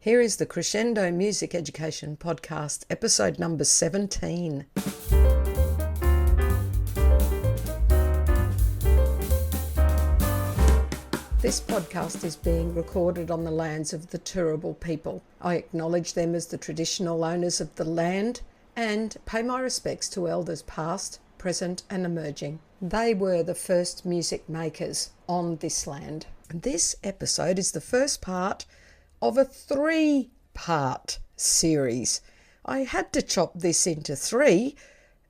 Here is the Crescendo Music Education Podcast, episode number 17. This podcast is being recorded on the lands of the Turrbal people. I acknowledge them as the traditional owners of the land and pay my respects to elders past, present and emerging. They were the first music makers on this land. This episode is the first part of a 3-part series. I had to chop this into 3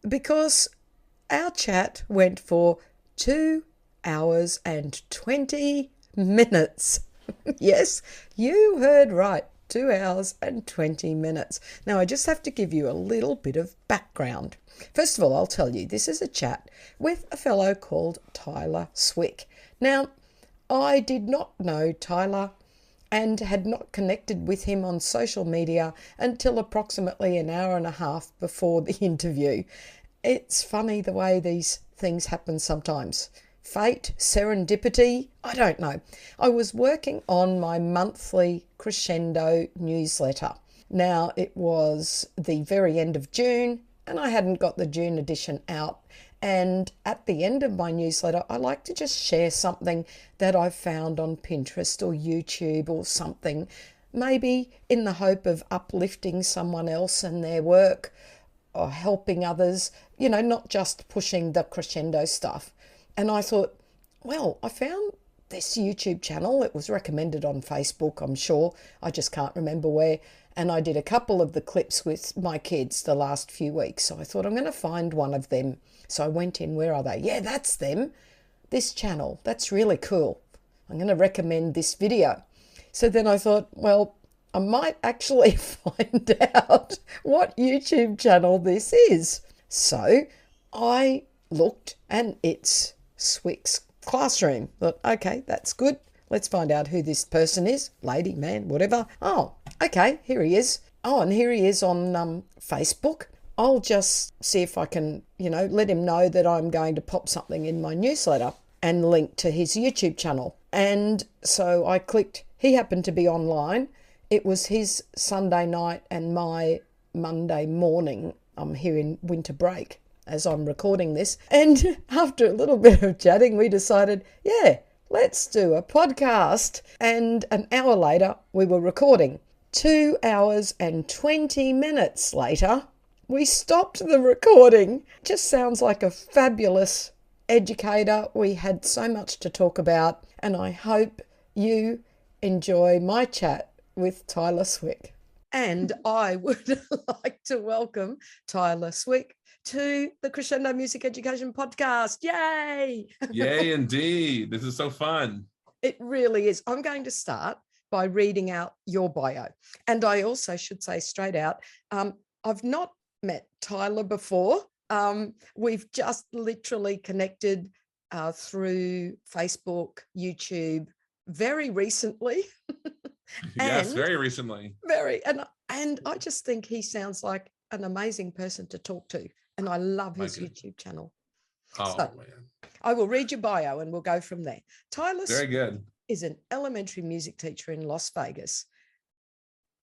because our chat went for 2 hours and 20 minutes. Yes, you heard right, 2 hours and 20 minutes. Now, I just have to give you a little bit of background. First of all, I'll tell you, this is a chat with a fellow called Tyler Swick. Now, I did not know Tyler and had not connected with him on social media until approximately an hour and a half before the interview. It's funny the way these things happen sometimes. Fate, serendipity, I don't know. I was working on my monthly Crescendo newsletter. Now, it was the very end of June and I hadn't got the June edition out. And at the end of my newsletter, I like to just share something that I've found on Pinterest or YouTube or something, maybe in the hope of uplifting someone else and their work or helping others, not just pushing the crescendo stuff. And I thought, well, I found this YouTube channel. It was recommended on Facebook, I'm sure. I just can't remember where. And I did a couple of the clips with my kids the last few weeks. So I thought I'm going to find one of them. So I went in, where are they? Yeah, that's them. This channel, that's really cool. I'm going to recommend this video. So then I thought, well, I might actually find out what YouTube channel this is. So I looked and it's Swick's Classroom. Thought, okay, that's good. Let's find out who this person is. Lady, man, whatever. Oh, okay, here he is. Oh, and here he is on Facebook. I'll just see if I can, let him know that I'm going to pop something in my newsletter and link to his YouTube channel. And so I clicked. He happened to be online. It was his Sunday night and my Monday morning. I'm here in winter break as I'm recording this. And after a little bit of chatting, we decided, yeah, let's do a podcast. And an hour later, we were recording. 2 hours and 20 minutes later, we stopped the recording. Just sounds like a fabulous educator. We had so much to talk about, and I hope you enjoy my chat with Tyler Swick. And I would like to welcome Tyler Swick to the Crescendo Music Education Podcast. Yay! Yay, indeed. This is so fun. It really is. I'm going to start by reading out your bio. And I also should say straight out, I've not met Tyler before. We've just literally connected through Facebook, YouTube very recently. Yes, very recently. And I just think he sounds like an amazing person to talk to. And I love his YouTube channel. Oh, so, man. I will read your bio and we'll go from there. Tyler very good. Is an elementary music teacher in Las Vegas.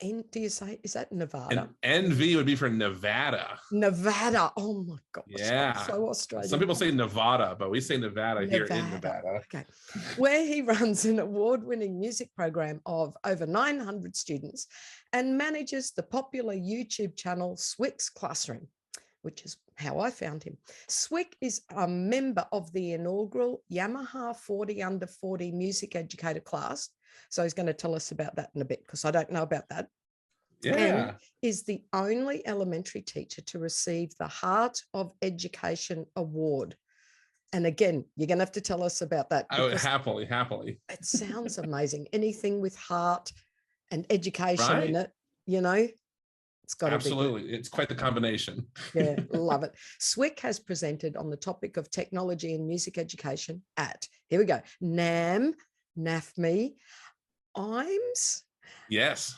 Is that Nevada? And NV would be for Nevada. Nevada. Oh my gosh. Yeah. I'm so Australian. Some people say Nevada, but we say Nevada here in Nevada. Okay. Where he runs an award-winning music program of over 900 students and manages the popular YouTube channel Swick's Classroom, which is how I found him. Swick is a member of the inaugural Yamaha 40 under 40 music educator class. So he's going to tell us about that in a bit because I don't know about that. Yeah. And is the only elementary teacher to receive the Heart of Education Award. And again, you're going to have to tell us about that. Oh, happily. It sounds amazing. Anything with heart and education in it, it's got to be. Absolutely. It's quite the combination. Yeah, love it. Swick has presented on the topic of technology and music education at, here we go, NAMM, NAfME, IMES. Yes.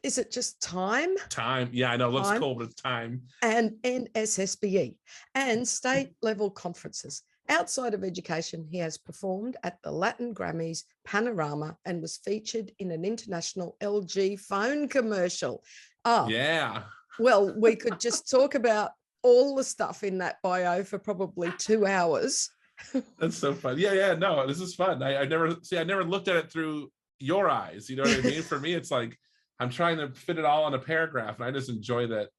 Is it just time? Time. Yeah, I know. It looks cool, but it's time. And NSSBE and state level conferences. Outside of education, he has performed at the Latin Grammys, Panorama, and was featured in an international LG phone commercial. Oh, Yeah. well, we could just talk about all the stuff in that bio for probably 2 hours. That's so fun. Yeah. No, this is fun. I never looked at it through your eyes. You know what I mean? For me, it's like I'm trying to fit it all in a paragraph, and I just enjoy that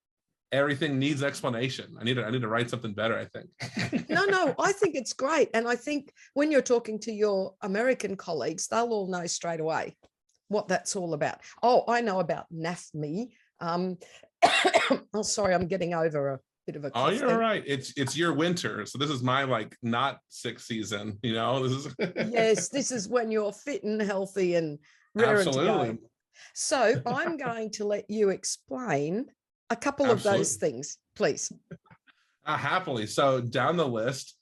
everything needs explanation. I need to write something better, I think. No, I think it's great. And I think when you're talking to your American colleagues, they'll all know straight away what that's all about. Oh, I know about NAfME. Oh, sorry, I'm getting over a bit of a cough. Oh, you're all right. It's your winter. So this is my like not sick season, you know. This is Yes, this is when you're fit and healthy and raring to go. So I'm going to let you explain a couple of those things, please. Happily. So down the list,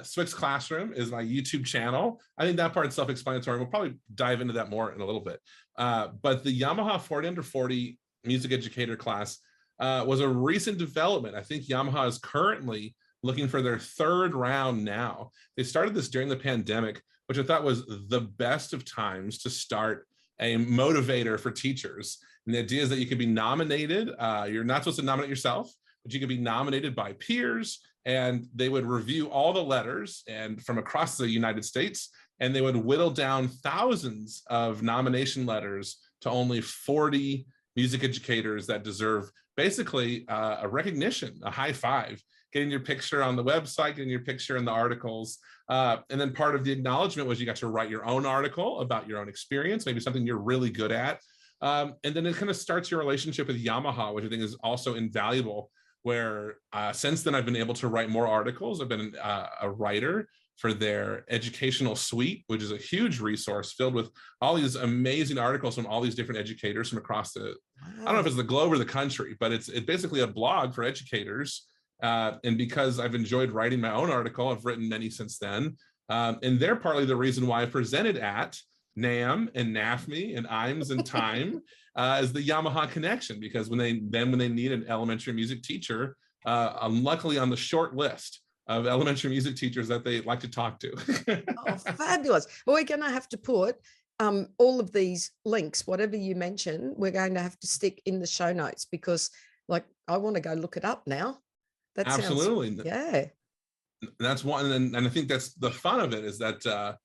Swick's Classroom is my YouTube channel. I think that part's self-explanatory. We'll probably dive into that more in a little bit. But the Yamaha 40 under 40 music educator class was a recent development. I think Yamaha is currently looking for their third round now. They started this during the pandemic, which I thought was the best of times to start a motivator for teachers. And the idea is that you could be nominated. You're not supposed to nominate yourself, but you could be nominated by peers, and they would review all the letters and from across the United States, and they would whittle down thousands of nomination letters to only 40 music educators that deserve basically a recognition, a high five, getting your picture on the website, getting your picture in the articles. And then part of the acknowledgement was you got to write your own article about your own experience, maybe something you're really good at. And then it kind of starts your relationship with Yamaha, which I think is also invaluable, where since then I've been able to write more articles. I've been a writer for their educational suite, which is a huge resource filled with all these amazing articles from all these different educators from across the, I don't know if it's the globe or the country, but it's basically a blog for educators. And because I've enjoyed writing my own article, I've written many since then. And they're partly the reason why I presented at NAMM and NAfME and IMES and Time as the Yamaha connection, because when they need an elementary music teacher, I'm luckily on the short list of elementary music teachers that they like to talk to. Oh, fabulous. Well, we're going to have to put all of these links, whatever you mention, we're going to have to stick in the show notes, because like I want to go look it up now. That Absolutely. Sounds, yeah. That's one. And I think that's the fun of it, is that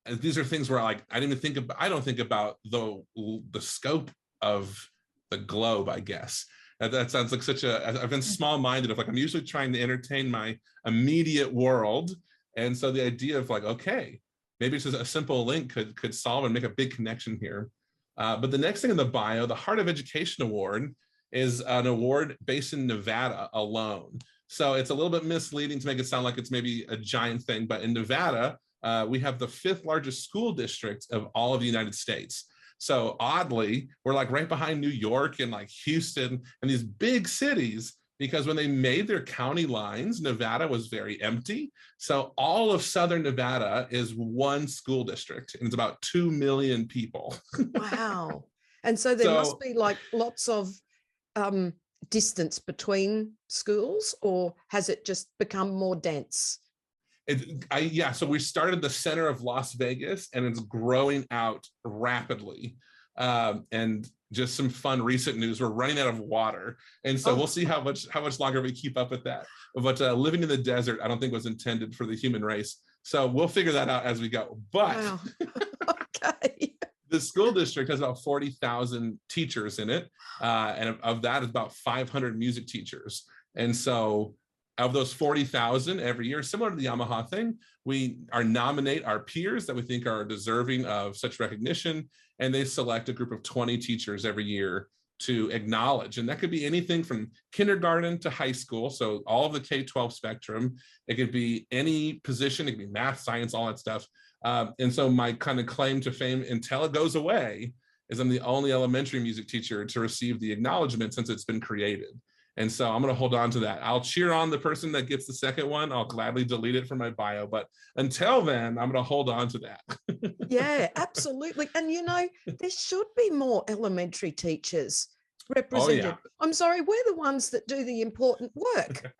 these are things where like I don't think about the scope of the globe, I guess. That sounds like I've been small-minded of like, I'm usually trying to entertain my immediate world. And so the idea of like, okay, maybe it's just a simple link could solve and make a big connection here. But the next thing in the bio, the Heart of Education Award, is an award based in Nevada alone. So it's a little bit misleading to make it sound like it's maybe a giant thing, but in Nevada, we have the 5th largest school district of all of the United States. So oddly, we're like right behind New York and like Houston and these big cities, because when they made their county lines, Nevada was very empty. So all of Southern Nevada is one school district, and it's about 2 million people. Wow. And so there must be like lots of distance between schools, or has it just become more dense? So we started the center of Las Vegas, and it's growing out rapidly. And just some fun recent news: we're running out of water, and so we'll see how much longer we keep up with that. But living in the desert, I don't think was intended for the human race. So we'll figure that out as we go. But wow. Okay. The school district has about 40,000 teachers in it, and of that is about 500 music teachers. And so of those 40,000 every year, similar to the Yamaha thing, we nominate our peers that we think are deserving of such recognition, and they select a group of 20 teachers every year to acknowledge. And that could be anything from kindergarten to high school, so all of the K-12 spectrum. It could be any position, it could be math, science, all that stuff. And so my kind of claim to fame until it goes away is I'm the only elementary music teacher to receive the acknowledgement since it's been created. And so I'm going to hold on to that. I'll cheer on the person that gets the second one. I'll gladly delete it from my bio. But until then, I'm going to hold on to that. Yeah, absolutely. And, you know, there should be more elementary teachers represented. Oh, yeah. I'm sorry, we're the ones that do the important work.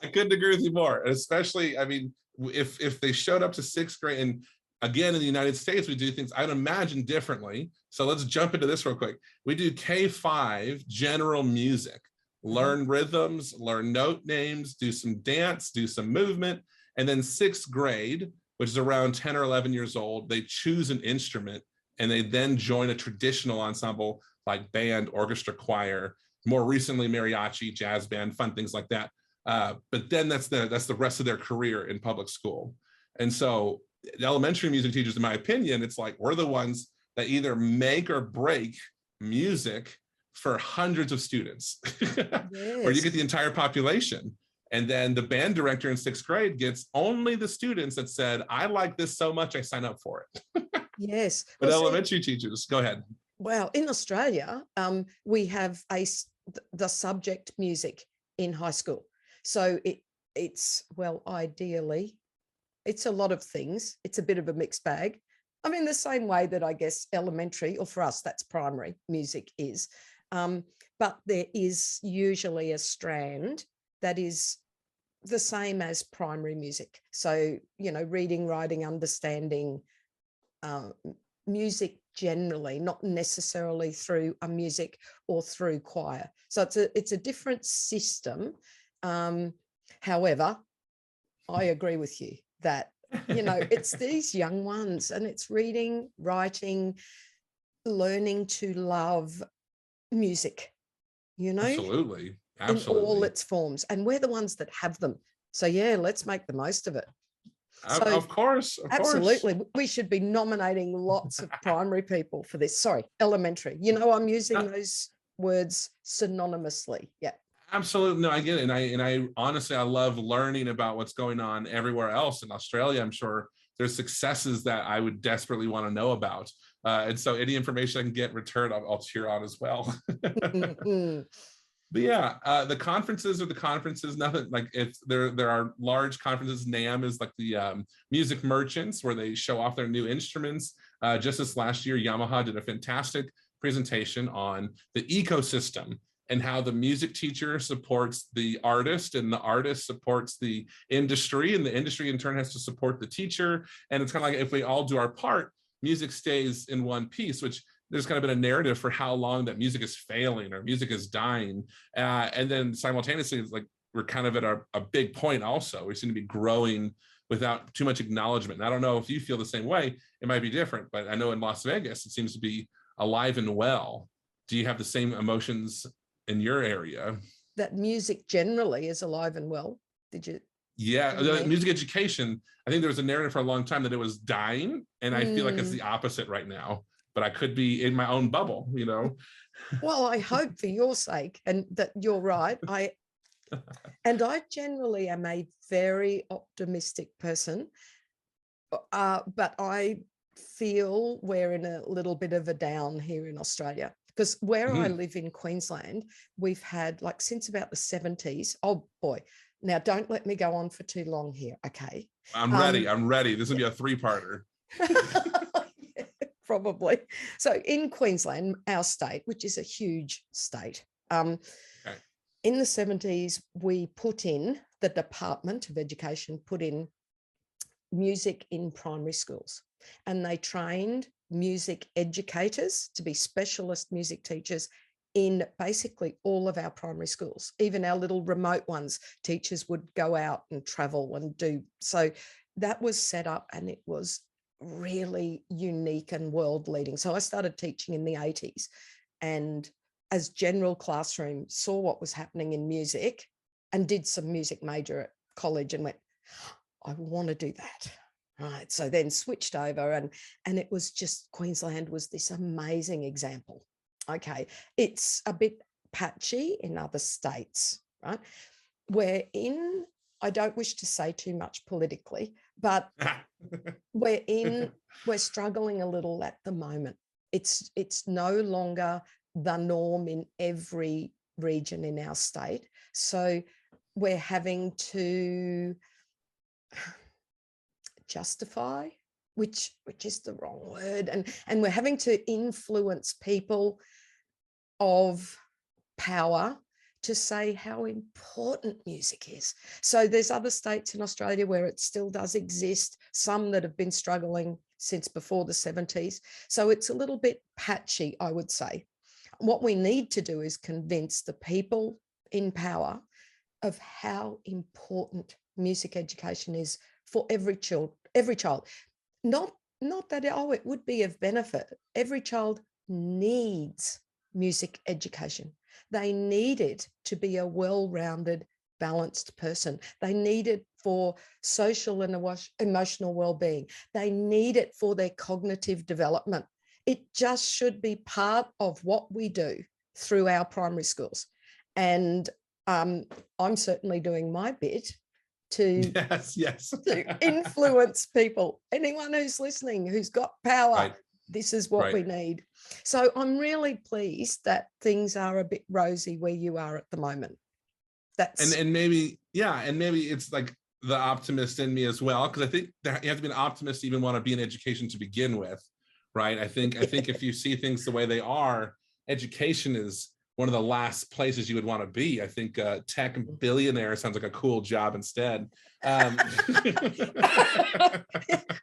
I couldn't agree with you more. And especially, I mean, if they showed up to sixth grade, and again, in the United States, we do things I'd imagine differently. So let's jump into this real quick. We do K5 general music, learn rhythms, learn note names, do some dance, do some movement. And then sixth grade, which is around 10 or 11 years old, they choose an instrument and they then join a traditional ensemble like band, orchestra, choir, more recently mariachi, jazz band, fun things like that. But then that's the rest of their career in public school. And so the elementary music teachers, in my opinion, it's like we're the ones that either make or break music for hundreds of students, or you get the entire population. And then the band director in sixth grade gets only the students that said, I like this so much, I sign up for it. Yes. But well, elementary teachers, go ahead. Well, in Australia, we have the subject music in high school. So it's, well, ideally, it's a lot of things. It's a bit of a mixed bag. I mean, the same way that I guess elementary, or for us, that's primary music is. But there is usually a strand that is the same as primary music. So, you know, reading, writing, understanding, music generally, not necessarily through a music or through choir. So it's a different system. However, I agree with you that, you know, it's these young ones and it's reading, writing, learning to love music, you know? Absolutely. In all its forms. And we're the ones that have them. So yeah, let's make the most of it. So, of course. Absolutely. We should be nominating lots of primary people for this. Sorry, elementary. You know, I'm using those words synonymously. Yeah. Absolutely. No, I get it. And I honestly, I love learning about what's going on everywhere else. In Australia, I'm sure there's successes that I would desperately want to know about. And so any information I can get in return, I'll cheer on as well. But yeah, the conferences are the conferences. Nothing like it's there are large conferences. NAMM is like the music merchants where they show off their new instruments. Just this last year, Yamaha did a fantastic presentation on the ecosystem and how the music teacher supports the artist and the artist supports the industry, and the industry in turn has to support the teacher. And it's kind of like if we all do our part, music stays in one piece, which there's kind of been a narrative for how long that music is failing or music is dying. And then simultaneously, it's like we're kind of at a big point also. We seem to be growing without too much acknowledgement. And I don't know if you feel the same way. It might be different, but I know in Las Vegas, it seems to be alive and well. Do you have the same emotions in your area? That music generally is alive and well. Did you? Yeah, the music education, I think there was a narrative for a long time that it was dying. And I feel like it's the opposite right now. But I could be in my own bubble, you know. Well, I hope for your sake and that you're right. I generally am a very optimistic person, but I feel we're in a little bit of a down here in Australia because where I live in Queensland, we've had like since about the 70s. Oh boy. Now don't let me go on for too long here. Okay. I'm ready. I'm ready. This will be a 3-parter. Probably. So in Queensland, our state, which is a huge state, in the 70s, we put in, the Department of Education put in music in primary schools, and they trained music educators to be specialist music teachers in basically all of our primary schools. Even our little remote ones, teachers would go out and travel and do. So that was set up, and it was really unique and world leading. So I started teaching in the 80s, and as general classroom saw what was happening in music and did some music major at college and went, I want to do that. Right. So then switched over, and it was just, Queensland was this amazing example. Okay. It's a bit patchy in other states, right? I don't wish to say too much politically, but we're struggling a little at the moment. It's no longer the norm in every region in our state. So we're having to justify, which is the wrong word, and we're having to influence people of power to say how important music is. So there's other states in Australia where it still does exist, some that have been struggling since before the 70s. So it's a little bit patchy, I would say. What we need to do is convince the people in power of how important music education is for every child. Not that, it would be of benefit. Every child needs music education. They need it to be a well-rounded, balanced person. They need it for social and emotional well-being. They need it for their cognitive development. It just should be part of what we do through our primary schools. And I'm certainly doing my bit to, to influence people. Anyone who's listening, who's got power, right. This is what we need. So I'm really pleased that things are a bit rosy where you are at the moment. That's and maybe, and maybe it's like the optimist in me as well, because I think that you have to be an optimist to even want to be in education to begin with, right? I think if you see things the way they are, education is one of the last places you would want to be. I think tech billionaire sounds like a cool job instead.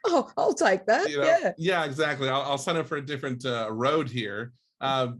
Oh, I'll take that. You know? Yeah, exactly. I'll sign up for a different road here. But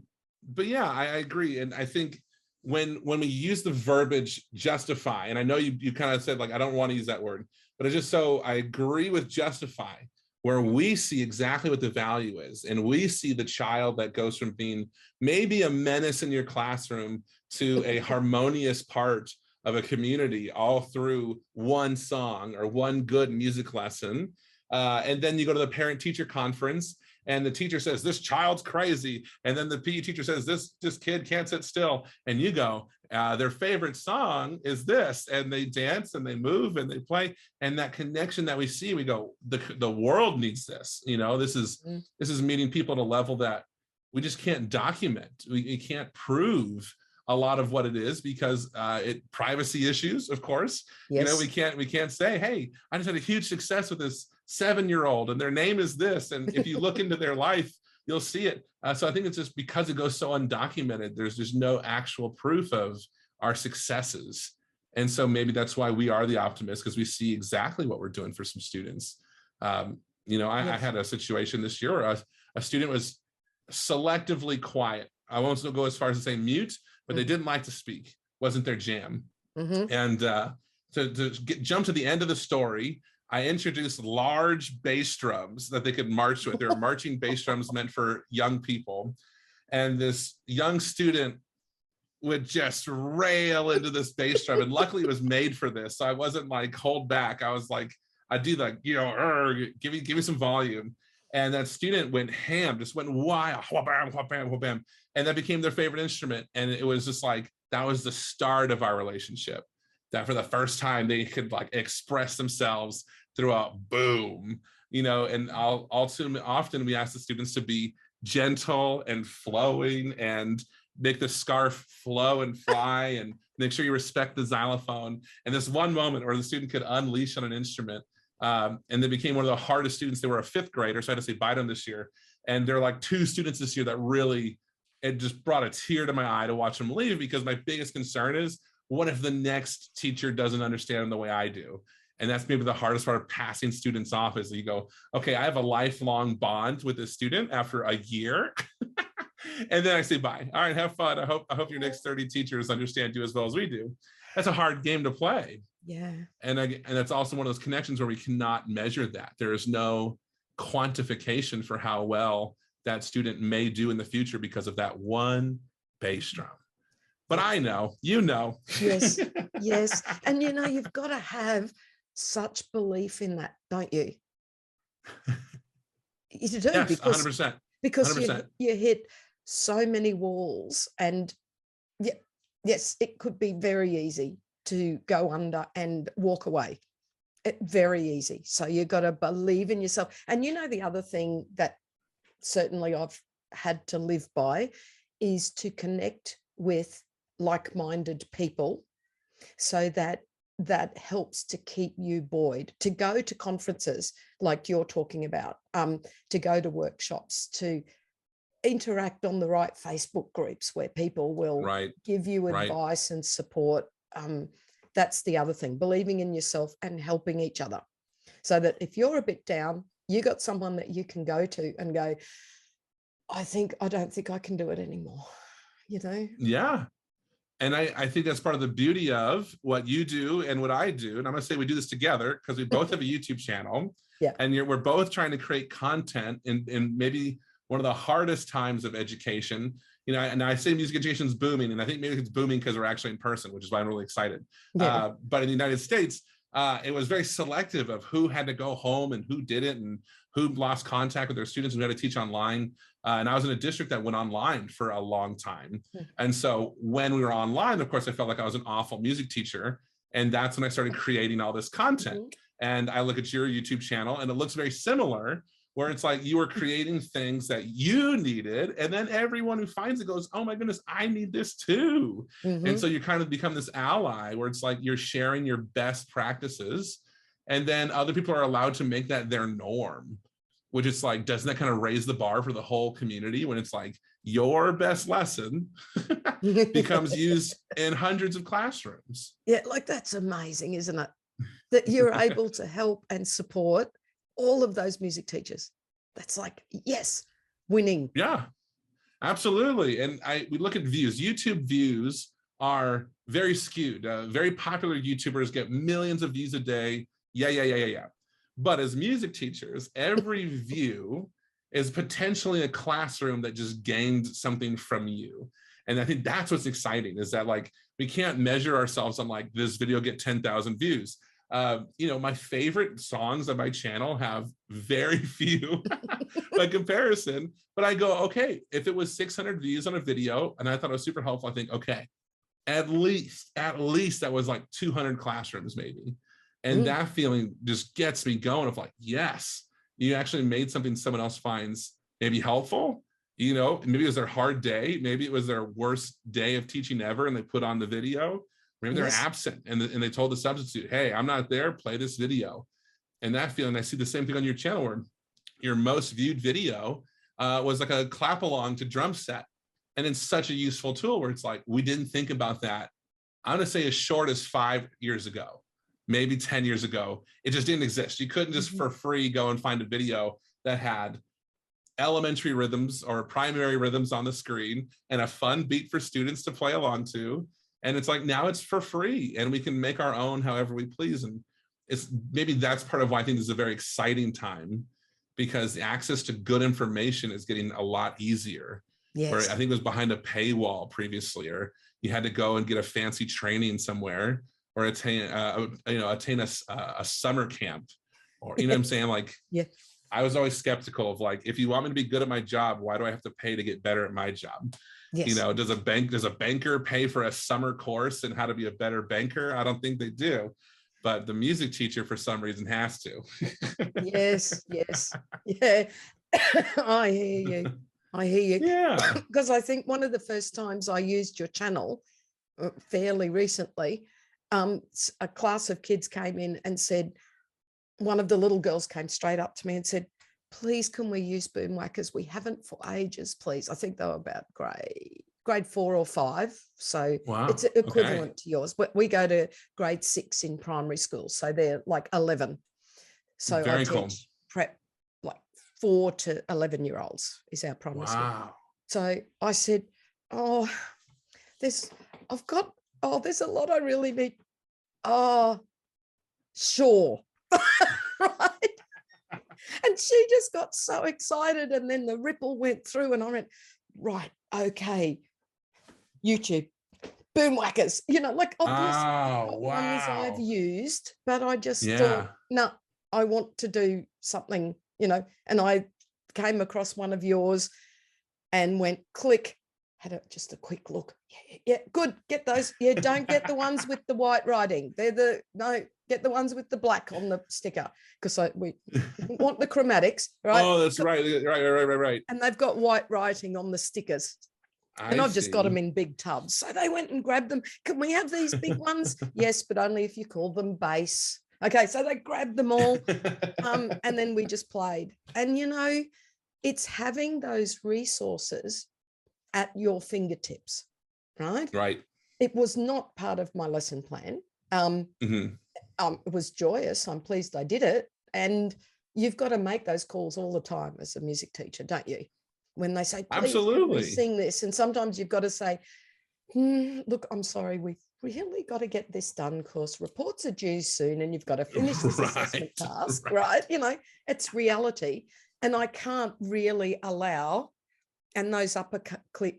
yeah, I agree. And I think when we use the verbiage justify, and I know you kind of said, like, I don't want to use that word, but I agree with justify, where we see exactly what the value is. And we see the child that goes from being maybe a menace in your classroom to a harmonious part of a community all through one song or one good music lesson. And then you go to the parent-teacher conference and the teacher says, this child's crazy. And then the PE teacher says, this kid can't sit still. And you go, their favorite song is this. And they dance and they move and they play. And that connection that we see, we go, the world needs this. You know, this is meeting people at a level that we just can't document. We can't prove a lot of what it is because privacy issues, of course. Yes. You know, we can't say, hey, I just had a huge success with this 7-year-old and their name is this. And if you look into their life, you'll see it. So I think it's just because it goes so undocumented, there's just no actual proof of our successes. And so maybe that's why we are the optimists, because we see exactly what we're doing for some students. You know, I had a situation this year where a student was selectively quiet. I won't go as far as to say mute, but they didn't like to speak. Wasn't their jam. And to jump to the end of the story, I introduced large bass drums that they could march with. There were marching bass drums meant for young people. And this young student would just rail into this bass drum. And luckily it was made for this. So I wasn't like, hold back. I was like, I do like, you know, give me some volume. And that student went ham, just went wild, wha-bam, wha-bam, wha-bam. And that became their favorite instrument. And it was just like, that was the start of our relationship. That for the first time they could like express themselves through a boom, you know. And often we ask the students to be gentle and flowing and make the scarf flow and fly and make sure you respect the xylophone. And this one moment where the student could unleash on an instrument, and they became one of the hardest students. They were a 5th grader, so I had to say bye to them this year. And there are like 2 students this year that really, it just brought a tear to my eye to watch them leave, because my biggest concern is, what if the next teacher doesn't understand them the way I do? And that's maybe the hardest part of passing students off, is you go, okay, I have a lifelong bond with this student after a year. And then I say bye. All right, have fun. I hope your next 30 teachers understand you as well as we do. That's a hard game to play. Yeah. And that's also one of those connections where we cannot measure that. There is no quantification for how well that student may do in the future because of that one bass drum. But I know, you know. Yes, yes. And you know, you've got to have such belief in that, don't you? You do, yes, because 100%. Because 100%. You hit so many walls, and yes, it could be very easy to go under and walk away. Very easy. So you've got to believe in yourself. And you know, the other thing that certainly I've had to live by is to connect with like-minded people, so that helps to keep you buoyed, to go to conferences like you're talking about, to go to workshops, to interact on the right Facebook groups where people will give you advice and support. That's the other thing, believing in yourself and helping each other, so that if you're a bit down, you got someone that you can go to and go, I don't think I can do it anymore, you know? Yeah. And I think that's part of the beauty of what you do and what I do. And I'm going to say we do this together because we both have a YouTube channel. Yeah. And we're both trying to create content in maybe one of the hardest times of education. You know, and I say music education is booming, and I think maybe it's booming because we're actually in person, which is why I'm really excited. Yeah. But in the United States, it was very selective of who had to go home and who didn't, and who lost contact with their students and who had to teach online. And I was in a district that went online for a long time. And so when we were online, of course, I felt like I was an awful music teacher. And that's when I started creating all this content. And I look at your YouTube channel and it looks very similar, where it's like you were creating things that you needed. And then everyone who finds it goes, oh my goodness, I need this too. And so you kind of become this ally where it's like you're sharing your best practices. And then other people are allowed to make that their norm, which is like, doesn't that kind of raise the bar for the whole community when it's like your best lesson becomes used in hundreds of classrooms? Yeah, like that's amazing, isn't it? That you're able to help and support all of those music teachers. That's like, yes, winning. Yeah, absolutely. And we look at views. YouTube views are very skewed. Very popular YouTubers get millions of views a day. Yeah. But as music teachers, every view is potentially a classroom that just gained something from you. And I think that's what's exciting, is that like, we can't measure ourselves on like this video get 10,000 views. You know, my favorite songs on my channel have very few by comparison, but I go, okay, if it was 600 views on a video and I thought it was super helpful, I think, okay, at least that was like 200 classrooms maybe. And that feeling just gets me going of like, yes, you actually made something someone else finds maybe helpful. You know, maybe it was their hard day. Maybe it was their worst day of teaching ever and they put on the video. Maybe they're absent and they told the substitute, hey, I'm not there, play this video. And that feeling, I see the same thing on your channel where your most viewed video was like a clap along to drum set. And it's such a useful tool where it's like, we didn't think about that. I'm gonna say as short as 5 years ago, maybe 10 years ago, it just didn't exist. You couldn't just for free go and find a video that had elementary rhythms or primary rhythms on the screen and a fun beat for students to play along to. And it's like, now it's for free and we can make our own however we please. And it's maybe that's part of why I think this is a very exciting time, because the access to good information is getting a lot easier. Yes. Where I think it was behind a paywall previously, or you had to go and get a fancy training somewhere, or attain a summer camp, or you know what I'm saying? Like, yeah. I was always skeptical of like, if you want me to be good at my job, why do I have to pay to get better at my job? Yes. You know, does a banker pay for a summer course in how to be a better banker? I don't think they do, but the music teacher for some reason has to. Yes. Yeah. I hear you. Yeah. Because I think one of the first times I used your channel fairly recently, a class of kids came in and said, one of the little girls came straight up to me and said, please, can we use boom whackers? We haven't for ages, please. I think they were about grade 4 or 5. So it's equivalent to yours. But we go to grade 6 in primary school. So they're like 11. So Very I cool. teach prep like 4 to 11-year-olds is our primary school. So I said, there's a lot I really need. Oh, sure. Right. And she just got so excited, and then the ripple went through and I went, right, okay, YouTube, boom whackers, you know, like obviously ones I've used, but I just thought, no, I want to do something, you know, and I came across one of yours and went click, had just a quick look. Yeah, good, get those. Yeah, don't get the ones with the white writing. Get the ones with the black on the sticker, because we want the chromatics, right? Oh, that's right. And they've got white writing on the stickers. I've just got them in big tubs. So they went and grabbed them. Can we have these big ones? Yes, but only if you call them bass. Okay, so they grabbed them all. And then we just played. And, you know, it's having those resources at your fingertips, right? Right. It was not part of my lesson plan. It was joyous. I'm pleased I did it. And you've got to make those calls all the time as a music teacher, don't you? When they say, please, Absolutely, sing this. And sometimes you've got to say, look, I'm sorry, we've really got to get this done because reports are due soon and you've got to finish this assessment task, right? You know, it's reality. And I can't really allow, and those upper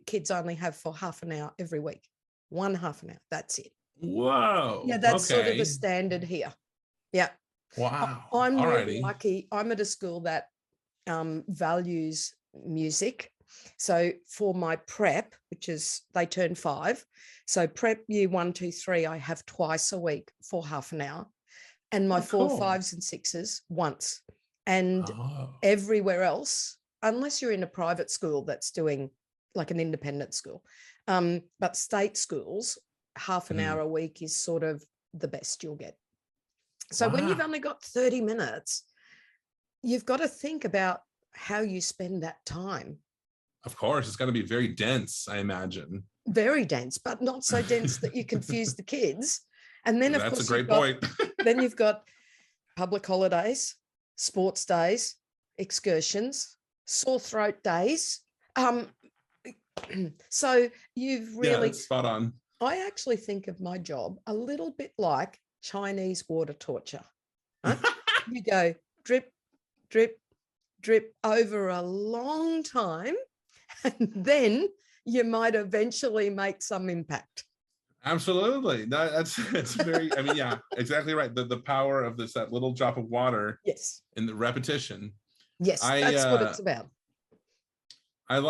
kids only have for half an hour every week, one half an hour, that's it. Whoa. Yeah, that's sort of the standard here. Yeah. Wow. I'm really lucky. I'm at a school that values music. So for my prep, which is they turn 5. So prep year 1, 2, 3, I have twice a week for half an hour. And my 4, 5s and 6s once. And everywhere else, unless you're in a private school that's doing like an independent school, but state schools, half an hour a week is sort of the best you'll get. So when you've only got 30 minutes, you've got to think about how you spend that time. Of course, it's going to be very dense, I imagine. Very dense, but not so dense that you confuse the kids. And then, of course, that's a great point. Then you've got public holidays, sports days, excursions, sore throat days. So you've really spot on. I actually think of my job a little bit like Chinese water torture. Huh? You go drip, drip, drip over a long time, and then you might eventually make some impact. Absolutely. That's very, I mean, yeah, exactly right. The power of that little drop of water. Yes. In the repetition. Yes, that's what it's about. I'm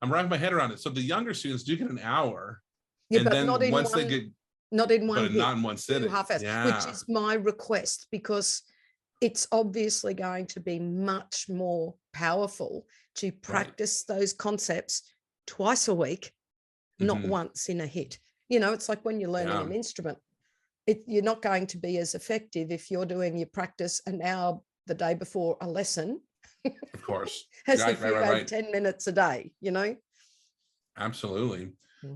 wrapping my head around it. So the younger students do get an hour. Yeah, and but then not in once one, they get not in one, not in one sitting, which is my request, because it's obviously going to be much more powerful to practice those concepts twice a week, not once in a hit. You know, it's like when you're learning an instrument, you're not going to be as effective if you're doing your practice an hour the day before a lesson. Of course. As if you had 10 minutes a day, you know? Absolutely.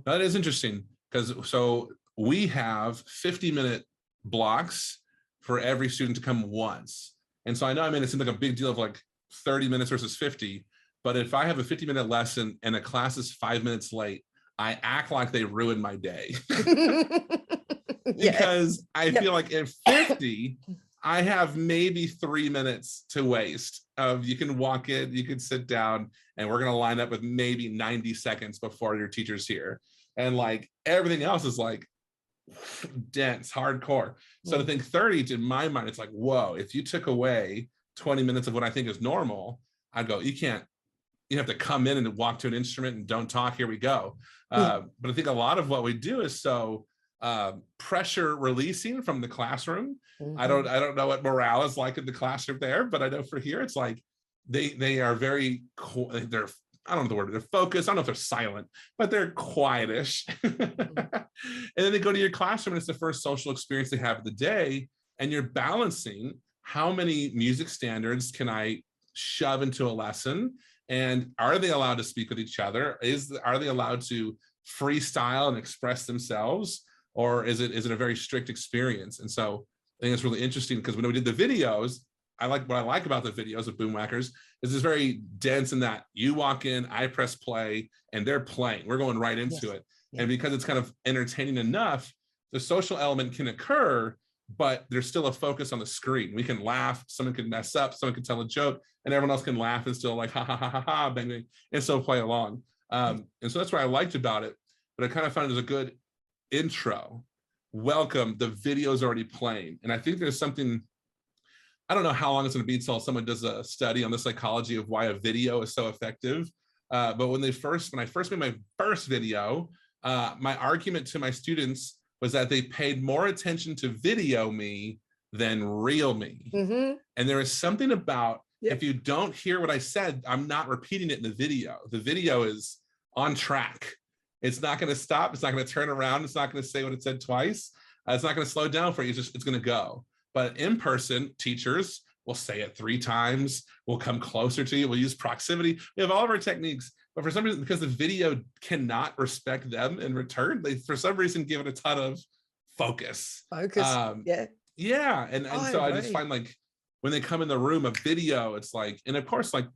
That is interesting, because so we have 50-minute blocks for every student to come once. And so I know, I mean, it seems like a big deal of like 30 minutes versus 50, but if I have a 50-minute lesson and a class is 5 minutes late, I act like they ruined my day. Because I feel like at 50, I have maybe 3 minutes to waste of, you can walk in, you can sit down, and we're going to line up with maybe 90 seconds before your teacher's here. And like everything else is like dense, hardcore. So to think 30, in my mind, it's like, whoa, if you took away 20 minutes of what I think is normal, I'd go, you have to come in and walk to an instrument and don't talk, here we go. But I think a lot of what we do is so pressure releasing from the classroom. I don't know what morale is like in the classroom there, but I know for here it's like they are very they're, I don't know the word, they're focused. I don't know if they're silent, but they're quietish. And then they go to your classroom and it's the first social experience they have of the day, and you're balancing how many music standards can I shove into a lesson, and are they allowed to speak with each other? Are they allowed to freestyle and express themselves? Or is it a very strict experience? And so I think it's really interesting, because when we did the videos, what I like about the videos of Boomwhackers is it's very dense in that you walk in, I press play, and they're playing. We're going right into it. And because it's kind of entertaining enough, the social element can occur, but there's still a focus on the screen. We can laugh, someone can mess up, someone can tell a joke, and everyone else can laugh and still like, ha, ha, ha, ha, ha, bang, bang, and still play along. And so that's what I liked about it, but I kind of found it was a good intro. Welcome, the video's already playing. And I think there's something, I don't know how long it's going to be until someone does a study on the psychology of why a video is so effective. But when I first made my first video, my argument to my students was that they paid more attention to video me than real me. And there is something about, if you don't hear what I said, I'm not repeating it in the video. The video is on track. It's not going to stop. It's not going to turn around. It's not going to say what it said twice. It's not going to slow down for you. It's going to go. But in person, teachers, We'll say it 3 times. We'll come closer to you. We'll use proximity. We have all of our techniques, but for some reason, because the video cannot respect them in return, they for some reason give it a ton of focus. Yeah. Yeah. And so I just find like when they come in the room, a video, it's like, and of course, like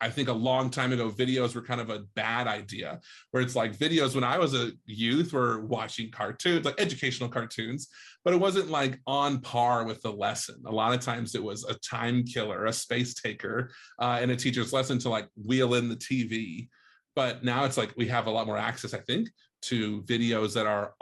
I think a long time ago, videos were kind of a bad idea, where it's like videos when I was a youth were watching cartoons, like educational cartoons, but it wasn't like on par with the lesson. A lot of times it was a time killer, a space taker, in a teacher's lesson to like wheel in the TV. But now it's like we have a lot more access, I think, to videos that are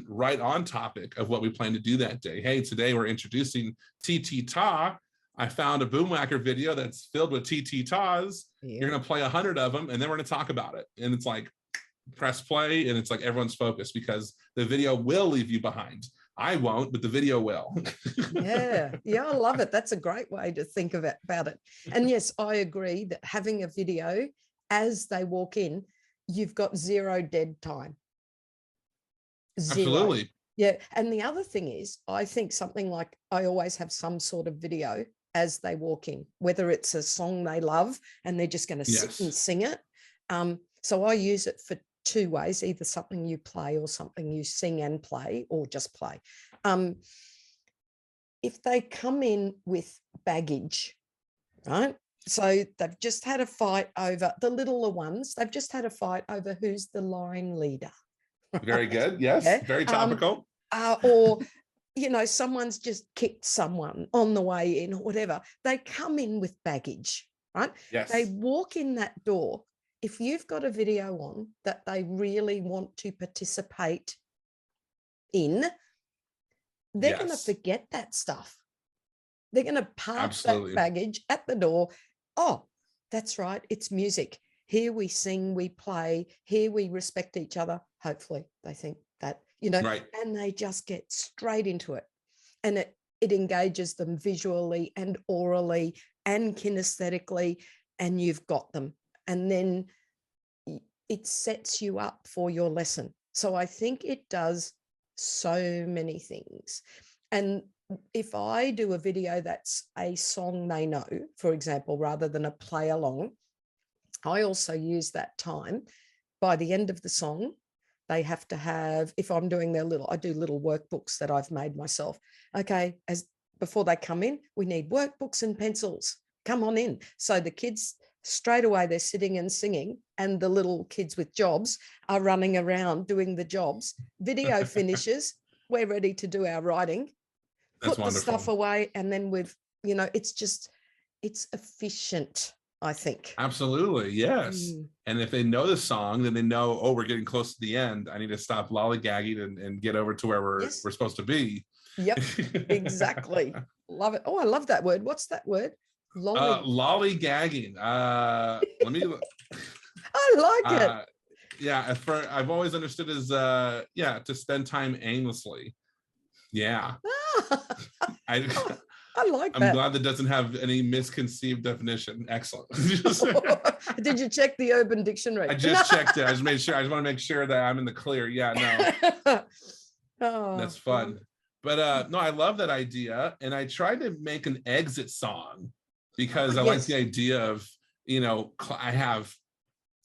right on topic of what we plan to do that day. Hey, today we're introducing TT Ta. I found a Boomwhacker video that's filled with TT Tas. Yeah. You're going to play 100 of them, and then we're going to talk about it. And it's like, press play, and it's like everyone's focused because the video will leave you behind. I won't, but the video will. Yeah, I love it. That's a great way to think about it. And yes, I agree that having a video as they walk in, you've got 0 dead time. 0. Absolutely. Yeah. And the other thing is, I think something like I always have some sort of video as they walk in, whether it's a song they love and they're just going to sit and sing it. So I use it for 2 ways, either something you play or something you sing and play, or just play. If they come in with baggage, right? So they've just had a fight over the littler ones. They've just had a fight over who's the line leader. Very good. Yes. Yeah. Very topical. Or, someone's just kicked someone on the way in or whatever. They come in with baggage, right? Yes. They walk in that door. If you've got a video on that they really want to participate in, they're going to forget that stuff. They're going to park that baggage at the door. Oh, that's right. It's music. Here we sing, we play, here we respect each other. Hopefully they think that, right. And they just get straight into it. And it engages them visually and orally and kinesthetically, and you've got them. And then it sets you up for your lesson. So I think it does so many things. And if I do a video that's a song they know, for example, rather than a play along, I also use that time. By the end of the song, they have to have, if I'm doing I do little workbooks that I've made myself. Okay, before they come in, we need workbooks and pencils. Come on in. So the kids, straight away, they're sitting and singing, and the little kids with jobs are running around doing the jobs. Video finishes, we're ready to do our writing. That's put wonderful. The stuff away, and then it's efficient, I think. Absolutely, yes. And if they know the song, then they know, oh, we're getting close to the end. I need to stop lollygagging and get over to where we're supposed to be. Yep, exactly. Love it. Oh, I love that word. What's that word? Lollygagging. Let me look. I like it. Yeah, I've always understood as to spend time aimlessly. Yeah. I like that. I'm glad that doesn't have any misconceived definition. Excellent. Did you check the Urban Dictionary? I just checked it. I just made sure. I just want to make sure that I'm in the clear. Yeah, no. That's fun. But no, I love that idea. And I tried to make an exit song because I like the idea of, I have,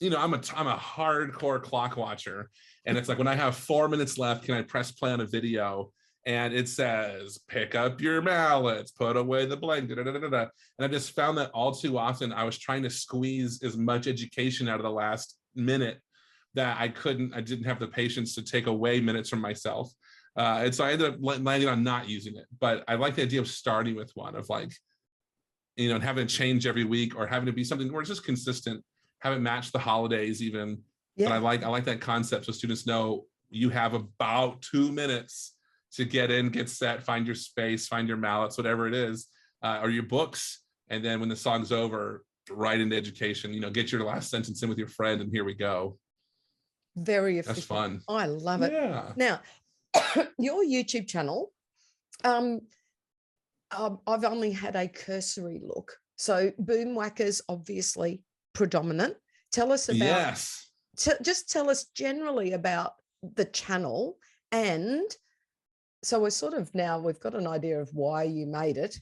I'm a hardcore clock watcher. And it's like when I have 4 minutes left, can I press play on a video? And it says, pick up your mallets, put away the blanket, And I just found that all too often I was trying to squeeze as much education out of the last minute that I didn't have the patience to take away minutes from myself. And so I ended up landing on not using it. But I like the idea of starting with one of like, and having to change every week or having to be something where it's just consistent, have it match the holidays even. Yeah. But I like that concept so students know you have about 2 minutes to get in, get set, find your space, find your mallets, whatever it is, or your books. And then when the song's over, right into education, get your last sentence in with your friend, and here we go. Very efficient. That's fun. I love it. Yeah. Now, your YouTube channel, I've only had a cursory look. So Boomwhacker's obviously predominant. Tell us about, just tell us generally about the channel. And so we're sort of now, we've got an idea of why you made it.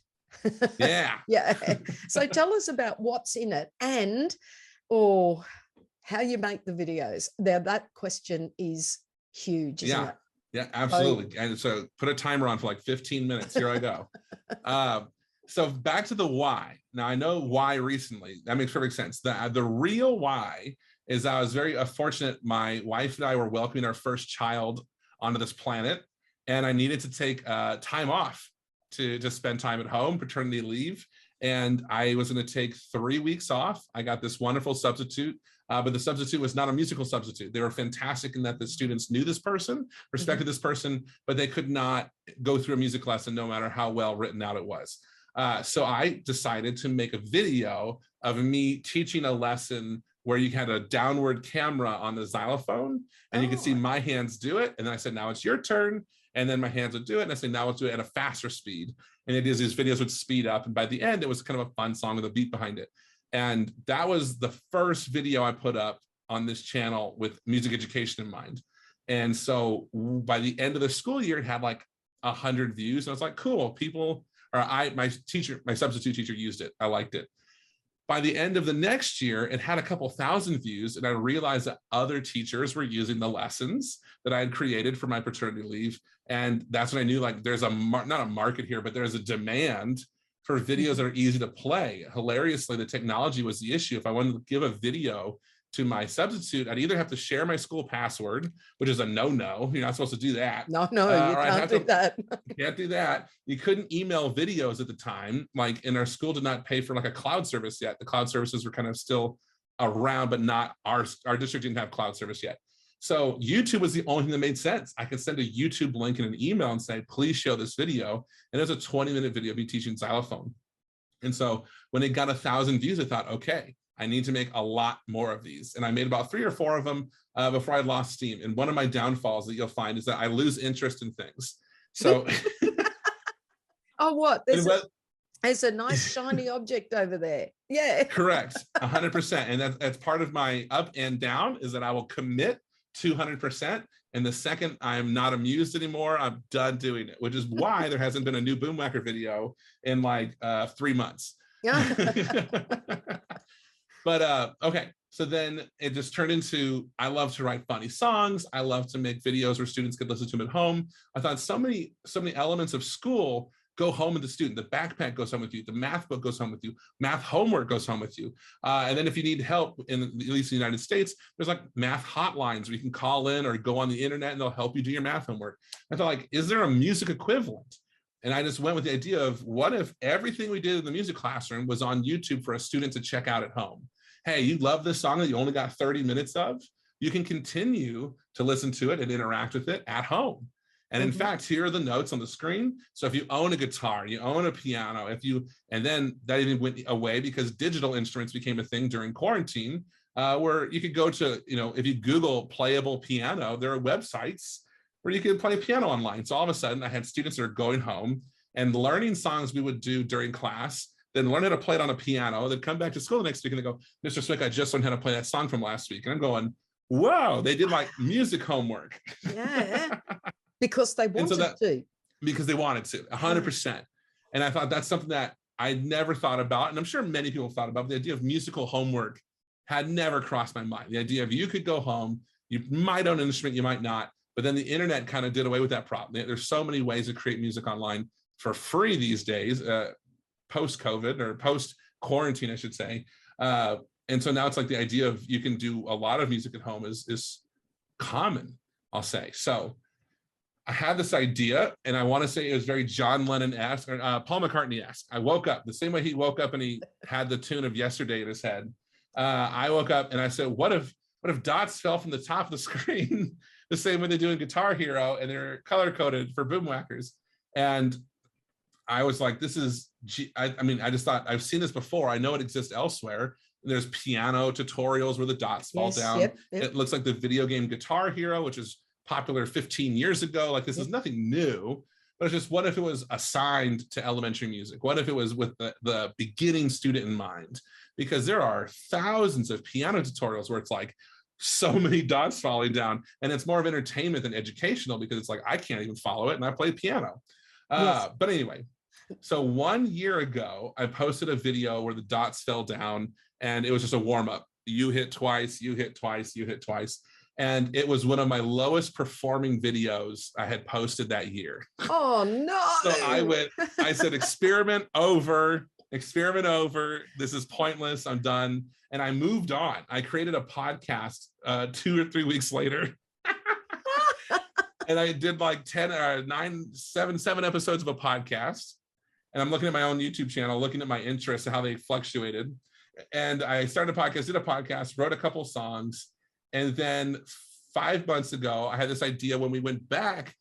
Yeah. Yeah. So tell us about what's in it and or how you make the videos. Now that question is huge, isn't Yeah. it? Yeah, absolutely. And so put a timer on for like 15 minutes. Here I go. So back to the why. Now I know why recently. That makes perfect sense. The real why is I was very fortunate. My wife and I were welcoming our first child onto this planet, and I needed to take time off to spend time at home, paternity leave. And I was going to take 3 weeks off. I got this wonderful substitute, but the substitute was not a musical substitute. They were fantastic in that the students knew this person, respected this person, but they could not go through a music lesson no matter how well written out it was. So I decided to make a video of me teaching a lesson where you had a downward camera on the xylophone and you could see my hands do it. And then I said, now it's your turn. And then my hands would do it. And I said, now let's do it at a faster speed. And it is, these videos would speed up. And by the end, it was kind of a fun song with a beat behind it. And that was the first video I put up on this channel with music education in mind. And so by the end of the school year, it had like 100 views. And I was like, cool, people, or my substitute teacher used it. I liked it. By the end of the next year, it had a couple thousand views, and I realized that other teachers were using the lessons that I had created for my paternity leave. And that's when I knew, like, there's not a market here, but there's a demand for videos that are easy to play. Hilariously, the technology was the issue. If I wanted to give a video to my substitute, I'd either have to share my school password, which is a no-no. You're not supposed to do that. No, you can't do that. You can't do that. You couldn't email videos at the time. Like, in our school did not pay for like a cloud service yet. The cloud services were kind of still around, but not our district didn't have cloud service yet. So YouTube was the only thing that made sense. I could send a YouTube link in an email and say, please show this video. And there's a 20-minute video of me teaching xylophone. And so when it got 1,000 views, I thought, okay, I need to make a lot more of these. And I made about 3 or 4 of them before I lost steam. And one of my downfalls that you'll find is that I lose interest in things. So. Oh, what? There's a nice shiny object over there. Yeah. Correct. 100%. And that's part of my up and down is that I will commit 200%. And the second I'm not amused anymore, I'm done doing it, which is why there hasn't been a new Boomwhacker video in like 3 months. Yeah. But okay, so then it just turned into, I love to write funny songs. I love to make videos where students could listen to them at home. I thought so many elements of school go home with the student. The backpack goes home with you. The math book goes home with you. Math homework goes home with you. And then if you need help, at least in the United States, there's like math hotlines where you can call in or go on the internet and they'll help you do your math homework. I thought, like, is there a music equivalent? And I just went with the idea of, what if everything we did in the music classroom was on YouTube for a student to check out at home? Hey, you love this song that you only got 30 minutes of? You can continue to listen to it and interact with it at home. And in fact, here are the notes on the screen. So if you own a guitar, you own a piano, and then that even went away because digital instruments became a thing during quarantine, where you could go to, if you Google playable piano, there are websites where you can play piano online. So all of a sudden I had students that are going home and learning songs we would do during class, then learn how to play it on a piano, then come back to school the next week and they go, Mr. Swick, I just learned how to play that song from last week. And I'm going, whoa, they did like music homework. Yeah, because they wanted to. Because they wanted to, 100%. And I thought that's something that I never thought about. And I'm sure many people thought about. The idea of musical homework had never crossed my mind. The idea of you could go home, you might own an instrument, you might not, but then the internet kind of did away with that problem. There's so many ways to create music online for free these days, post-COVID or post-quarantine, I should say. And so now it's like the idea of you can do a lot of music at home is common, I'll say. So I had this idea, and I want to say it was very John Lennon-esque, or Paul McCartney-esque. I woke up the same way he woke up and he had the tune of Yesterday in his head. I woke up and I said, what if dots fell from the top of the screen the same way they do in Guitar Hero, and they're color-coded for Boomwhackers? And I was like, this is, I just thought, I've seen this before. I know it exists elsewhere. There's piano tutorials where the dots fall down. Yep. It looks like the video game Guitar Hero, which is popular 15 years ago. Like, this is nothing new, but it's just, what if it was assigned to elementary music? What if it was with the beginning student in mind? Because there are thousands of piano tutorials where it's like so many dots falling down, and it's more of entertainment than educational because it's like, I can't even follow it and I play piano. But anyway. So 1 year ago, I posted a video where the dots fell down and it was just a warm up. You hit twice, you hit twice, you hit twice. And it was one of my lowest performing videos I had posted that year. Oh no. So I said, experiment over, experiment over. This is pointless. I'm done. And I moved on. I created a podcast 2 or 3 weeks later. And I did like 7 episodes of a podcast. And I'm looking at my own YouTube channel, looking at my interests and how they fluctuated. And I started a podcast, did a podcast, wrote a couple songs. And then 5 months ago, I had this idea when we went back,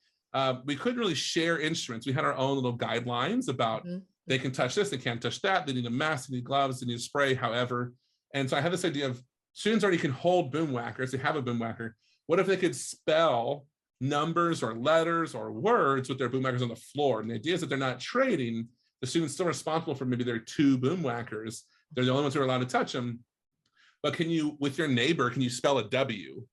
we couldn't really share instruments. We had our own little guidelines about they can touch this, they can't touch that, they need a mask, they need gloves, they need a spray, however. And so I had this idea of students already can hold boom whackers, they have a boom whacker. What if they could spell numbers or letters or words with their boom whackers on the floor? And the idea is that they're not trading. The student's still responsible for maybe their 2 boom whackers. They're the only ones who are allowed to touch them. But can you, with your neighbor, can you spell a W?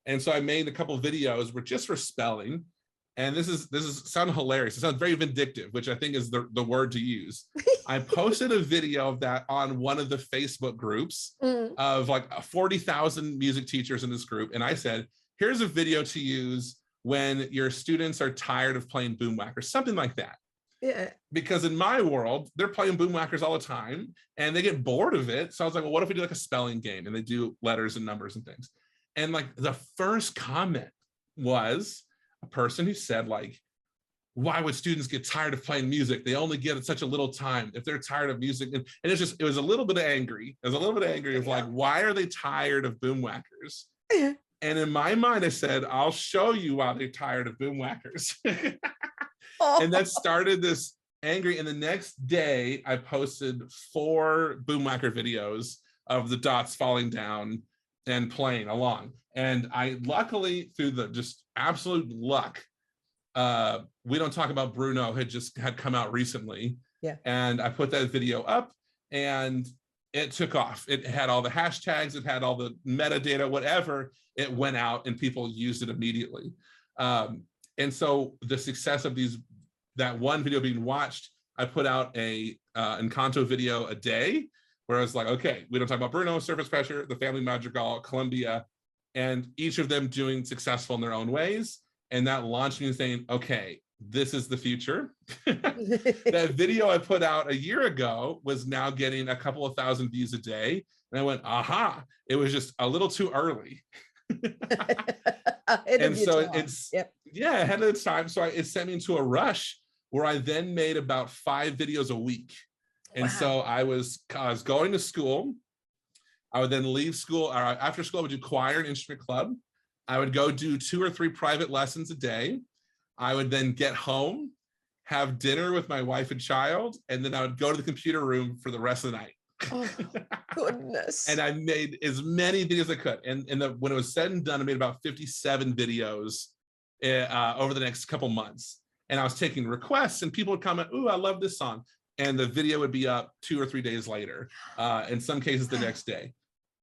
And so I made a couple of videos where just for spelling. And this is sound hilarious. It sounds very vindictive, which I think is the word to use. I posted a video of that on one of the Facebook groups of like 40,000 music teachers in this group. And I said, here's a video to use when your students are tired of playing boom whackers, something like that. Yeah. Because in my world, they're playing boom whackers all the time and they get bored of it. So I was like, well, what if we do like a spelling game and they do letters and numbers and things? And like the first comment was a person who said like, why would students get tired of playing music? They only get such a little it if they're tired of music. And it was a little bit angry. It was a little bit angry of like, why are they tired of boom whackers? And in my mind, I said, I'll show you why they're tired of boom whackers. And that started this angry. And the next day I posted 4 boom whacker videos of the dots falling down and playing along. And I luckily, through the just absolute luck, We Don't Talk About Bruno had come out recently. Yeah. And I put that video up and it took off. It had all the hashtags, it had all the metadata, whatever. It went out and people used it immediately. And so the success of that one video being watched, I put out a Encanto video a day where I was like, okay, We Don't Talk About Bruno, Surface Pressure, The Family Madrigal, Columbia, and each of them doing successful in their own ways. And that launched me saying, okay, this is the future. That video I put out a year ago was now getting a couple of thousand views a day. And I went, aha, it was just a little too early. And so it's, yeah, ahead of its time. So it sent me into a rush where I then made about 5 videos a week. And so I was going to school. I would then leave school, or after school, I would do choir and instrument club. I would go do 2 or 3 private lessons a day. I would then get home, have dinner with my wife and child, and then I would go to the computer room for the rest of the night. Oh, goodness. And I made as many videos as I could. And when it was said and done, I made about 57 videos over the next couple months. And I was taking requests and people would comment, ooh, I love this song. And the video would be up 2 or 3 days later, in some cases the next day.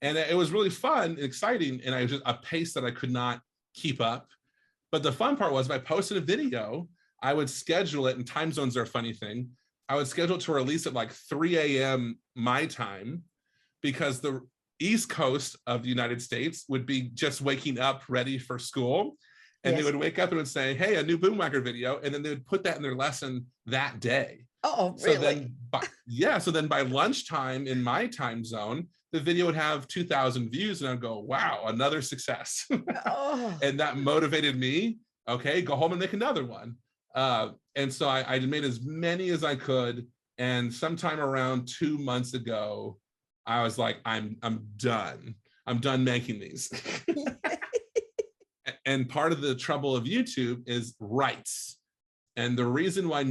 And it was really fun and exciting. And I was just a pace that I could not keep up. But the fun part was if I posted a video, I would schedule it, and time zones are a funny thing. I would schedule it to release at like 3 a.m. my time, because the East Coast of the United States would be just waking up ready for school. And they would wake up and would say, hey, a new boom whacker video. And then they would put that in their lesson that day. Oh, really? So then by lunchtime in my time zone, the video would have 2,000 views and I'd go, wow, another success. And that motivated me. Okay, go home and make another one. And so I made as many as I could. And sometime around 2 months ago, I was like, I'm done. I'm done making these. And part of the trouble of YouTube is rights. And the reason why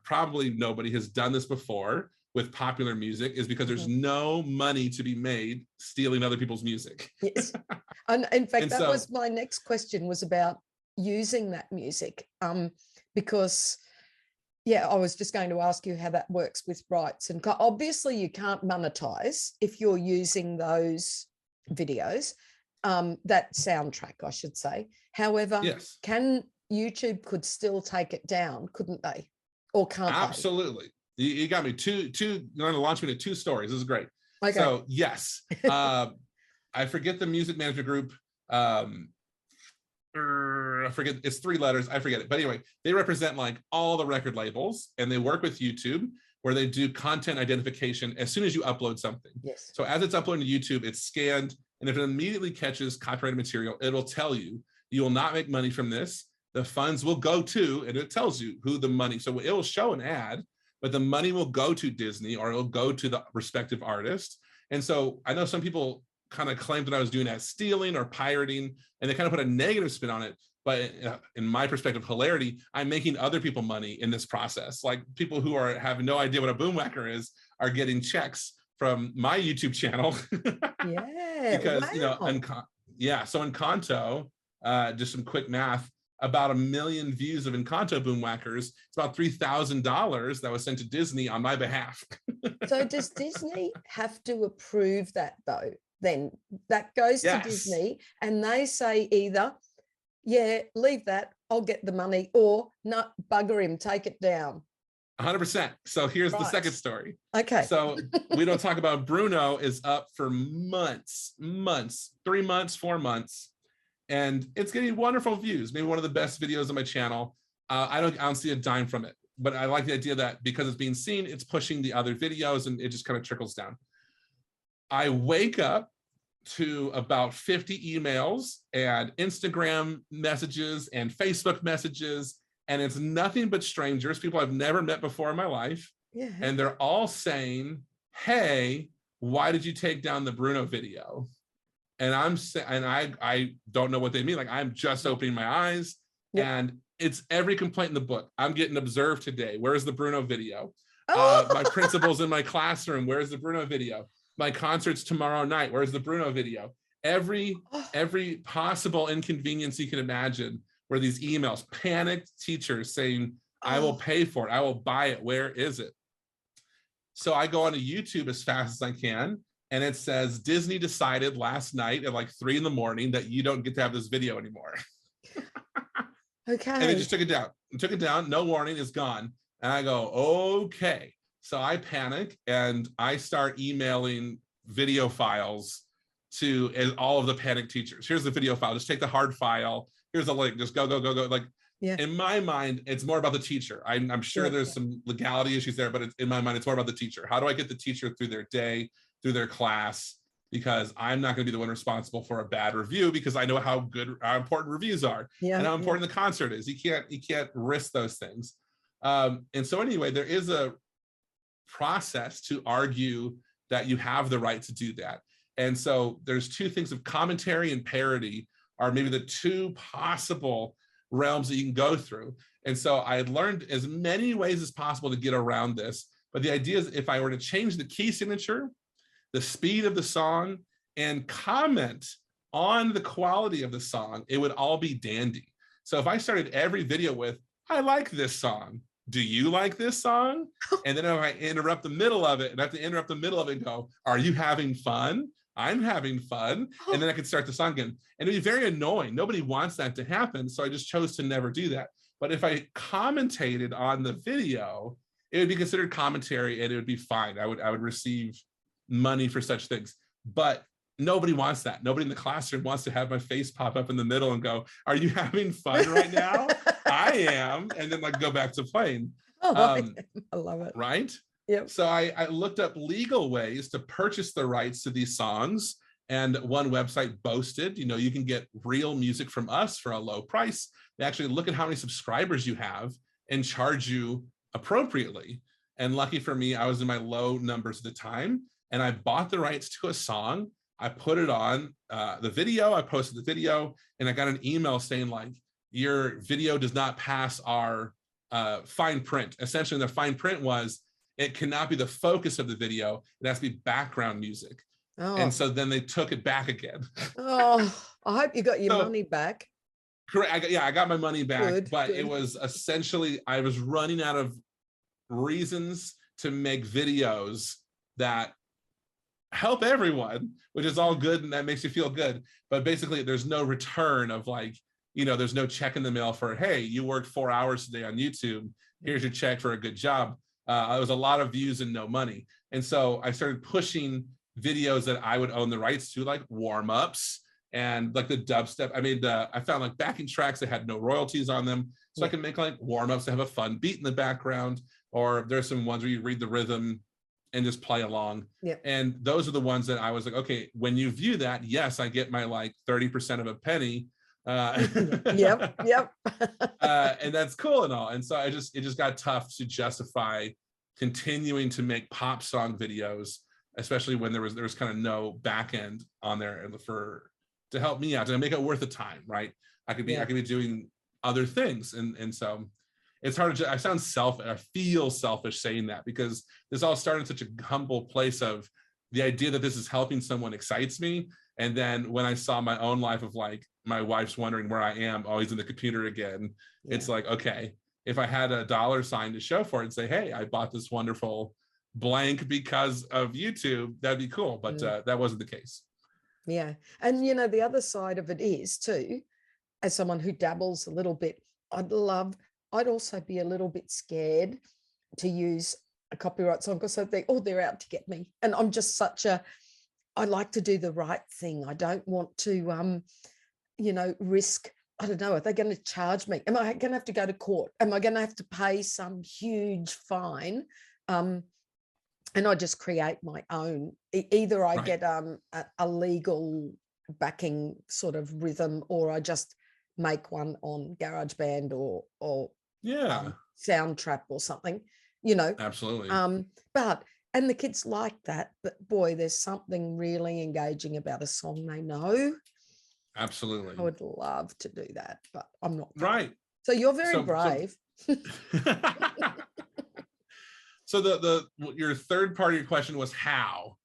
probably nobody has done this before with popular music is because there's no money to be made stealing other people's music. Yes. And in fact, that was my next question, was about using that music. Because, I was just going to ask you how that works with rights. And obviously you can't monetize if you're using those videos, that soundtrack, I should say. However, YouTube could still take it down, couldn't they? or can't Absolutely. You got me you're going to launch me to 2 stories. This is great. Okay. So yes, I forget the music management group. I forget, it's 3 letters. I forget it. But anyway, they represent like all the record labels, and they work with YouTube where they do content identification as soon as you upload something. Yes. So as it's uploaded to YouTube, it's scanned. And if it immediately catches copyrighted material, it'll tell you, you will not make money from this. The funds will go to, and it tells you who the money. So it will show an ad, but the money will go to Disney, or it'll go to the respective artist. And so I know some people kind of claimed that I was doing that stealing or pirating, and they kind of put a negative spin on it. But in my perspective, hilarity, I'm making other people money in this process. Like people who have no idea what a boomwhacker is are getting checks from my YouTube channel. Yeah. Because, wow. So Encanto, just some quick math, about 1 million views of Encanto boomwhackers. It's about $3,000 that was sent to Disney on my behalf. So does Disney have to approve that though? Then that goes to Disney, and they say either, yeah, leave that, I'll get the money, or no, bugger him, take it down. 100%. So here's the second story. Okay. So we don't talk about Bruno is up for months, 3 months, 4 months, and it's getting wonderful views. Maybe one of the best videos on my channel. I don't see a dime from it, but I like the idea that because it's being seen, it's pushing the other videos, and it just kind of trickles down. I wake up to about 50 emails and Instagram messages and Facebook messages, and it's nothing but strangers, people I've never met before in my life. Yeah. And they're all saying, hey, why did you take down the Bruno video? And I don't know what they mean. Like, I'm just opening my eyes. Yep. And it's every complaint in the book. I'm getting observed today. Where's the Bruno video? My principal's in my classroom. Where's the Bruno video? My concert's tomorrow night. Where's the Bruno video? Every possible inconvenience you can imagine, where these emails, panicked teachers saying, I will pay for it. I will buy it. Where is it? So I go onto YouTube as fast as I can, and it says, Disney decided last night at like 3 a.m. that you don't get to have this video anymore. Okay. And they just took it down. Took it down. No warning. It's gone. And I go, okay. So I panic and I start emailing video files to all of the panicked teachers. Here's the video file. Just take the hard file. Here's a link. Just go. Like, in my mind, it's more about the teacher. I'm sure there's some legality issues there, but in my mind, it's more about the teacher. How do I get the teacher through their day, through their class? Because I'm not going to be the one responsible for a bad review, because I know how important reviews are and how important the concert is. You can't risk those things. And so anyway, there is a process to argue that you have the right to do that. And so there's 2 things of commentary and parody are maybe the 2 possible realms that you can go through. And so I had learned as many ways as possible to get around this. But the idea is, if I were to change the key signature, the speed of the song, and comment on the quality of the song, it would all be dandy. So if I started every video with, I like this song, do you like this song? And then if I interrupt the middle of it, and I have to interrupt the middle of it and go, are you having fun? I'm having fun. And then I could start the song again. And it'd be very annoying. Nobody wants that to happen. So I just chose to never do that. But if I commentated on the video, it would be considered commentary, and it would be fine. I would receive money for such things. But nobody wants that. Nobody in the classroom wants to have my face pop up in the middle and go, are you having fun right now? I am. And then like go back to playing. I love it. Right? Yep. So I looked up legal ways to purchase the rights to these songs. And one website boasted, you can get real music from us for a low price. They actually look at how many subscribers you have and charge you appropriately. And lucky for me, I was in my low numbers at the time, and I bought the rights to a song. I put it on the video. I posted the video, and I got an email saying, like, your video does not pass our fine print. Essentially, the fine print was, it cannot be the focus of the video. It has to be background music. And so then they took it back again. I hope you got your money back. Correct. I got my money back, but it was essentially, I was running out of reasons to make videos that help everyone, which is all good, and that makes you feel good. But basically, there's no return of, like, there's no check in the mail for, hey, you worked 4 hours today on YouTube. Here's your check for a good job. It was a lot of views and no money. And so I started pushing videos that I would own the rights to, like warm-ups and like the dubstep. I found like backing tracks that had no royalties on them. So I can make like warm-ups to have a fun beat in the background, or there's some ones where you read the rhythm and just play along. And those are the ones that I was like, okay, when you view that, yes, I get my like 30% of a penny. Yep. And that's cool and all. And so it just got tough to justify continuing to make pop song videos, especially when there was kind of no back end on there to help me out, to make it worth the time, right? I could be doing other things. And so it's hard to, I feel selfish saying that, because this all started in such a humble place of the idea that this is helping someone excites me. And then when I saw my own life of like, my wife's wondering where I am, always in the computer again, it's like, okay, if I had a dollar sign to show for it and say, hey, I bought this wonderful blank because of YouTube, that'd be cool. But that wasn't the case. Yeah. And, you know, the other side of it is too, as someone who dabbles a little bit, I'd also be a little bit scared to use a copyright song because I think, oh, they're out to get me. And I'm just I like to do the right thing. I don't want to, risk, I don't know, are they going to charge me? Am I going to have to go to court? Am I going to have to pay some huge fine? And I just create my own. Either I get a legal backing sort of rhythm, or I just make one on GarageBand or Soundtrap or something, Absolutely. And the kids like that, but boy, there's something really engaging about a song they know. Absolutely. I would love to do that, but I'm not. Right. So you're very brave. So your third part of your question was how,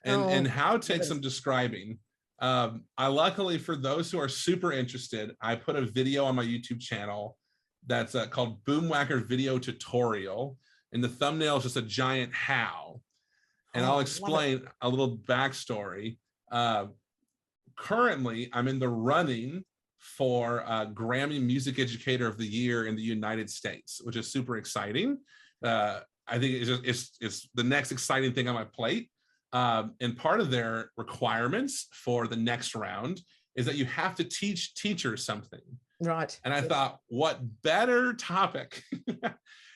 and how takes some describing. I luckily, for those who are super interested, I put a video on my YouTube channel that's called Boomwhacker Video Tutorial, and the thumbnail is just a giant how. And I'll explain a little backstory. Currently, I'm in the running for Grammy Music Educator of the Year in the United States, which is super exciting. I think it's the next exciting thing on my plate. And part of their requirements for the next round is that you have to teach teachers something. Right. And I thought, what better topic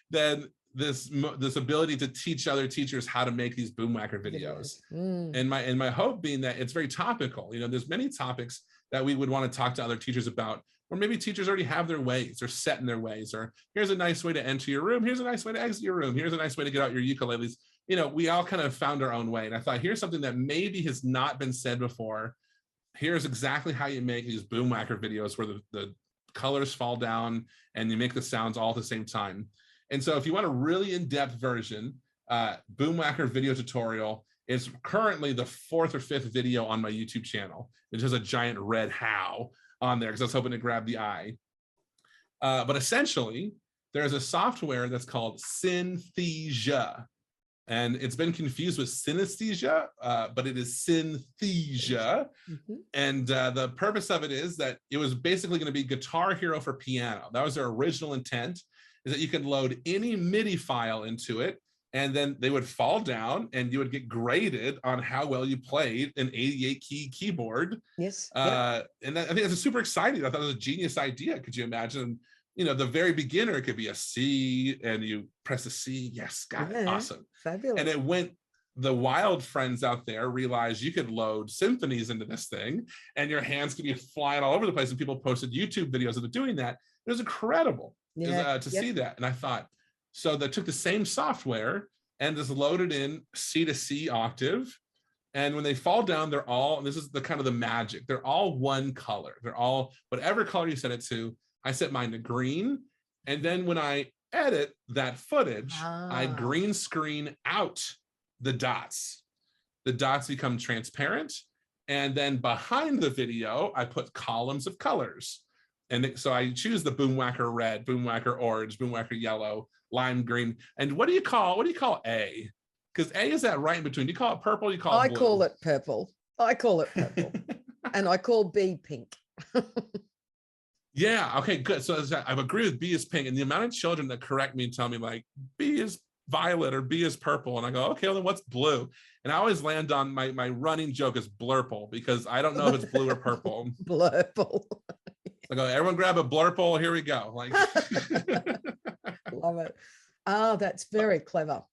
than this ability to teach other teachers how to make these Boomwhacker videos. And my hope being that it's very topical. There's many topics that we would want to talk to other teachers about, or maybe teachers already have their ways, they're set in their ways, or here's a nice way to enter your room, here's a nice way to exit your room, here's a nice way to get out your ukuleles. We all kind of found our own way. And I thought, here's something that maybe has not been said before. Here's exactly how you make these Boomwhacker videos where the colors fall down and you make the sounds all at the same time. And so if you want a really in-depth version, Boomwhacker Video Tutorial is currently the 4th or 5th video on my YouTube channel. It has a giant red how on there because I was hoping to grab the eye. But essentially, there's a software that's called Synthesia. And it's been confused with synesthesia, but it is Synthesia. And the purpose of it is that it was basically going to be Guitar Hero for piano. That was their original intent, is that you could load any MIDI file into it, and then they would fall down and you would get graded on how well you played an 88-key keyboard. Yes. And I think that's super exciting. I thought it was a genius idea. Could you imagine, the very beginner, it could be a C and you press a C. Yes, got it. Awesome. Fabulous. And it went, the wild friends out there realized you could load symphonies into this thing and your hands could be flying all over the place. And people posted YouTube videos of it doing that. It was incredible to see that. And I thought, so they took the same software and just loaded in C to C octave. And when they fall down, they're all, and this is the kind of the magic, they're all one color. They're all, whatever color you set it to. I set mine to green. And then when I edit that footage, I green screen out the dots. The dots become transparent. And then behind the video, I put columns of colors. And so I choose the Boomwhacker red, Boomwhacker orange, Boomwhacker yellow, lime green. And what do you call A? Because A is that right in between. Do you call it purple? You call it blue? I call it purple. And I call B pink. Yeah. Okay, good. So I agree with B is pink, and the amount of children that correct me and tell me like B is violet or B is purple, and I go, okay, well then what's blue? And I always land on my running joke is blurple, because I don't know if it's blue or purple. Blurple. I go, everyone grab a blurple. Here we go. Like, love it. Oh, that's very clever.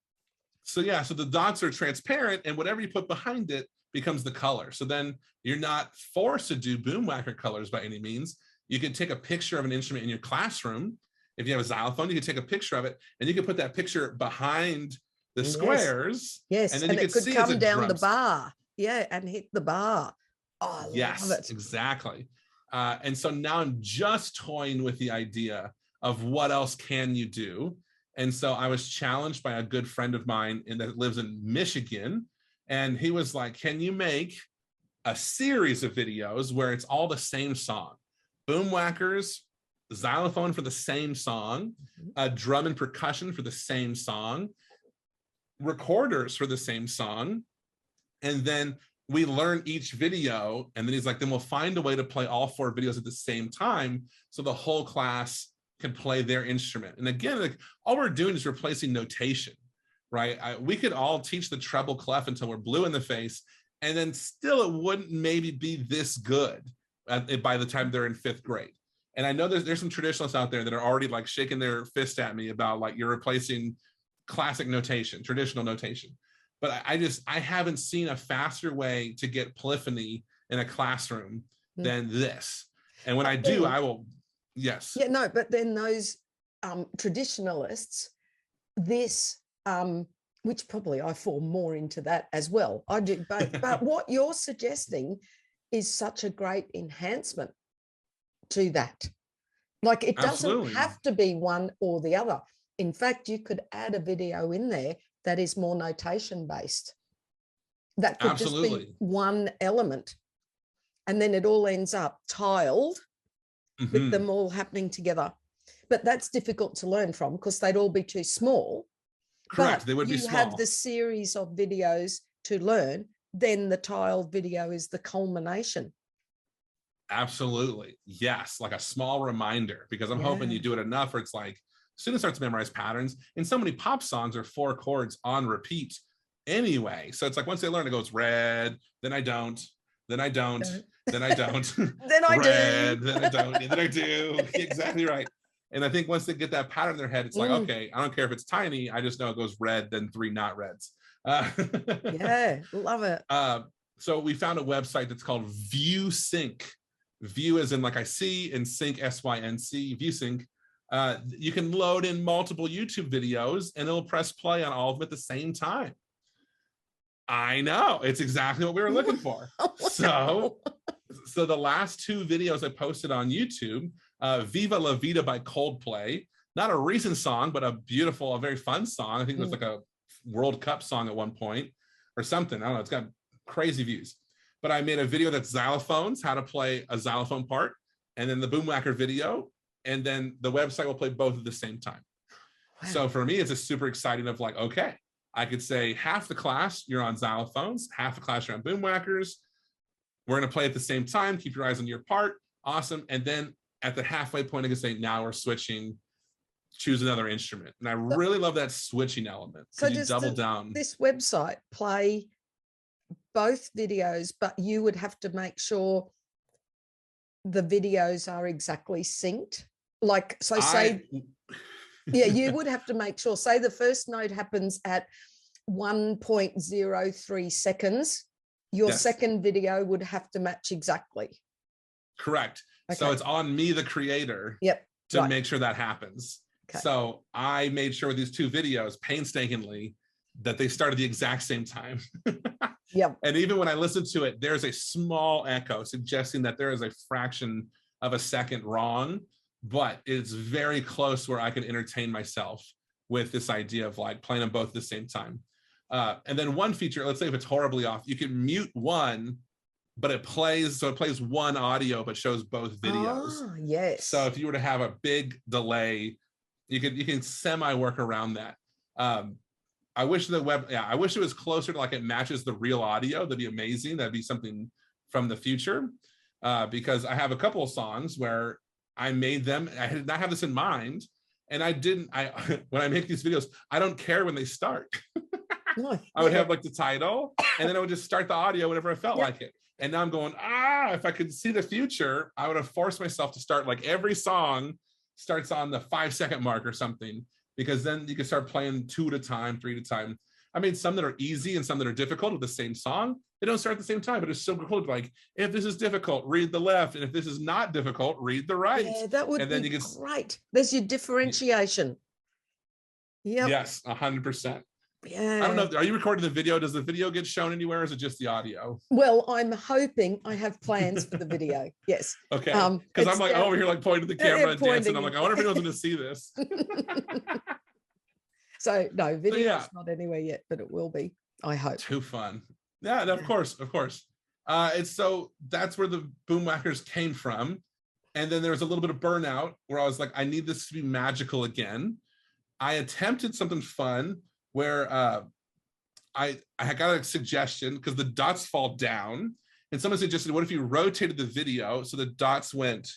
So yeah, so the dots are transparent, and whatever you put behind it becomes the color. So then you're not forced to do boom whacker colors by any means. You can take a picture of an instrument in your classroom. If you have a xylophone, you can take a picture of it, and you can put that picture behind the squares. Yes, and then and you it can could see come down the drums. bar. Yeah, and hit the bar. Oh, I Yes, love it. exactly. And so now I'm just toying with the idea of what else can you do. And so I was challenged by a good friend of mine that lives in Michigan. And he was like, can you make a series of videos where it's all the same song? Boom whackers, xylophone for the same song, drum and percussion for the same song, recorders for the same song. And then we learn each video. And then he's like, then we'll find a way to play all 4 videos at the same time, so the whole class can play their instrument. And again, like, all we're doing is replacing notation, right? We could all teach the treble clef until we're blue in the face, and then still it wouldn't maybe be this good by the time they're in 5th grade. And I know there's some traditionalists out there that are already like shaking their fist at me about like, you're replacing classic notation, traditional notation. But I haven't seen a faster way to get polyphony in a classroom than this. And when I do, I will, yes. Yeah, no, but then those traditionalists, this, which probably I fall more into that as well. I do both. But what you're suggesting is such a great enhancement to that. Like, it doesn't have to be one or the other. In fact, you could add a video in there that is more notation based. That could just be one element. And then it all ends up tiled with them all happening together. But that's difficult to learn from, because they'd all be too small. Correct, but they would be small. You have the series of videos to learn, then the tiled video is the culmination. Absolutely. Yes, like a small reminder, because I'm hoping you do it enough where it's like, students start to memorize patterns. And so many pop songs are 4 chords on repeat anyway. So it's like, once they learn, it goes red, then I don't, then I don't, then I don't, then I red, do, then I don't, and then I do. Exactly right. And I think once they get that pattern in their head, it's like, okay, I don't care if it's tiny, I just know it goes red, then 3 not reds. Yeah, love it. So we found a website that's called ViewSync. View as in like I see, and sync, SYNC, ViewSync. You can load in multiple YouTube videos and it'll press play on all of them at the same time. I know, it's exactly what we were looking for. So the last 2 videos I posted on YouTube, Viva La Vida by Coldplay, not a recent song, but a beautiful, a very fun song. I think it was like a World Cup song at one point or something. I don't know, it's got crazy views. But I made a video that's xylophones, how to play a xylophone part, and then the boom whacker video, and then the website will play both at the same time. Wow. So for me, it's a super exciting of like, okay, I could say half the class you're on xylophones, half the class you're on boom whackers. We're going to play at the same time. Keep your eyes on your part. Awesome. And then at the halfway point, I can say, now we're switching, choose another instrument. And I really love that switching element. So you double down. This website play both videos, but you would have to make sure the videos are exactly synced. Like, so say, yeah, you would have to make sure, say the first note happens at 1.03 seconds, your second video would have to match exactly. Correct. Okay. So it's on me, the creator, to make sure that happens. Okay. So I made sure with these 2 videos painstakingly that they started the exact same time. And even when I listen to it, there's a small echo suggesting that there is a fraction of a second wrong, but it's very close where I can entertain myself with this idea of like playing them both at the same time. And then one feature, let's say if it's horribly off, you can mute one, but it plays, so it plays one audio, but shows both videos. Oh, yes. So if you were to have a big delay, you can semi work around that. I wish I wish it was closer to like it matches the real audio. That'd be amazing. That'd be something from the future. Because I have a couple of songs where I made them. I did not have this in mind. And when I make these videos, I don't care when they start. No, I would have like the title, and then I would just start the audio whenever I felt Yep. like it. And now I'm going, if I could see the future, I would have forced myself to start like every song starts on the 5-second mark or something, because then you can start playing 2 at a time, 3 at a time. I mean, some that are easy and some that are difficult with the same song, they don't start at the same time, but it's so cool. Like, if this is difficult, read the left. And if this is not difficult, read the right. Yeah, that would and then be you can, great. There's your differentiation. Yep. Yes, 100%. Yeah. I don't know. Are you recording the video? Does the video get shown anywhere, or is it just the audio? Well, I'm hoping I have plans for the video. Yes. Okay. Because I'm like over here, like pointing to the camera and dancing. I'm like, I wonder if anyone's going to see this. So no, video yeah. is not anywhere yet, but it will be, I hope. Too fun. Yeah, of course. It's so that's where the boomwhackers came from. And then there was a little bit of burnout where I was like, I need this to be magical again. I attempted something fun where I got a suggestion, because the dots fall down, and someone suggested, what if you rotated the video so the dots went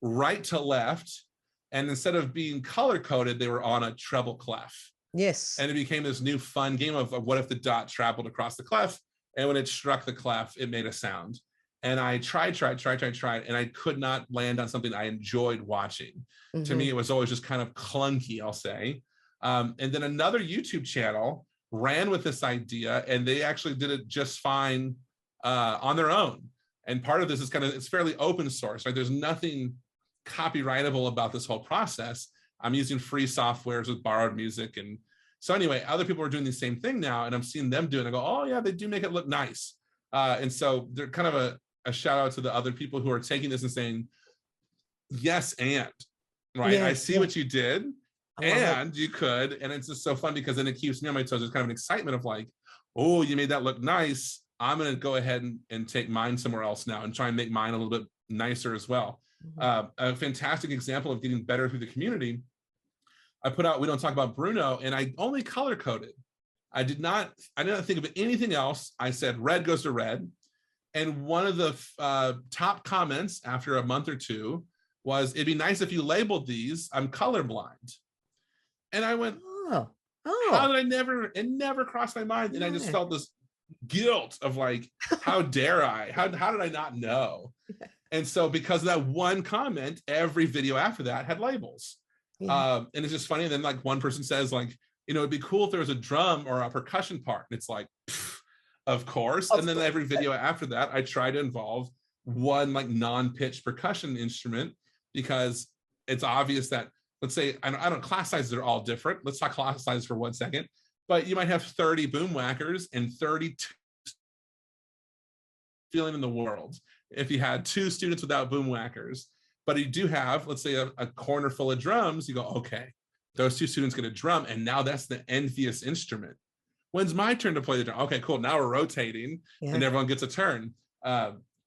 right to left, and instead of being color coded, they were on a treble clef. Yes. And it became this new fun game of what if the dot traveled across the clef, and when it struck the clef, it made a sound. And I tried, and I could not land on something I enjoyed watching. Mm-hmm. To me, it was always just kind of clunky, I'll say. And then another YouTube channel ran with this idea, and they actually did it just fine on their own. And part of this is it's fairly open source, right? There's nothing copyrightable about this whole process. I'm using free softwares with borrowed music. And so anyway, other people are doing the same thing now, and I'm seeing them do it. And I go, oh yeah, they do make it look nice. And so they're kind of a shout out to the other people who are taking this and saying, yes, and right. Yeah, I see what you did. And you could, and it's just so fun, because then it keeps me on my toes. There's kind of an excitement of like, oh, you made that look nice. I'm going to go ahead and take mine somewhere else now and try and make mine a little bit nicer as well. Mm-hmm. A fantastic example of getting better through the community. I put out, we don't talk about Bruno, and I only color coded. I did not think of anything else. I said, red goes to red. And one of the top comments after a month or two was, it'd be nice if you labeled these, I'm colorblind. And I went, how did it never crossed my mind. And I just felt this guilt of like, how dare I, how did I not know? And so because of that one comment, every video after that had labels. And it's just funny. And then like one person says like, it'd be cool if there was a drum or a percussion part. And it's like, of course. And then every video after that, I try to involve one like non-pitch percussion instrument, because it's obvious that, let's say, I don't, class sizes are all different. Let's talk class sizes for 1 second. But you might have 30 boom whackers and 32 feeling in the world if you had 2 students without boom whackers. But you do have, let's say, a corner full of drums. You go, okay, those 2 students get a drum, and now that's the envious instrument. When's my turn to play the drum? Okay, cool. Now we're rotating, and everyone gets a turn.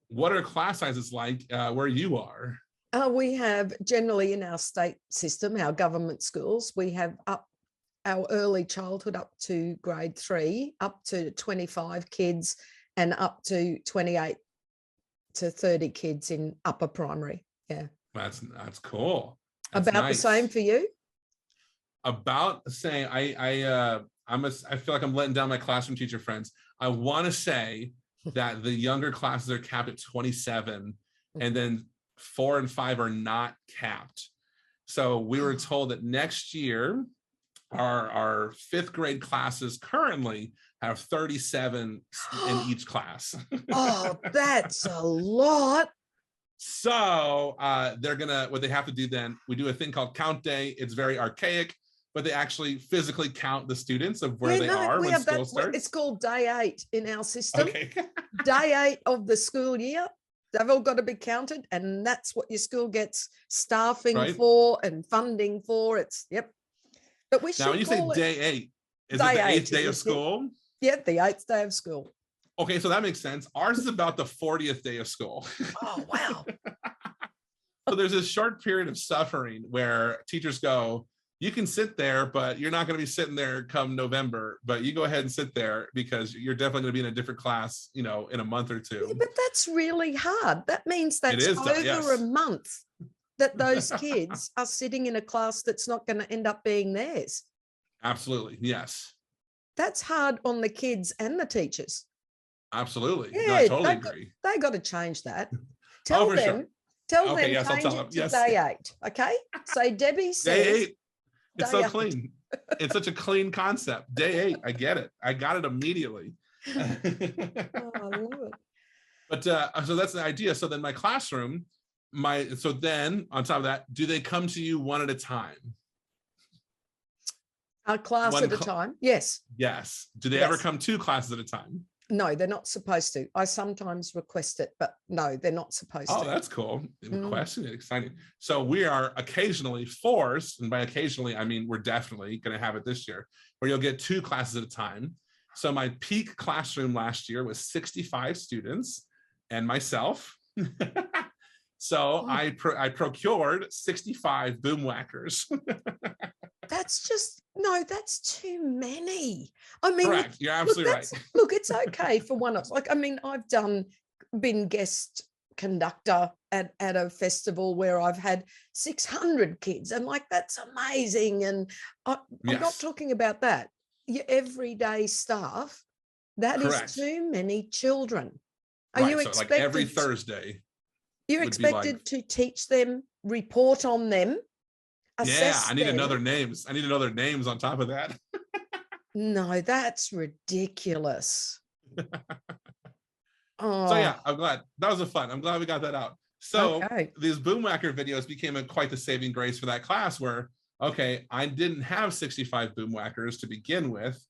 What are class sizes like where you are? We have generally in our state system, our government schools, we have up our early childhood up to grade 3, up to 25 kids, and up to 28 to 30 kids in upper primary. Yeah. That's cool. That's about nice. The same for you? About the same. I feel like I'm letting down my classroom teacher friends. I want to say that the younger classes are capped at 27, and then 4 and 5 are not capped. So we were told that next year, our 5th grade classes currently have 37 in each class. Oh, that's a lot. So what they have to do then, we do a thing called count day. It's very archaic, but they actually physically count the students of where they are when school starts. It's called day 8 in our system. Okay. Day 8 of the school year. They've all got to be counted, and that's what your school gets staffing for and funding for. But we should now when you say day 8, is it the 8th day of school? Yeah, the 8th day of school. Okay, so that makes sense. Ours is about the 40th day of school. Oh, wow. So there's this short period of suffering where teachers go, you can sit there, but you're not going to be sitting there come November, but you go ahead and sit there because you're definitely going to be in a different class, in a month or 2. Yeah, but that's really hard. That means that's over a month. that those kids are sitting in a class that's not going to end up being theirs. Absolutely. Yes. That's hard on the kids and the teachers. Absolutely. Yeah, No, I totally agree. They got to change that. Oh, Tell for them, sure. tell Okay, them, yes, I'll change tell it them. to Yes. day 8. Okay. So Debbie Day says 8. It's day so 8. clean. It's such a clean concept. Day 8. I get it. I got it immediately. Oh, I love it. But so that's the idea. So then my classroom, so then on top of that, do they come to you one at a time? A class at a time? Yes. Yes. Do they ever come 2 classes at a time? No, they're not supposed to. I sometimes request it, but no, they're not supposed to. Oh, that's cool. Requesting it, exciting. So we are occasionally forced, and by occasionally, I mean we're definitely going to have it this year, where you'll get 2 classes at a time. So my peak classroom last year was 65 students and myself. So I procured 65 boom whackers. That's just, no, that's too many. I mean, correct. You're absolutely right. Look, it's okay for one of, like, I mean, I've been guest conductor at a festival where I've had 600 kids, and like, that's amazing. And I'm not talking about that. Your everyday staff, that correct. Is too many children. Are you expected, so like every Thursday? You're expected to teach them, report on them. Yeah, I need another names. I need another names on top of that. No, that's ridiculous. So yeah, I'm glad. That was fun. I'm glad we got that out. So these boomwhacker videos became quite the saving grace for that class where, okay, I didn't have 65 boomwhackers to begin with.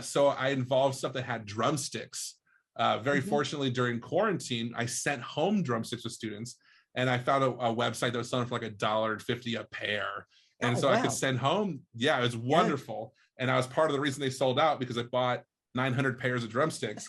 So I involved stuff that had drumsticks. Very fortunately, during quarantine, I sent home drumsticks to students. And I found a website that was selling for like $1.50 a pair. And so I could send home. Yeah, it was wonderful. Yeah. And I was part of the reason they sold out because I bought 900 pairs of drumsticks.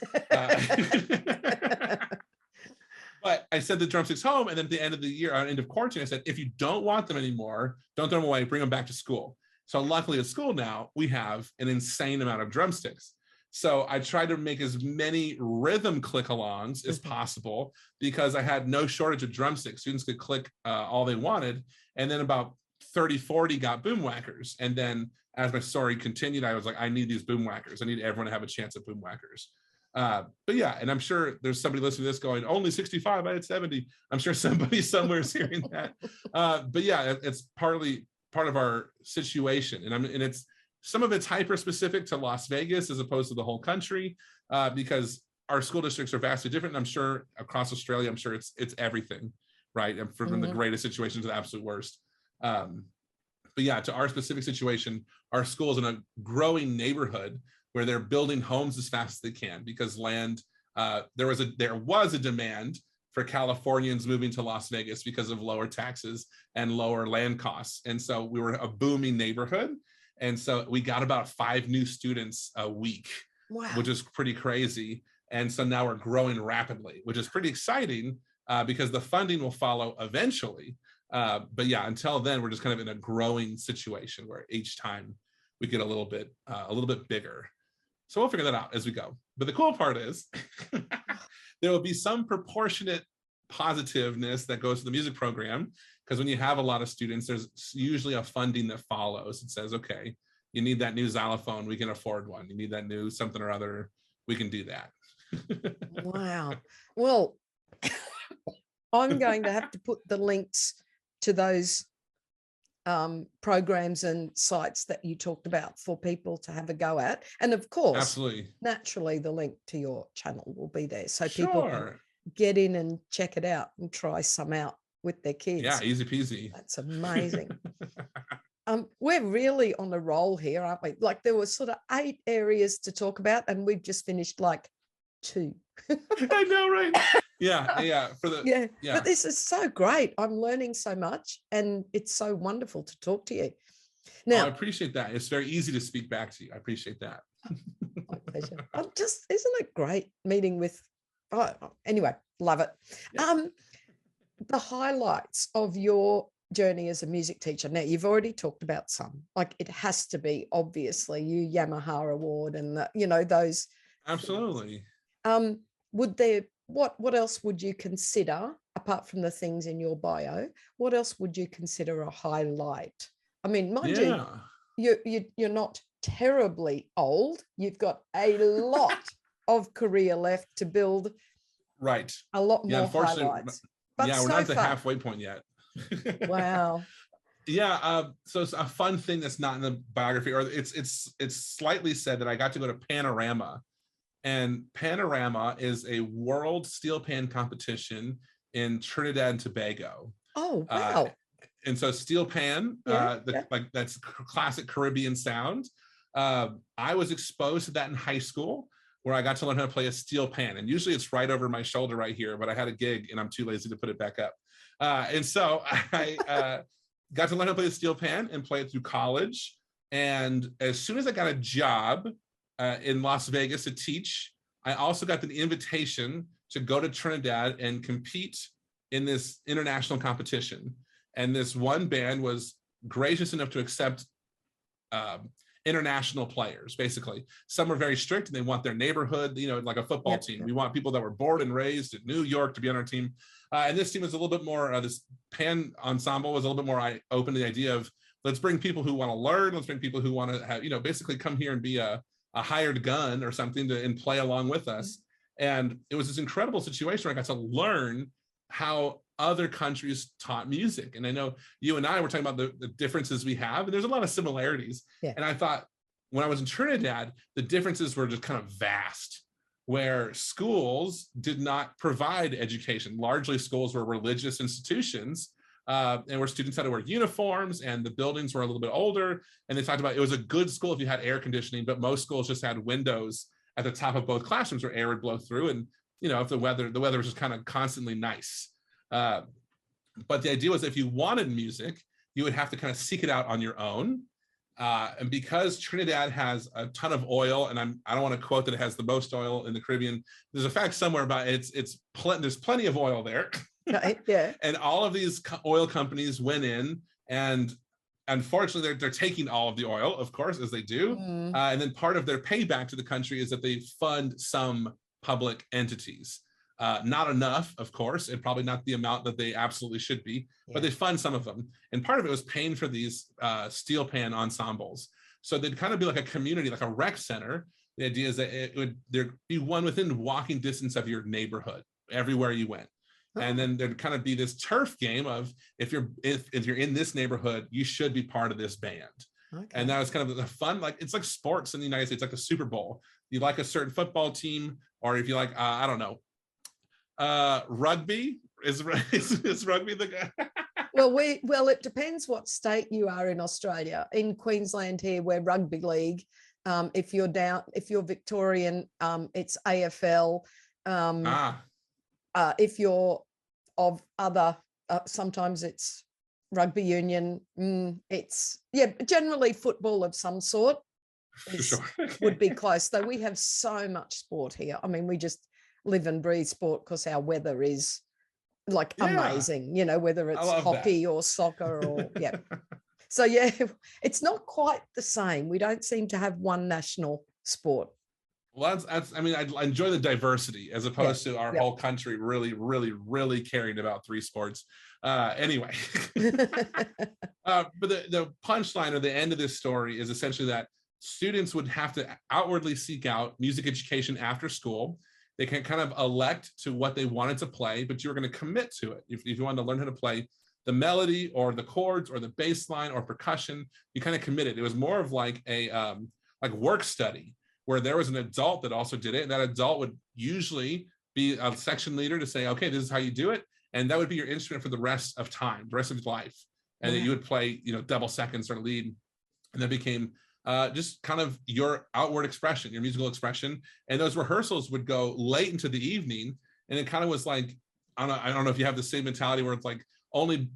But I sent the drumsticks home. And then at the end of the year, end of quarantine, I said, if you don't want them anymore, don't throw them away, bring them back to school. So luckily at school now, we have an insane amount of drumsticks. So I tried to make as many rhythm click-alongs as possible because I had no shortage of drumsticks. Students could click all they wanted. And then about 30, 40 got boom whackers. And then as my story continued, I was like, I need these boom whackers. I need everyone to have a chance at boom whackers. But yeah, and I'm sure there's somebody listening to this going, only 65, I had 70. I'm sure somebody somewhere is hearing that. But yeah, it's part of our situation. And it's, some of it's hyper specific to Las Vegas as opposed to the whole country, because our school districts are vastly different. And I'm sure across Australia, I'm sure it's everything, right? And from the greatest situation to the absolute worst. But yeah, to our specific situation, our school is in a growing neighborhood where they're building homes as fast as they can because land, there was a demand for Californians moving to Las Vegas because of lower taxes and lower land costs. And so we were a booming neighborhood. And so we got about 5 new students a week, which is pretty crazy. And so now we're growing rapidly, which is pretty exciting because the funding will follow eventually. But yeah, until then, we're just kind of in a growing situation where each time we get a little bit bigger. So we'll figure that out as we go. But the cool part is there will be some proportionate positiveness that goes to the music program. Because when you have a lot of students, there's usually a funding that follows. It says, okay, you need that new xylophone, we can afford one. You need that new something or other, we can do that. Wow. Well, I'm going to have to put the links to those programs and sites that you talked about for people to have a go at. And of course, absolutely, naturally, the link to your channel will be there. So people can get in and check it out and try some out with their kids. Yeah, easy peasy. That's amazing. We're really on a roll here, aren't we? Like there was sort of 8 areas to talk about and we've just finished like 2. I know, right? Yeah. But this is so great. I'm learning so much and it's so wonderful to talk to you. Now, I appreciate that. It's very easy to speak back to you. I appreciate that. My pleasure. Isn't it great meeting with, anyway, love it. Yeah. The highlights of your journey as a music teacher. Now, you've already talked about some, like it has to be obviously you Yamaha award and those. Absolutely. Would there, what else would you consider apart from the things in your bio, what else would you consider a highlight? I mean, mind Yeah. you're not terribly old. You've got a lot of career left to build Right. a lot Yeah, more unfortunately, highlights. But yeah, we're so not at the far, halfway point yet. wow. Yeah, so it's a fun thing that's not in the biography, or it's slightly said that I got to go to Panorama, and Panorama is a world steel pan competition in Trinidad and Tobago. Oh, Uh, wow. and so steel pan, Yeah, like that's classic Caribbean sound. I was exposed to that in high school, where I got to learn how to play a steel pan, and usually it's right over my shoulder right here, but I had a gig and I'm too lazy to put it back up. And so I got to learn how to play the steel pan and play it through college. And as soon as I got a job in Las Vegas to teach, I also got the invitation to go to Trinidad and compete in this international competition. And this one band was gracious enough to accept international players. Basically, some are very strict and they want their neighborhood, like a football team. We want people that were born and raised in New York to be on our team. And this team was a little bit more, this pan ensemble was a little bit more open to the idea of, let's bring people who want to learn, let's bring people who want to have, basically come here and be a hired gun or something and play along with us. And it was this incredible situation where I got to learn how other countries taught music. And I know you and I were talking about the differences we have, and there's a lot of similarities. Yeah. And I thought when I was in Trinidad, the differences were just kind of vast, where schools did not provide education. Largely schools were religious institutions, and where students had to wear uniforms, and the buildings were a little bit older. And they talked about it was a good school if you had air conditioning, but most schools just had windows at the top of both classrooms where air would blow through. And if the weather was just kind of constantly nice. But the idea was if you wanted music, you would have to kind of seek it out on your own. And because Trinidad has a ton of oil, and I don't want to quote that it has the most oil in the Caribbean. There's a fact somewhere about there's plenty of oil there. Right, yeah. And all of these oil companies went in, and unfortunately they're taking all of the oil, of course, as they do. And then part of their payback to the country is that they fund some public entities. Not enough, of course, and probably not the amount that they absolutely should be, but they fund some of them. And part of it was paying for these steel pan ensembles. So they'd kind of be like a community, like a rec center. The idea is that there'd be one within walking distance of your neighborhood everywhere you went. And then there'd kind of be this turf game of if you're in this neighborhood, you should be part of this band. Okay. And that was kind of the fun, like it's like sports in the United States, like the Super Bowl. You like a certain football team, or if you like, I don't know, rugby is rugby the guy? well, it depends what state you are in Australia. In Queensland here, we're rugby league. If you're Victorian, it's AFL. If you're of other, sometimes it's rugby union. It's generally football of some sort would be close. Though we have so much sport here. I mean, we just live and breathe sport because our weather is like amazing, whether it's hockey or soccer or So it's not quite the same. We don't seem to have one national sport. Well, that's I mean, I enjoy the diversity as opposed to our whole country really, really, really caring about three sports. Anyway, but the punchline or the end of this story is essentially that students would have to outwardly seek out music education after school. They can kind of elect to what they wanted to play, but you were going to commit to it. If you wanted to learn how to play the melody or the chords or the bass line or percussion, you kind of committed. It was more of like a like work study, where there was an adult that also did it. And that adult would usually be a section leader to say, okay, this is how you do it. And that would be your instrument for the rest of time, the rest of your life. And then you would play, double seconds or lead. And that became just kind of your outward expression, your musical expression. And those rehearsals would go late into the evening. And it kind of was like, I don't know if you have the same mentality where it's like only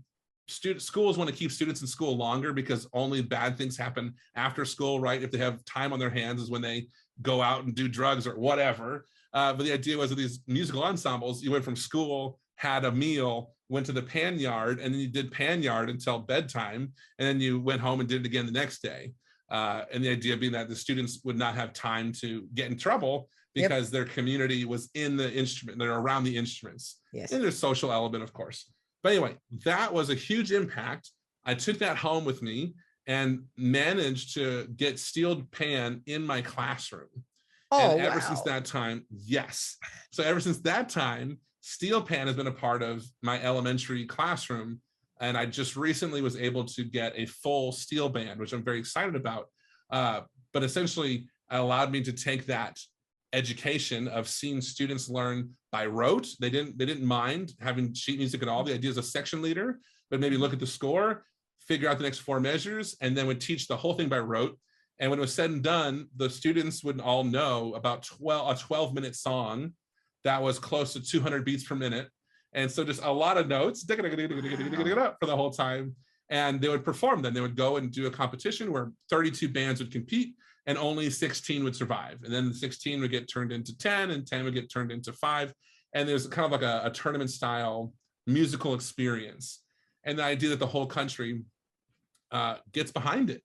schools want to keep students in school longer because only bad things happen after school, right? If they have time on their hands is when they go out and do drugs or whatever. But the idea was that these musical ensembles, you went from school, had a meal, went to the pan yard, and then you did pan yard until bedtime. And then you went home and did it again the next day. And the idea being that the students would not have time to get in trouble because their community was in the instrument, they're around the instruments. Yes. And there's social element, of course. But anyway, that was a huge impact. I took that home with me and managed to get steel pan in my classroom. Oh, and ever wow. since that time, yes. So ever since that time, steel pan has been a part of my elementary classroom. And I just recently was able to get a full steel band, which I'm very excited about. But essentially, it allowed me to take that education of seeing students learn by rote. They didn't mind having sheet music at all. The idea is a section leader, but maybe look at the score, figure out the next 4 measures, and then would teach the whole thing by rote. And when it was said and done, the students would all know about a 12-minute song that was close to 200 beats per minute. And so just a lot of notes for the whole time. And they would perform them. They would go and do a competition where 32 bands would compete and only 16 would survive. And then the 16 would get turned into 10 and 10 would get turned into 5. And there's kind of like a tournament style musical experience. And the idea that the whole country gets behind it.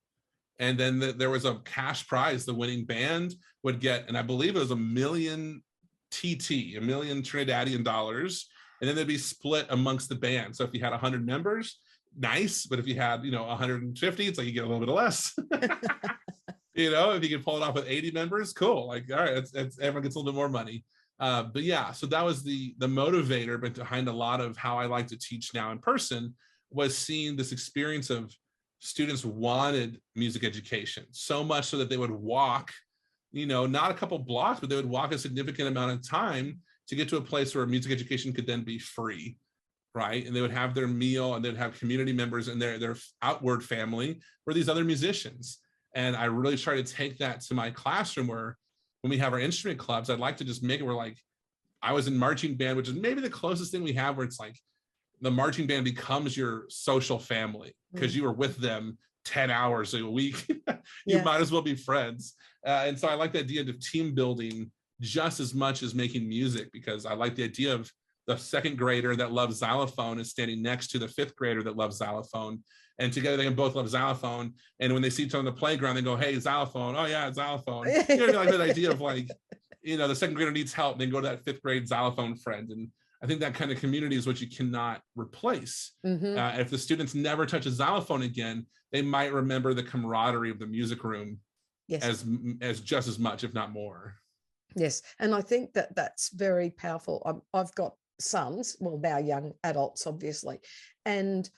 And then there was a cash prize. The winning band would get, and I believe it was $1 million TT, $1 million Trinidadian dollars. And then they'd be split amongst the band. So if you had 100 members, nice. But if you had, 150, it's like you get a little bit less. If you could pull it off with 80 members, cool. Like, all right, it's everyone gets a little bit more money. But yeah, so that was the motivator, but behind a lot of how I like to teach now in person was seeing this experience of students wanted music education so much so that they would walk, not a couple blocks, but they would walk a significant amount of time to get to a place where music education could then be free, right? And they would have their meal and they'd have community members and their outward family were these other musicians. And I really try to take that to my classroom where when we have our instrument clubs, I'd like to just make it where like, I was in marching band, which is maybe the closest thing we have where it's like the marching band becomes your social family because you were with them 10 hours a week. You might as well be friends. And so I like the idea of team building just as much as making music, because I like the idea of the 2nd grader that loves xylophone is standing next to the 5th grader that loves xylophone. And together they can both love xylophone. And when they see each other on the playground, they go, hey, xylophone. Oh yeah, xylophone. Like that idea of like, the 2nd grader needs help, then go to that 5th grade xylophone friend. And I think that kind of community is what you cannot replace. If the students never touch a xylophone again, they might remember the camaraderie of the music room as just as much, if not more. Yes. And I think that that's very powerful. I've got sons, well, now young adults, obviously, and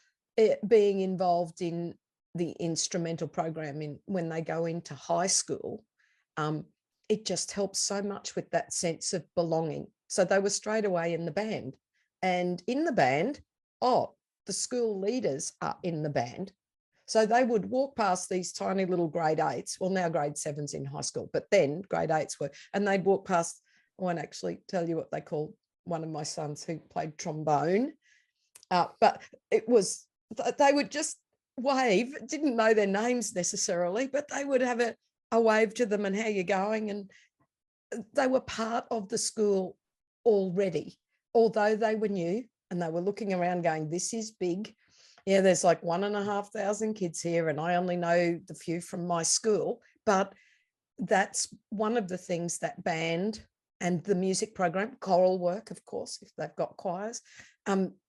being involved in the instrumental program when they go into high school, it just helps so much with that sense of belonging. So they were straight away in the band, and in the band, the school leaders are in the band. So they would walk past these tiny little grade 8s. Well, now grade 7s in high school, but then grade 8s were, and they'd walk past, I won't actually tell you what they call one of my sons who played trombone. But it was, they would just wave, didn't know their names necessarily, but they would have a wave to them and how you're going. And they were part of the school already, although they were new and they were looking around going, this is big. Yeah, there's like 1,500 kids here and I only know the few from my school. But that's one of the things that band and the music program, choral work, of course, if they've got choirs,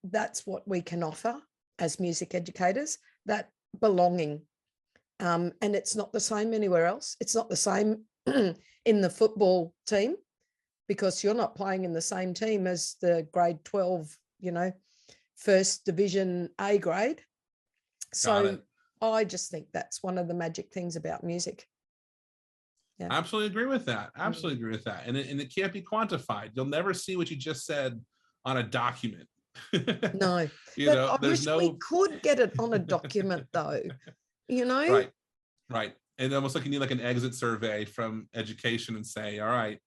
that's what we can offer as music educators, that belonging. And it's not the same anywhere else. It's not the same in the football team, because you're not playing in the same team as the grade 12, first division A grade. So I just think that's one of the magic things about music. Yeah. Absolutely agree with that. Absolutely agree with that. And it can't be quantified. You'll never see what you just said on a document. No, I wish we could get it on a document though, Right. And almost like you need like an exit survey from education and say, all right,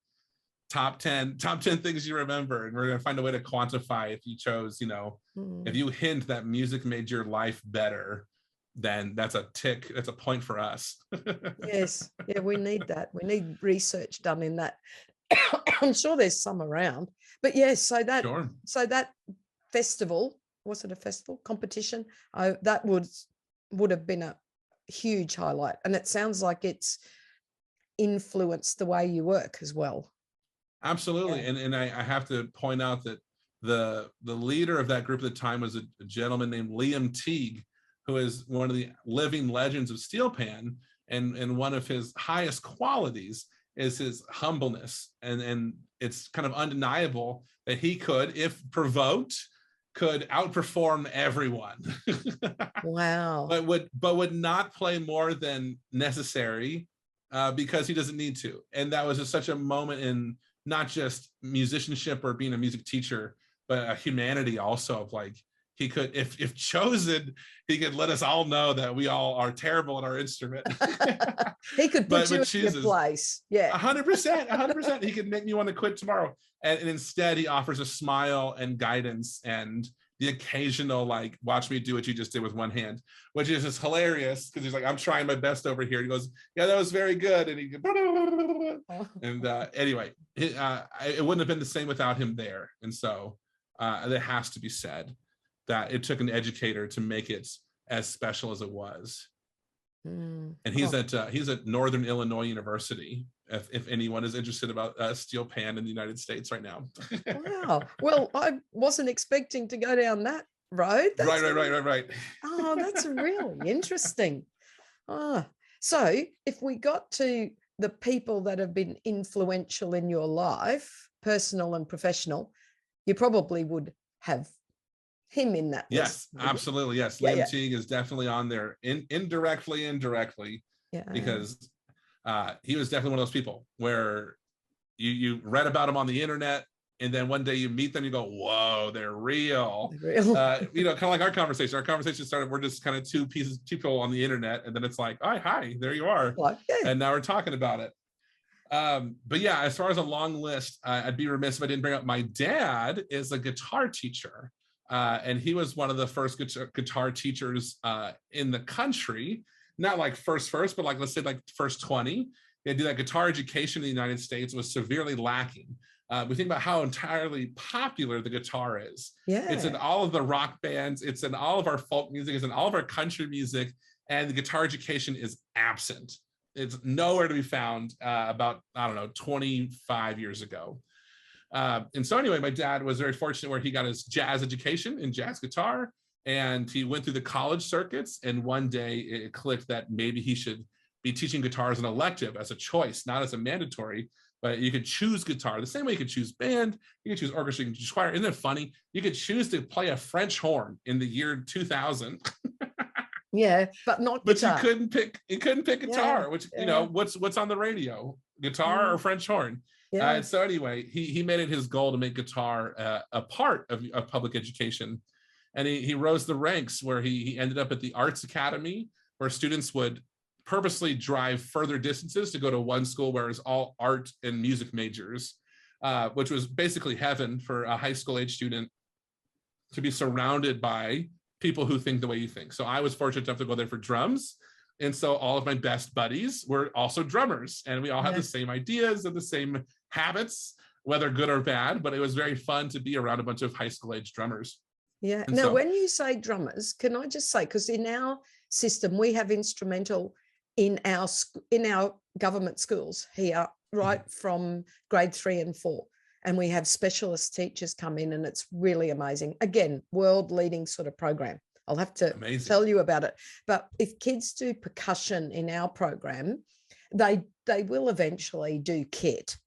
top 10 things you remember. And we're going to find a way to quantify if you chose, if you hint that music made your life better, then that's a tick, that's a point for us. Yes. Yeah, we need that. We need research done in that. I'm sure there's some around. But yes, so that festival, was it a festival competition? That would have been a huge highlight. And it sounds like it's influenced the way you work as well. Absolutely. Yeah. And I have to point out that the leader of that group at the time was a gentleman named Liam Teague, who is one of the living legends of steel pan, and one of his highest qualities is his humbleness, and it's kind of undeniable that he could, if provoked, could outperform everyone. Wow. but would not play more than necessary, because he doesn't need to. And that was just such a moment in not just musicianship or being a music teacher, but a humanity also, of like, he could, if chosen, he could let us all know that we all are terrible at our instrument. He could put you in chooses, your place. Yeah. 100%. He could make me want to quit tomorrow. And instead he offers a smile and guidance and the occasional, like, watch me do what you just did with one hand, which is just hilarious, because he's like, I'm trying my best over here. He goes, yeah, that was very good. And he and anyway, it wouldn't have been the same without him there. And so that has to be said, that it took an educator to make it as special as it was. And he's at Northern Illinois University, if anyone is interested about steel pan in the United States right now. Wow. Well, I wasn't expecting to go down that road. Right. Oh, that's really interesting. So if we got to the people that have been influential in your life, personal and professional, you probably would have him in that list. Yes, absolutely. Yes, Liam Teague is definitely on there, indirectly, because he was definitely one of those people where you read about him on the internet, and then one day you meet them, you go, whoa, they're real. Kind of like our conversation. Our conversation started, we're just kind of two people on the internet, and then it's like, oh, hi, there you are. And now we're talking about it. But yeah, as far as a long list, I'd be remiss if I didn't bring up my dad is a guitar teacher. And he was one of the first guitar teachers in the country, not like first, but like, let's say like first 20. They do that guitar education in the United States was severely lacking. We think about how entirely popular the guitar is. Yeah. It's in all of the rock bands. It's in all of our folk music. It's in all of our country music. And the guitar education is absent. It's nowhere to be found about, 25 years ago. And so anyway, my dad was very fortunate where he got his jazz education in jazz guitar, and he went through the college circuits. And one day it clicked that maybe he should be teaching guitar as an elective, as a choice, not as a mandatory, but you could choose guitar the same way you could choose band, you could choose orchestra, you could choose choir. Isn't it funny? You could choose to play a French horn in the year 2000. Yeah, but not guitar. But you couldn't pick guitar, which, what's on the radio, guitar or French horn? Yeah. So anyway, he made it his goal to make guitar a part of public education. And he rose the ranks where he ended up at the Arts Academy, where students would purposely drive further distances to go to one school where it's all art and music majors, which was basically heaven for a high school age student to be surrounded by people who think the way you think. So I was fortunate enough to go there for drums. And so all of my best buddies were also drummers, and we all had the same ideas and the same habits, whether good or bad, but it was very fun to be around a bunch of high school age drummers. Yeah. And now, when you say drummers, can I just say, because in our system, we have instrumental in our government schools here, right from grade 3 and 4. And we have specialist teachers come in, and it's really amazing. Again, world leading sort of program. I'll have to tell you about it. But if kids do percussion in our program, they will eventually do kit,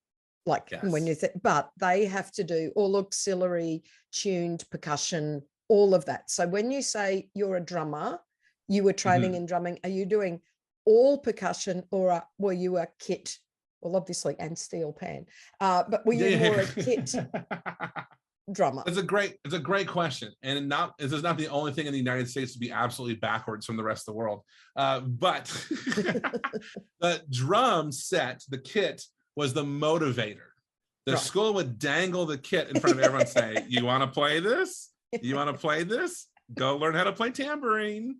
when you think, but they have to do all auxiliary tuned percussion, all of that. So when you say you're a drummer, you were training in drumming, are you doing all percussion, or were you a kit? Well, obviously, and steel pan, but were you more a kit drummer? It's a great question, and this is not the only thing in the United States to be absolutely backwards from the rest of the world. But the drum set, the kit, was the motivator. The school would dangle the kit in front of everyone, and say, "You want to play this? You want to play this? Go learn how to play tambourine."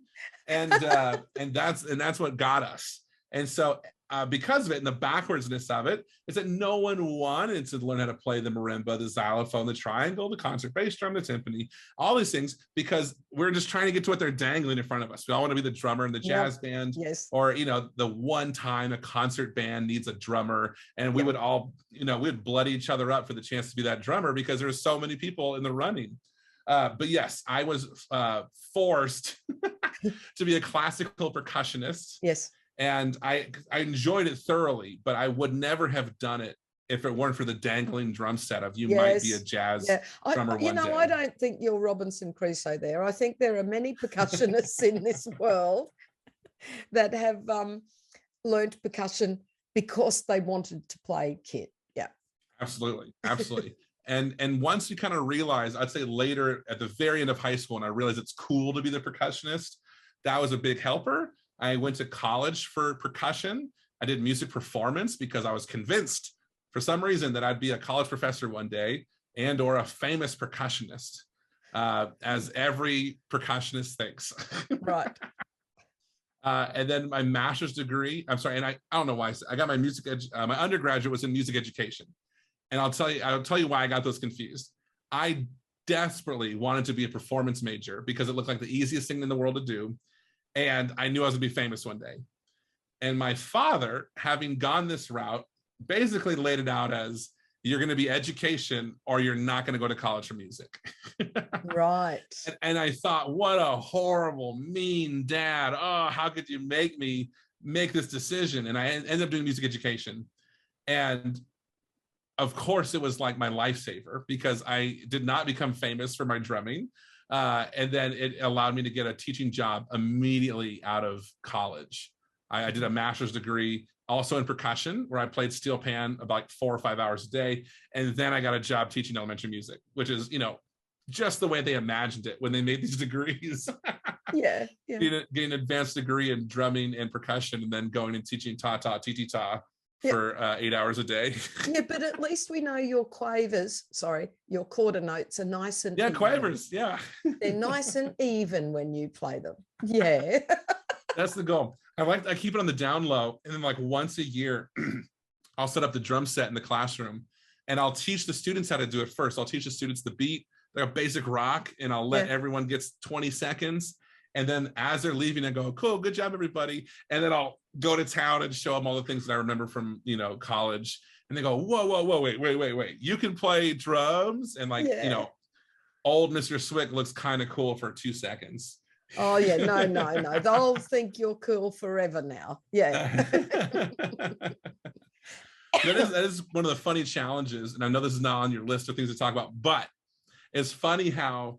And that's what got us. And so because of it and the backwardsness of it, is that no one wanted to learn how to play the marimba, the xylophone, the triangle, the concert bass drum, the timpani, all these things, because we're just trying to get to what they're dangling in front of us. We all want to be the drummer in the jazz band, or, you know, the one time a concert band needs a drummer, and we would all, you know, we would bloody each other up for the chance to be that drummer because there's so many people in the running. But yes, I was forced to be a classical percussionist. Yes. And I enjoyed it thoroughly, but I would never have done it if it weren't for the dangling drum set of you might be a jazz drummer one day. I don't think you're Robinson Crusoe there. I think there are many percussionists in this world that have learned percussion because they wanted to play kit. Yeah. Absolutely. Absolutely. And once you kind of realize, I'd say later at the very end of high school, and I realized it's cool to be the percussionist, that was a big helper. I went to college for percussion. I did music performance because I was convinced for some reason that I'd be a college professor one day and or a famous percussionist, as every percussionist thinks. Right. And then my master's degree, I'm sorry, and I don't know why, I got my my undergraduate was in music education. And I'll tell you why I got those confused. I desperately wanted to be a performance major because it looked like the easiest thing in the world to do. And I knew I was gonna be famous one day. And my father, having gone this route, basically laid it out as, you're gonna be education or you're not gonna go to college for music. Right. And I thought, what a horrible, mean dad. Oh, how could you make me make this decision? And I ended up doing music education. And of course, it was like my lifesaver because I did not become famous for my drumming. And then it allowed me to get a teaching job immediately out of college. I did a master's degree also in percussion, where I played steel pan about 4 or 5 hours a day. And then I got a job teaching elementary music, which is, you know, just the way they imagined it when they made these degrees. Yeah. Getting an advanced degree in drumming and percussion, and then going and teaching ta-ta, ti-ti-ta for 8 hours a day. Yeah, but at least we know your your quarter notes are nice and even. Quavers, yeah. They're nice and even when you play them. Yeah. That's the goal. I keep it on the down low, and then like once a year, I'll set up the drum set in the classroom, and I'll teach the students how to do it first. I'll teach the students the beat, like a basic rock, and I'll let everyone get 20 seconds. And then as they're leaving, I go, cool, good job, everybody. And then I'll go to town and show them all the things that I remember from, you know, college. And they go, whoa, wait. You can play drums? And like, you know, old Mr. Swick looks kind of cool for 2 seconds. Oh, yeah, no. They'll think you're cool forever now. Yeah. That is one of the funny challenges. And I know this is not on your list of things to talk about, but it's funny how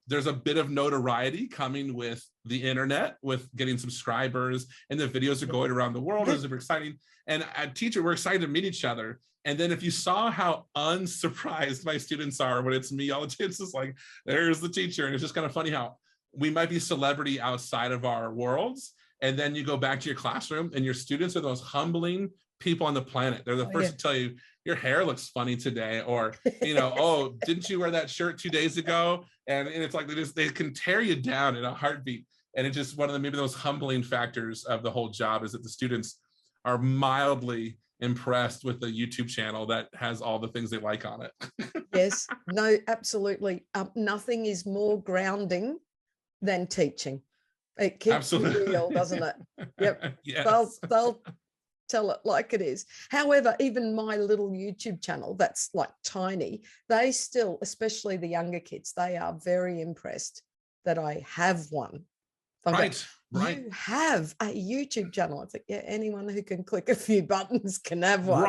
there's a bit of notoriety coming with the internet, with getting subscribers, and the videos are going around the world. It's super exciting. And at Teacher, we're excited to meet each other. And then if you saw how unsurprised my students are when it's me, all the kids is like, there's the teacher. And it's just kind of funny how we might be celebrity outside of our worlds. And then you go back to your classroom and your students are the most humbling people on the planet. They're the first to tell you, your hair looks funny today, or, you know, oh, didn't you wear that shirt 2 days ago? And it's like they can tear you down in a heartbeat. And it's just one of the maybe the most humbling factors of the whole job is that the students are mildly impressed with the YouTube channel that has all the things they like on it. Yes, no, absolutely. Nothing is more grounding than teaching. It keeps you real, doesn't it? Yep. Yes. They'll tell it like it is. However, even my little YouTube channel, that's like tiny, they still, especially the younger kids, they are very impressed that I have one. Right. You have a YouTube channel. It's like, yeah, anyone who can click a few buttons can have one.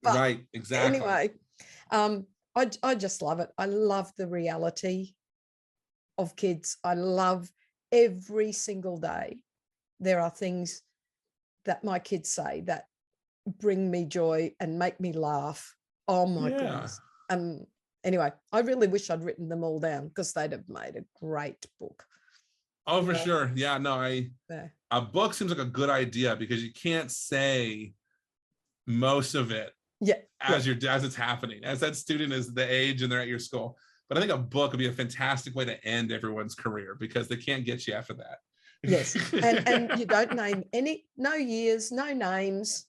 Right, exactly. Anyway, I just love it. I love the reality of kids. I love every single day. There are things that my kids say that bring me joy and make me laugh. Oh my goodness. Anyway, I really wish I'd written them all down because they'd have made a great book. Oh, for sure. Yeah, no, a book seems like a good idea because you can't say most of it as it's happening, as that student is the age and they're at your school. But I think a book would be a fantastic way to end everyone's career because they can't get you after that. Yes. And you don't name no years, no names.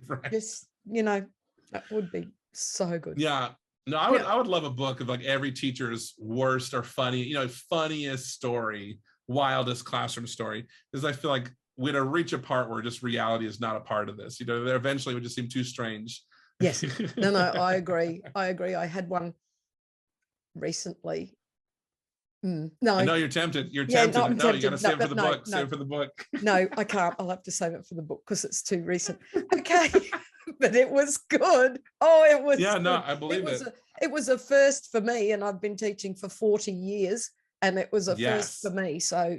Right. Just, that would be so good. Yeah. No, I would love a book of like every teacher's worst or funny, funniest story, wildest classroom story. Because I feel like we'd reach a part where just reality is not a part of this. There eventually would just seem too strange. Yes. No, I agree. I had one recently. No, I know you're tempted. You're Yeah, tempted. no, I'm No, you tempted. got to save it No, for the no, book. no. Save it for the book. No, I can't. I'll have to save it for the book because it's too recent. Okay. But it was good. Oh, it was. Yeah, no, good. I believe it. It was a first for me, and I've been teaching for 40 years, and it was a first for me. So,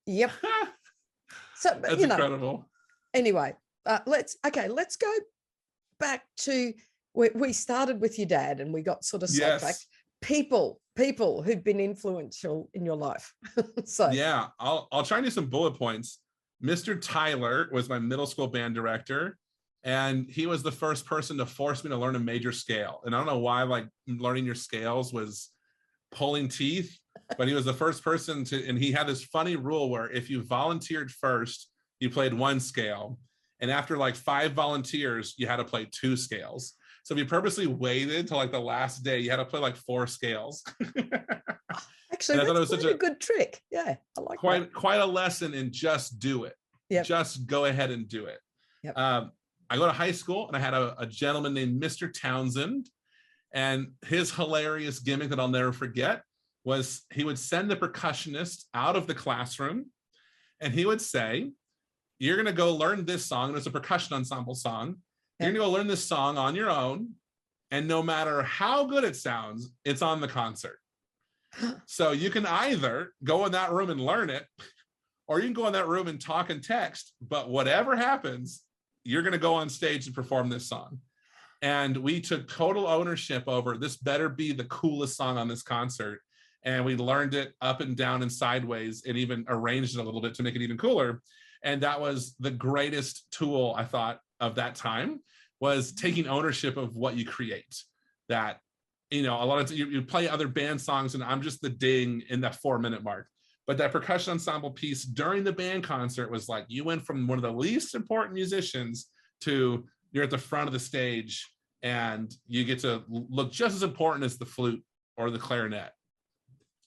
yep. So, that's incredible. Anyway, let's go back to we started with your dad, and we got sort of sidetracked. People who've been influential in your life. So yeah, I'll try and do some bullet points. Mr. Tyler was my middle school band director, and he was the first person to force me to learn a major scale. And I don't know why, like, learning your scales was pulling teeth, but he was the first person to, and he had this funny rule where if you volunteered first, you played one scale, and after like 5 volunteers, you had to play 2 scales. So if you purposely waited till like the last day, you had to play like 4 scales. Actually, that's quite a good trick. Yeah, I like that. Quite a lesson in just do it. Yep. Just go ahead and do it. Yep. I go to high school, and I had a gentleman named Mr. Townsend, and his hilarious gimmick that I'll never forget was he would send the percussionist out of the classroom, and he would say, "You're going to go learn this song." And it's a percussion ensemble song. You're going to go learn this song on your own, and no matter how good it sounds, it's on the concert. So you can either go in that room and learn it, or you can go in that room and talk and text, but whatever happens, you're going to go on stage and perform this song. And we took total ownership over this better be the coolest song on this concert. And we learned it up and down and sideways, and even arranged it a little bit to make it even cooler. And that was the greatest tool, I thought, of that time, was taking ownership of what you create. That, a lot of you play other band songs, and I'm just the ding in that 4-minute mark. But that percussion ensemble piece during the band concert was like, you went from one of the least important musicians to you're at the front of the stage, and you get to look just as important as the flute or the clarinet.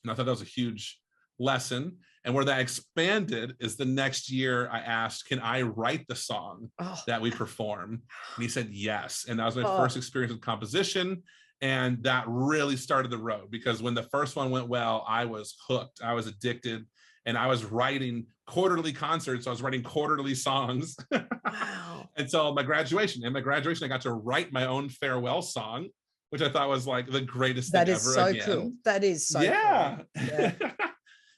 And I thought that was a huge lesson. And where that expanded is the next year I asked, can I write the song that we perform? And he said yes. And that was my first experience with composition. And that really started the road, because when the first one went well, I was hooked. I was addicted, and I was writing quarterly concerts. So I was writing quarterly songs. Wow. And so my graduation, I got to write my own farewell song, which I thought was like the greatest thing ever. That is so cool. That is so cool. Yeah.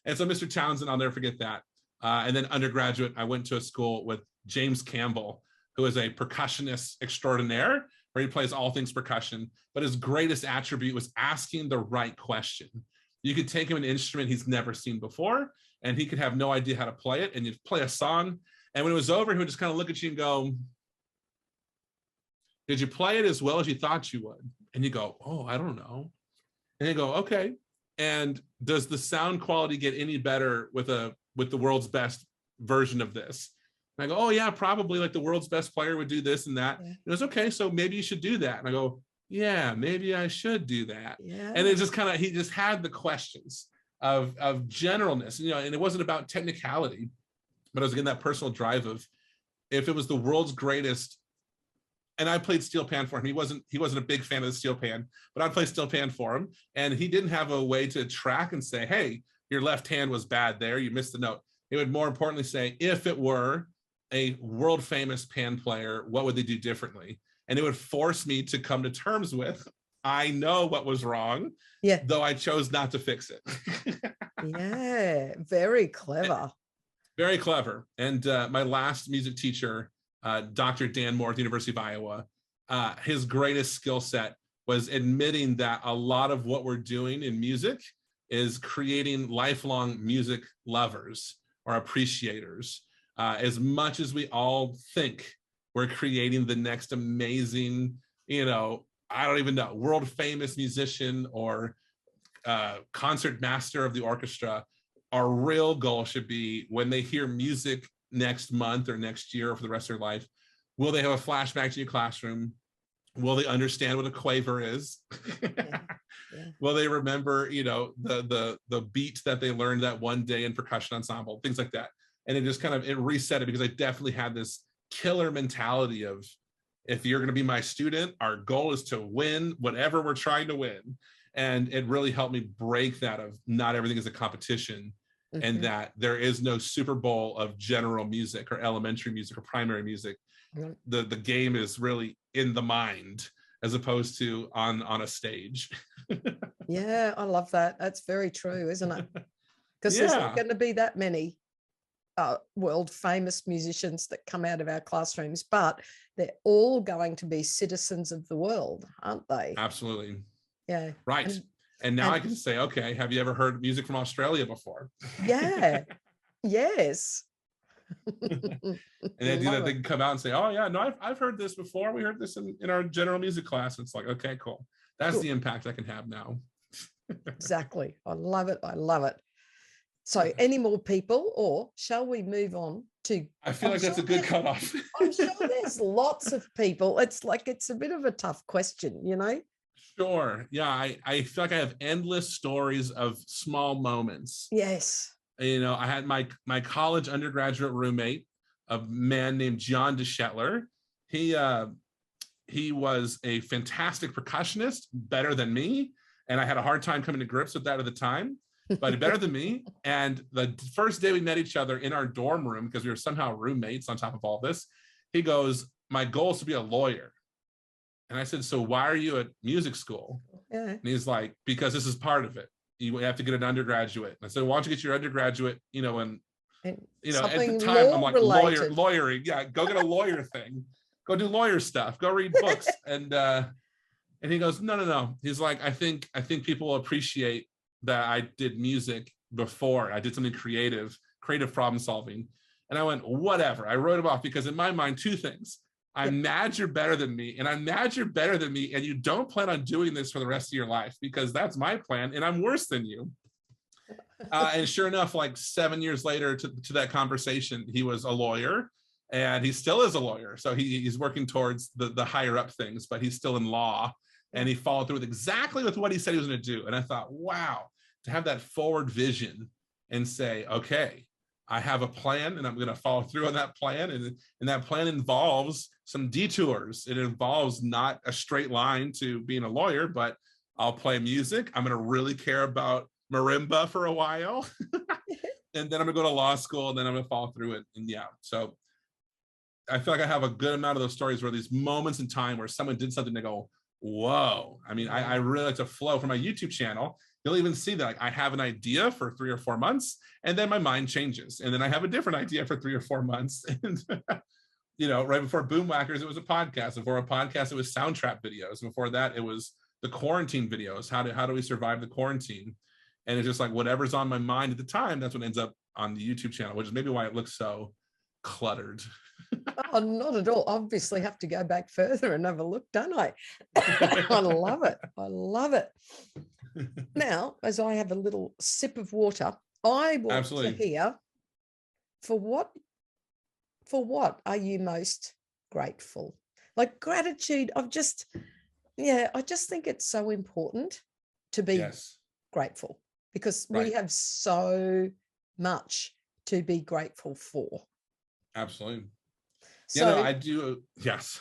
And so Mr. Townsend, I'll never forget that. And then undergraduate, I went to a school with James Campbell, who is a percussionist extraordinaire, where he plays all things percussion. But his greatest attribute was asking the right question. You could take him an instrument he's never seen before, and he could have no idea how to play it. And you'd play a song, and when it was over, he would just kind of look at you and go, "Did you play it as well as you thought you would?" And you go, "Oh, I don't know." And you go, "Okay. And does the sound quality get any better with the world's best version of this?" And I go, "Oh yeah, probably, like the world's best player would do this and that." Yeah. And it was, "Okay, so maybe you should do that." And I go, "Yeah, maybe I should do that." Yeah. And it just kind of, he just had the questions of generalness, and it wasn't about technicality, but it was, again, that personal drive of, if it was the world's greatest. And I played steel pan for him. He wasn't a big fan of the steel pan, but I'd play steel pan for him. And he didn't have a way to track and say, "Hey, your left hand was bad there. You missed the note." It would more importantly say, if it were a world famous pan player, what would they do differently? And it would force me to come to terms with, I know what was wrong, though I chose not to fix it. Yeah, very clever. Very clever. And my last music teacher, Dr. Dan Moore at the University of Iowa, his greatest skill set was admitting that a lot of what we're doing in music is creating lifelong music lovers or appreciators. As much as we all think we're creating the next amazing, I don't even know, world famous musician or concert master of the orchestra, our real goal should be when they hear music next month or next year or for the rest of their life, will they have a flashback to your classroom? Will they understand what a quaver is? Yeah. Will they remember, the beat that they learned that one day in percussion ensemble, things like that? And it just it reset it, because I definitely had this killer mentality of, if you're going to be my student, our goal is to win whatever we're trying to win. And it really helped me break that of not everything is a competition, and that there is no Super Bowl of general music or elementary music or primary music. The game is really in the mind as opposed to on a stage. Yeah, I love that. That's very true, isn't it? Because there's not going to be that many world famous musicians that come out of our classrooms, but they're all going to be citizens of the world, aren't they? Absolutely. Yeah. Right. And now I can say, okay, have you ever heard music from Australia before? Yeah. Yes. And they do that, they can come out and say, oh yeah, no, I've heard this before. We heard this in our general music class. It's like, okay, cool. That's the impact I can have now. Exactly. I love it. I love it. So any more people, or shall we move on to... I feel like that's a good cutoff. I'm sure there's lots of people. It's a bit of a tough question, Sure. Yeah, I feel like I have endless stories of small moments. Yes. I had my college undergraduate roommate, a man named John DeShetler. He was a fantastic percussionist, better than me. And I had a hard time coming to grips with that at the time, but better than me. And the first day we met each other in our dorm room, because we were somehow roommates on top of all this, he goes, my goal is to be a lawyer. And I said, so why are you at music school? Yeah. And he's like, because this is part of it. You have to get an undergraduate. And I said, why don't you get your undergraduate, at the time I'm like, lawyering. Yeah, go get a lawyer thing. Go do lawyer stuff. Go read books. And he goes, no. He's like, I think people will appreciate that I did music before. I did something creative problem solving. And I went, whatever. I wrote him off, because in my mind, two things. I'm mad you're better than me, and I'm mad you're better than me, and you don't plan on doing this for the rest of your life, because that's my plan, and I'm worse than you. And sure enough, like 7 years later to that conversation, he was a lawyer, and he still is a lawyer. So he's working towards the higher up things, but he's still in law, and he followed through with what he said he was going to do. And I thought, wow, to have that forward vision and say, okay, I have a plan, and I'm going to follow through on that plan. And that plan involves some detours. It involves not a straight line to being a lawyer, but I'll play music. I'm going to really care about marimba for a while. And then I'm going to go to law school, and then I'm going to follow through it. And so I feel like I have a good amount of those stories where these moments in time where someone did something, they go, whoa. I mean, I really like to flow from my YouTube channel. You'll even see that I have an idea for 3 or 4 months, and then my mind changes. And then I have a different idea for 3 or 4 months. And, right before Boomwhackers, it was a podcast. Before a podcast, it was soundtrap videos. Before that, it was the quarantine videos. How do we survive the quarantine? And it's just like whatever's on my mind at the time, that's what ends up on the YouTube channel, which is maybe why it looks so cluttered. Oh, not at all. Obviously have to go back further and have a look, don't I? I love it. I love it. Now, as I have a little sip of water, I want to hear, for what are you most grateful? Like gratitude, I just think it's so important to be grateful, because we have so much to be grateful for. Absolutely. So, I do. Yes.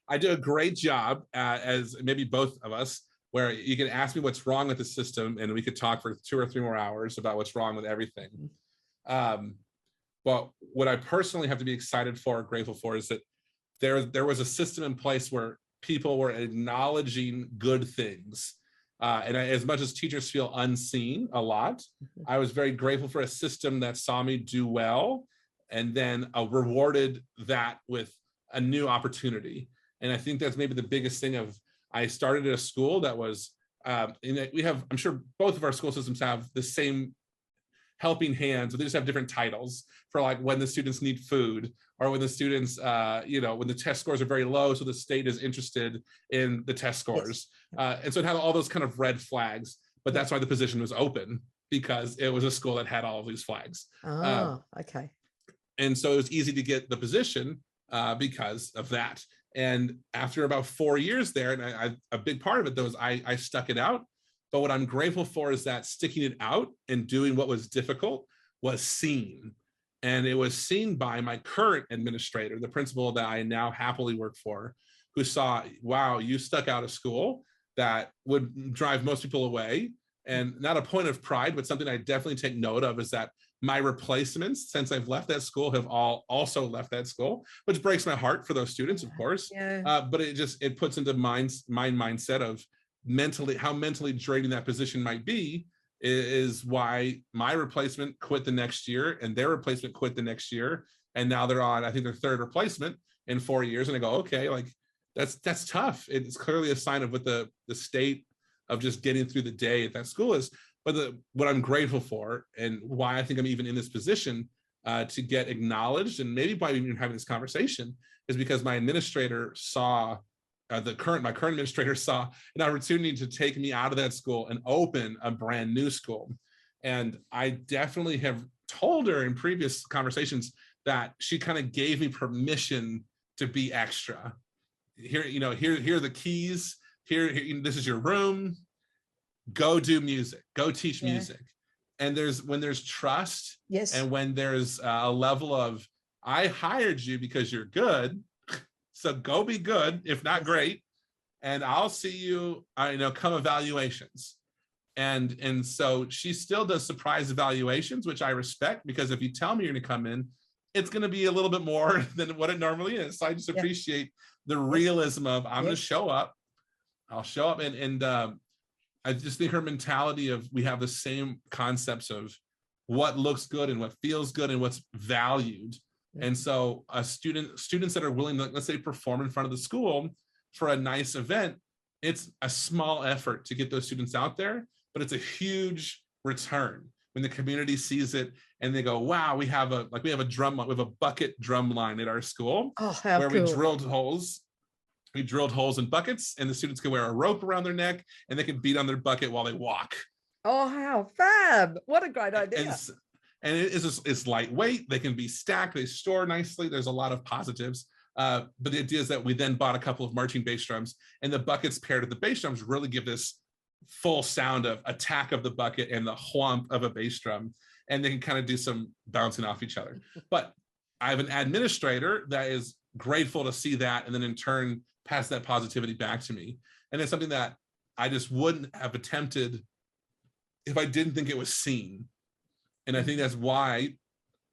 I do a great job, as maybe both of us, where you can ask me what's wrong with the system, and we could talk for 2 or 3 more hours about what's wrong with everything. But what I personally have to be excited for, or grateful for, is that there was a system in place where people were acknowledging good things. And as much as teachers feel unseen a lot, I was very grateful for a system that saw me do well, and then rewarded that with a new opportunity. And I think that's maybe the biggest thing of, I started at a school that was, we have, I'm sure both of our school systems have the same helping hands, but they just have different titles for like when the students need food, or when the students, when the test scores are very low, so the state is interested in the test scores. And so it had all those kind of red flags, but that's why the position was open. because it was a school that had all of these flags. Okay. And so it was easy to get the position because of that. And after about 4 years there, and a big part of it though is I stuck it out. But what I'm grateful for is that sticking it out and doing what was difficult was seen. And it was seen by my current administrator, the principal that I now happily work for, who saw, wow, you stuck out of school that would drive most people away. And not a point of pride, but something I definitely take note of is that my replacements, since I've left that school, have all also left that school, which breaks my heart for those students, of course. Yeah. But it puts into my mindset of how mentally draining that position might be, is why my replacement quit the next year and their replacement quit the next year. And now they're on, I think, their third replacement in 4 years. And I go, okay, like that's tough. It's clearly a sign of what the state of just getting through the day at that school is. But what I'm grateful for and why I think I'm even in this position to get acknowledged, and maybe by even having this conversation, is because my administrator saw, my current administrator saw an opportunity to take me out of that school and open a brand new school. And I definitely have told her in previous conversations that she kind of gave me permission to be extra. Here are the keys. Here, this is your room. Go do music. Go teach music. And when there's trust, yes, and when there's a level of, I hired you because you're good, so go be good, if not great, and I'll see you, come evaluations. And so she still does surprise evaluations, which I respect, because if you tell me you're going to come in, it's going to be a little bit more than what it normally is. So I just appreciate the realism of, I'm going to show up. I'll show up. And I just think her mentality of, we have the same concepts of what looks good and what feels good and what's valued. And so students that are willing to, let's say, perform in front of the school for a nice event, it's a small effort to get those students out there, but it's a huge return when the community sees it and they go, wow, we have a bucket drum line at our school where we drilled holes. We drilled holes in buckets, and the students can wear a rope around their neck and they can beat on their bucket while they walk. Oh, how fab. What a great idea. And it's lightweight. They can be stacked. They store nicely. There's a lot of positives. But the idea is that we then bought a couple of marching bass drums, and the buckets paired with the bass drums really give this full sound of attack of the bucket and the whomp of a bass drum. And they can kind of do some bouncing off each other. But I have an administrator that is grateful to see that, and then in turn pass that positivity back to me. And it's something that I just wouldn't have attempted if I didn't think it was seen. And I think that's why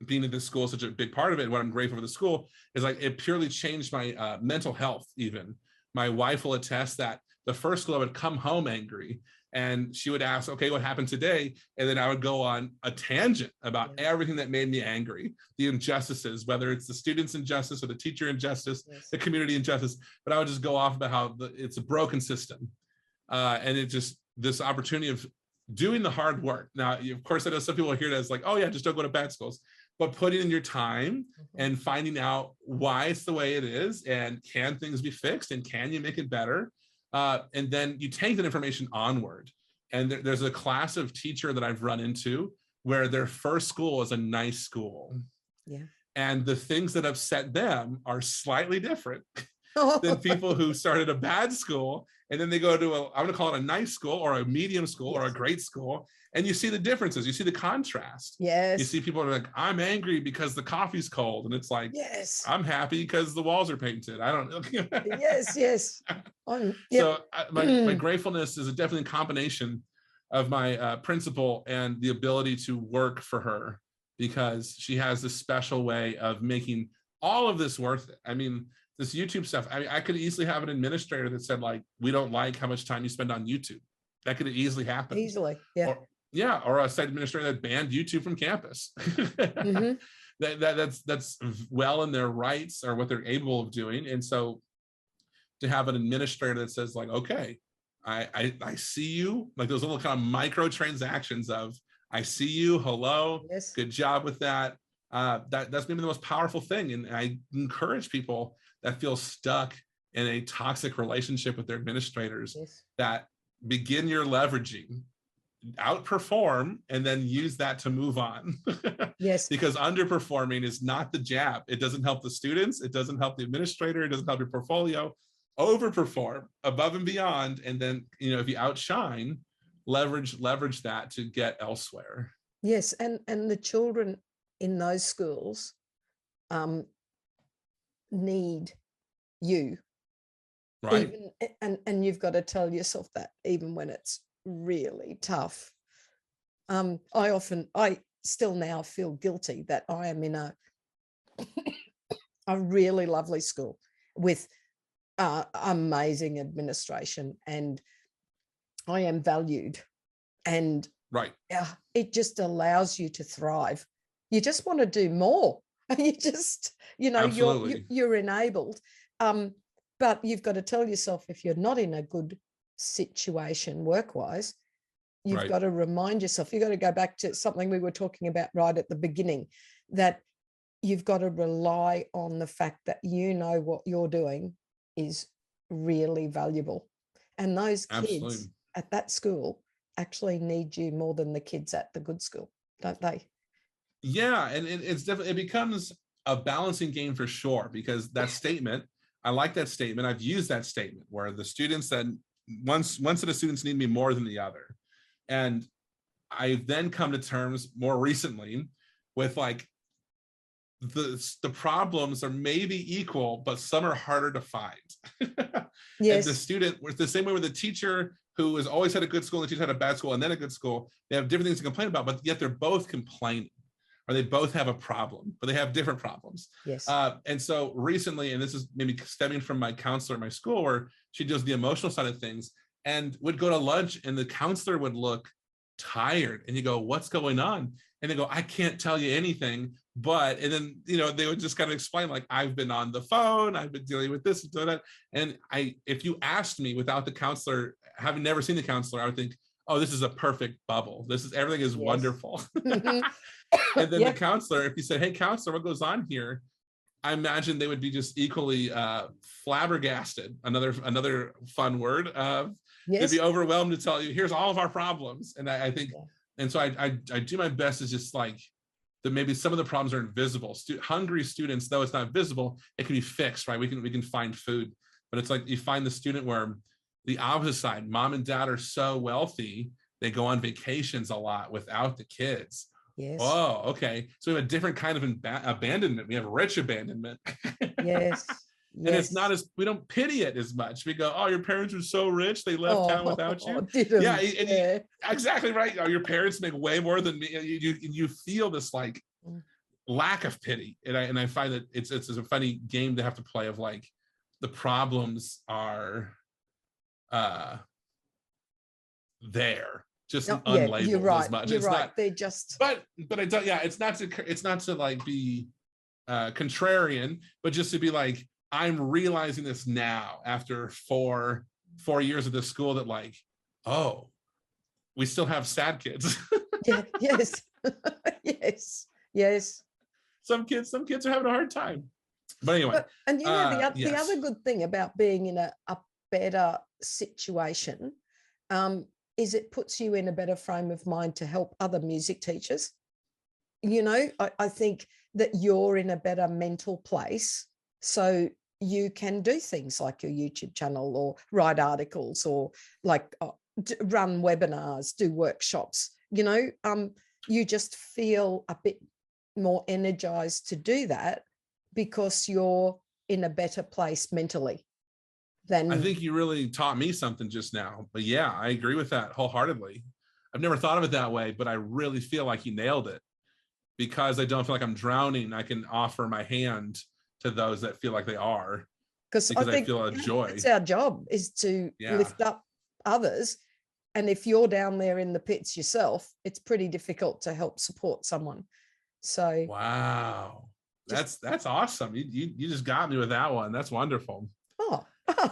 being at this school is such a big part of it. And what I'm grateful for the school is, like, it purely changed my mental health. Even my wife will attest that the first school I would come home angry, and she would ask, okay, what happened today? And then I would go on a tangent about everything that made me angry, the injustices, whether it's the students' injustice or the teacher injustice, the community injustice. But I would just go off about how it's a broken system. And it just, this opportunity of doing the hard work. Now, of course, I know some people hear that as like, oh yeah, just don't go to bad schools. But putting in your time and finding out why it's the way it is, and can things be fixed, and can you make it better? And then you take that information onward. And there's a class of teacher that I've run into where their first school is a nice school. Yeah. And the things that upset them are slightly different than people who started a bad school. And then they go to I'm going to call it a nice school or a medium school or a great school. And you see the differences. You see the contrast. Yes. You see people are like, I'm angry because the coffee's cold. And it's like, yes, I'm happy because the walls are painted. I don't know. Yes, yes. So my gratefulness is definitely a combination of my principal and the ability to work for her, because she has this special way of making all of this worth it. I mean, this YouTube stuff, I could easily have an administrator that said, like, we don't like how much time you spend on YouTube. That could easily happen. Easily, yeah. Or a site administrator that banned YouTube from campus. That's well in their rights, or what they're able of doing. And so to have an administrator that says, like, okay, I see you, like those little kind of micro transactions of, I see you, hello, good job with that. That's maybe the most powerful thing. And I encourage people that feel stuck in a toxic relationship with their administrators, that begin your leveraging. outperform and then use that to move on. Yes. Because underperforming is not the jab. It doesn't help the students. It doesn't help the administrator. It doesn't help your portfolio. Overperform above and beyond. And then, if you outshine, leverage that to get elsewhere. Yes. And the children in those schools need you. Right. And you've got to tell yourself that even when it's really tough. I still now feel guilty that I am in a really lovely school with amazing administration, and I am valued, and right. It just allows you to thrive. You just want to do more. You just, you're enabled. But you've got to tell yourself, if you're not in a good situation work-wise, you've got to remind yourself, you've got to go back to something we were talking about right at the beginning, that you've got to rely on the fact that what you're doing is really valuable. And those kids at that school actually need you more than the kids at the good school, don't they? Yeah, and it's definitely, it becomes a balancing game for sure, because that statement, I like that statement. I've used that statement where the students that one set of students need me more than the other. And I've then come to terms more recently with like the problems are maybe equal, but some are harder to find. Yes. And the student, with the same way with the teacher who has always had a good school and the teacher had a bad school and then a good school, they have different things to complain about, but yet they're both complaining, or they both have a problem, but they have different problems. Yes. And so recently, and this is maybe stemming from my counselor at my school, where she does the emotional side of things, and would go to lunch and the counselor would look tired, and you go, what's going on? And they go, I can't tell you anything, but, and then, they would just kind of explain, like, I've been on the phone, I've been dealing with this and that. And if you asked me without the counselor, having never seen the counselor, I would think, oh, this is a perfect bubble. Everything is wonderful. And then the counselor, if you said, hey, counselor, what goes on here? I imagine they would be just equally flabbergasted. Another fun word. They'd be overwhelmed to tell you, here's all of our problems. And I think, and so I do my best is just like that. Maybe some of the problems are invisible. Hungry students, though it's not visible, it can be fixed, right? We can find food, but it's like you find the student where the opposite side, mom and dad are so wealthy, they go on vacations a lot without the kids. Yes. Oh, okay. So we have a different kind of abandonment. We have rich abandonment. Yes. And it's not as, we don't pity it as much. We go, oh, your parents were so rich, they left town without you. Exactly right. Oh, your parents make way more than me. You feel this like lack of pity. And I find that it's a funny game to have to play of like, the problems are there. Just unlabeled you're right, as much. You're it's right. Not, they're just. But I don't. Yeah, it's not to like be contrarian, but just to be like, I'm realizing this now after four years of this school that like, oh, we still have sad kids. Yes. Yes. Some kids are having a hard time. But anyway, the other good thing about being in a better situation is it puts you in a better frame of mind to help other music teachers. I think that you're in a better mental place, so you can do things like your YouTube channel or write articles or like run webinars, do workshops. You just feel a bit more energized to do that because you're in a better place mentally. I think you really taught me something just now. But yeah, I agree with that wholeheartedly. I've never thought of it that way, but I really feel like you nailed it, because I don't feel like I'm drowning. I can offer my hand to those that feel like they are, because I feel a joy. It's our job is to lift up others. And if you're down there in the pits yourself, it's pretty difficult to help support someone. So wow, that's awesome. You just got me with that one. That's wonderful. Oh, I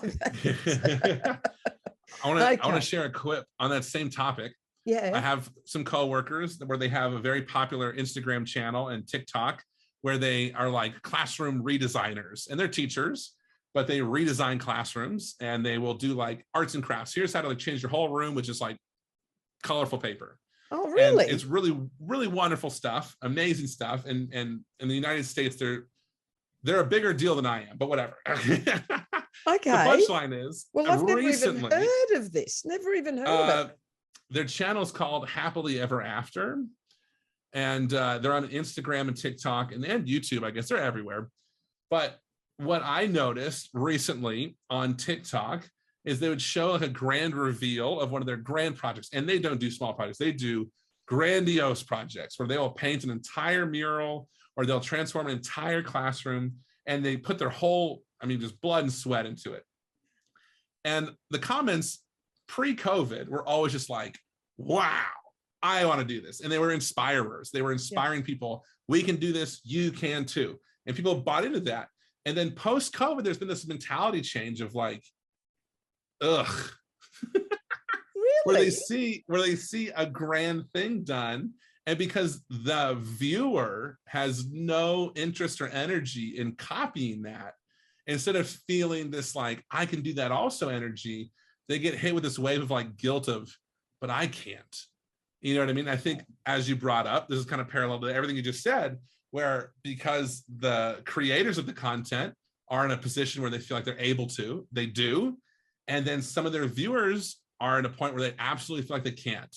want to share a quip on that same topic. Yeah. I have some coworkers where they have a very popular Instagram channel and TikTok where they are like classroom redesigners, and they're teachers, but they redesign classrooms, and they will do like arts and crafts. Here's how to like change your whole room, which is like colorful paper. Oh, And really? it's really, really wonderful stuff, amazing stuff. And in the United States, they're a bigger deal than I am, but whatever. The Okay. punchline is, Well, I've never even recently, heard of this. Never even heard of it. their channel is called Happily Ever After. And they're on Instagram and TikTok and YouTube. I guess they're everywhere. But what I noticed recently on TikTok is they would show like a grand reveal of one of their grand projects. And they don't do small projects. They do grandiose projects where they will paint an entire mural or they'll transform an entire classroom, and they put their whole, just blood and sweat into it. And the comments pre-COVID were always just like, wow, I want to do this. And they were inspirers. They were inspiring people. We can do this. You can too. And people bought into that. And then post-COVID, there's been this mentality change of like, ugh. Really? where they see a grand thing done, and because the viewer has no interest or energy in copying that, instead of feeling this like I can do that also energy, they get hit with this wave of like guilt of, but I can't. You know what I mean? I think, as you brought up, this is kind of parallel to everything you just said, where because the creators of the content are in a position where they feel like they're able to, they do. And then some of their viewers are at a point where they absolutely feel like they can't.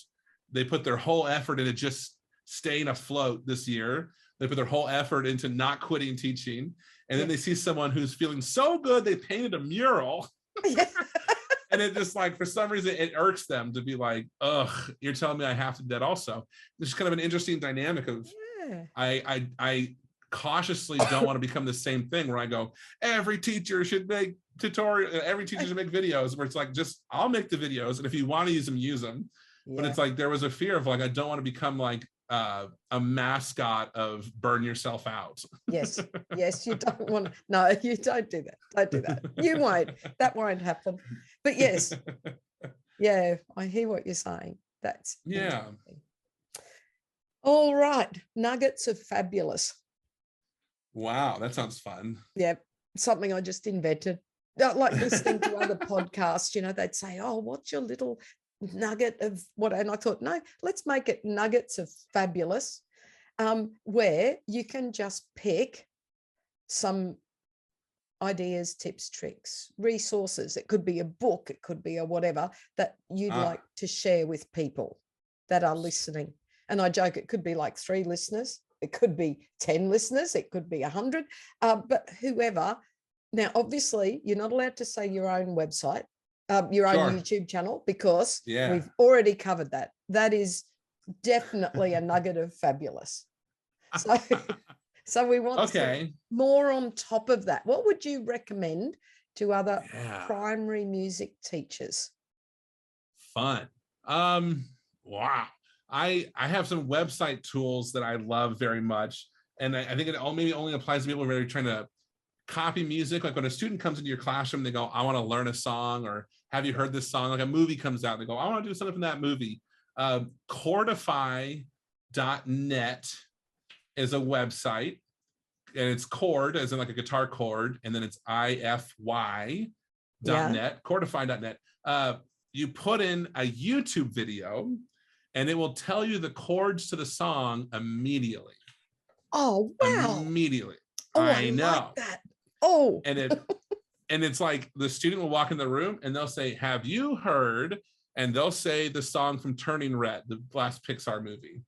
They put their whole effort into just staying afloat this year. They put their whole effort into not quitting teaching. And then they see someone who's feeling so good, they painted a mural. And it just like, for some reason, it irks them to be like, ugh, you're telling me I have to do that also. This is kind of an interesting dynamic of, I cautiously don't want to become the same thing where I go, every teacher should make tutorial, every teacher should make videos, where it's like, just, I'll make the videos. And if you want to use them, use them. Yeah. But it's like, there was a fear of like, I don't want to become like a mascot of burn yourself out. Yes, you don't want, no, you don't do that. Don't do that. You won't, that won't happen. But yes, yeah, I hear what you're saying. That's all right. Nuggets of fabulous. Wow, that sounds fun. Yeah, something I just invented. Like listening to other podcasts, they'd say, oh, what's your little nugget of what? And I thought, no, let's make it nuggets of fabulous, where you can just pick some ideas, tips, tricks, resources. It could be a book, it could be a whatever that you'd like to share with people that are listening. And I joke, it could be like 3 listeners, it could be 10 listeners, it could be 100, but whoever. Now, obviously, you're not allowed to say your own website, your own YouTube channel, because we've already covered that. That is definitely a nugget of fabulous. So we want more on top of that. What would you recommend to other primary music teachers? Fun. Wow. I have some website tools that I love very much. And I think it maybe only applies to people who are trying to copy music. Like when a student comes into your classroom, they go, I want to learn a song, or have you heard this song? Like a movie comes out, they go, I want to do something from that movie. Chordify.net is a website, and it's chord as in like a guitar chord, and then it's IFY.net, chordify.net. You put in a YouTube video and it will tell you the chords to the song immediately. Oh, wow. Immediately. Oh, I know. Like that. Oh. And it's like the student will walk in the room and they'll say, have you heard? And they'll say the song from Turning Red, the last Pixar movie.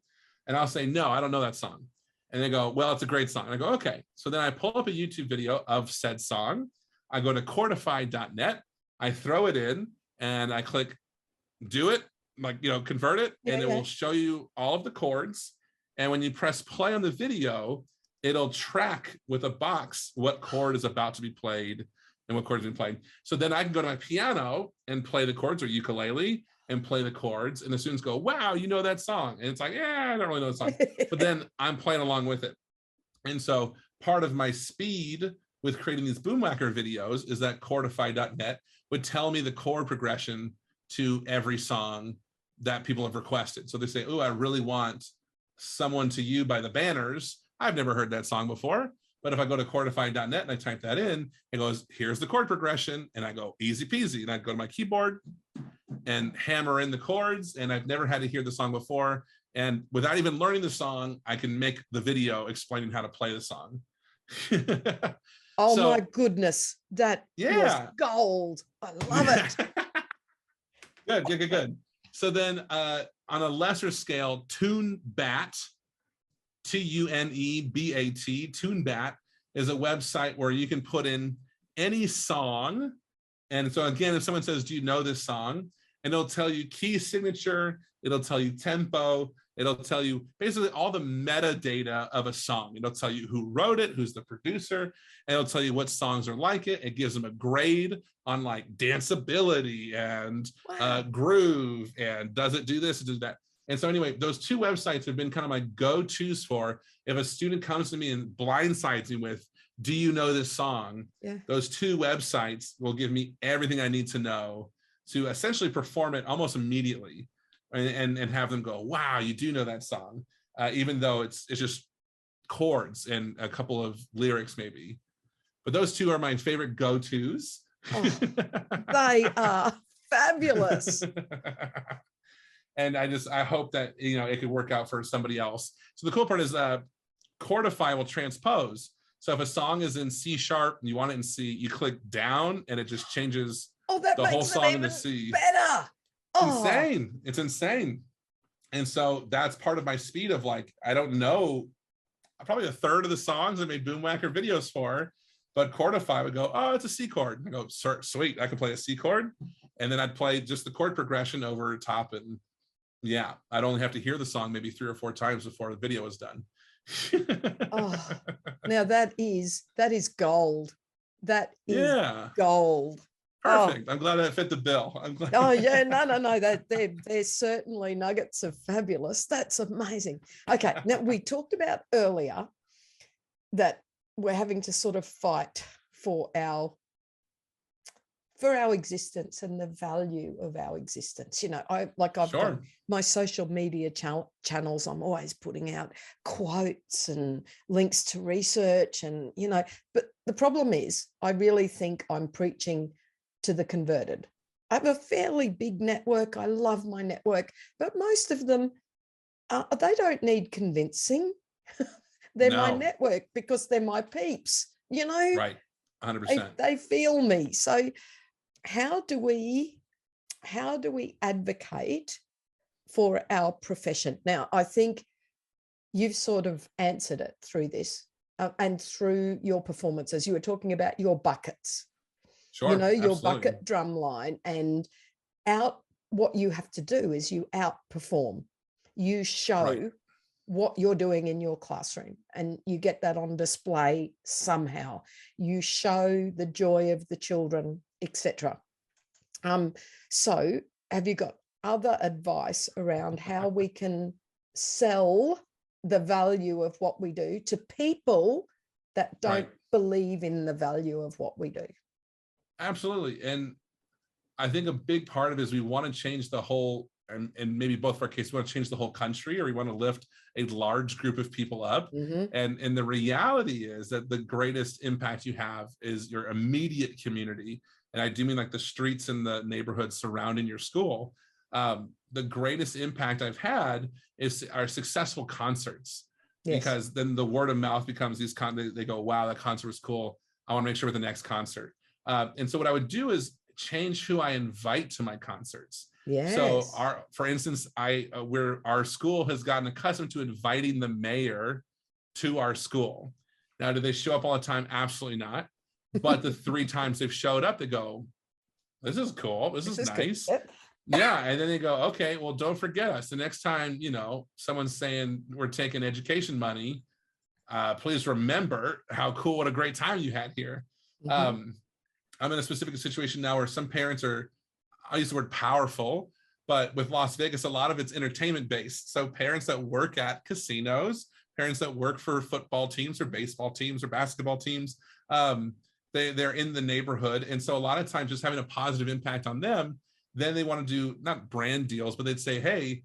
And I'll say, no, I don't know that song. And they go, well, it's a great song. And I go, okay. So then I pull up a YouTube video of said song. I go to chordify.net. I throw it in and I click do it, like, convert it. And it will show you all of the chords. And when you press play on the video, it'll track with a box what chord is about to be played and what chord is being played. So then I can go to my piano and play the chords, or ukulele and play the chords. And the students go, wow, you know that song. And it's like, yeah, I don't really know the song. But then I'm playing along with it. And so part of my speed with creating these Boomwhacker videos is that chordify.net would tell me the chord progression to every song that people have requested. So they say, oh, I really want Someone to You by the Banners. I've never heard that song before. But if I go to chordify.net and I type that in, it goes, here's the chord progression. And I go, easy peasy. And I go to my keyboard and hammer in the chords, and I've never had to hear the song before. And without even learning the song, I can make the video explaining how to play the song. Oh So, my goodness, that was gold. I love it. Good. So then on a lesser scale, TuneBat, TuneBat, TuneBat is a website where you can put in any song. And so again, if someone says, do you know this song? And it'll tell you key signature, it'll tell you tempo, it'll tell you basically all the metadata of a song. It'll tell you who wrote it, who's the producer, and it'll tell you what songs are like it. It gives them a grade on like danceability and groove, and does it do this, do that. And so anyway, those two websites have been kind of my go-tos for if a student comes to me and blindsides me with, do you know this song? Yeah. Those two websites will give me everything I need to know to essentially perform it almost immediately, and have them go, wow, you do know that song, even though it's just chords and a couple of lyrics maybe. But those two are my favorite go-tos. Oh, they are fabulous. And I hope that, you know, it could work out for somebody else. So the cool part is Chordify will transpose. So if a song is in C sharp and you want it in C, you click down and it just changes the whole song into C. Better. Insane. It's insane. And so that's part of my speed of like, I don't know, probably a third of the songs I made Boomwhacker videos for, but Chordify would go, oh, it's a C chord. I go, sweet, I can play a C chord. And then I'd play just the chord progression over top. And yeah, I'd only have to hear the song maybe 3 or 4 times before the video was done. Oh, now that is gold. That is gold. Perfect. Oh. I'm glad I fit the bill. I'm glad. Oh yeah, no. They're certainly nuggets of fabulous. That's amazing. Okay, now we talked about earlier that we're having to sort of fight for our existence and the value of our existence. You know, I've got my social media channels. I'm always putting out quotes and links to research, and you know, but the problem is I really think I'm preaching to the converted. I have a fairly big network. I love my network, but most of them, they don't need convincing. They're my network because they're my peeps, you know? Right, 100%. They feel me. So how do we advocate for our profession? Now, I think you've sort of answered it through this and through your performances. You were talking about your buckets. Sure, you know, your absolutely. bucket drum line, and what you have to do is you outperform. You show what you're doing in your classroom, and you get that on display somehow. You show the joy of the children, etc. So have you got other advice around how we can sell the value of what we do to people that don't believe in the value of what we do? Absolutely. And I think a big part of it is we want to change the whole, and maybe both of our cases, we want to change the whole country, or we want to lift a large group of people up. Mm-hmm. And the reality is that the greatest impact you have is your immediate community. And I do mean like the streets and the neighborhoods surrounding your school. The greatest impact I've had is our successful concerts. Yes. Because then the word of mouth becomes these, they go, wow, that concert was cool. I want to make sure with the next concert. And so what I would do is change who I invite to my concerts. Yes. So for instance, our school has gotten accustomed to inviting the mayor to our school. Now, do they show up all the time? Absolutely not. But the 3 times they've showed up, they go, this is cool. This is nice. Good. Yeah. And then they go, okay, well, don't forget us. The next time, you know, someone's saying we're taking education money, please remember how cool, what a great time you had here. Mm-hmm. I'm in a specific situation now where some parents are, I use the word powerful, but with Las Vegas, a lot of it's entertainment based. So parents that work at casinos, parents that work for football teams or baseball teams or basketball teams, they're in the neighborhood. And so a lot of times just having a positive impact on them, then they want to do not brand deals, but they'd say, hey,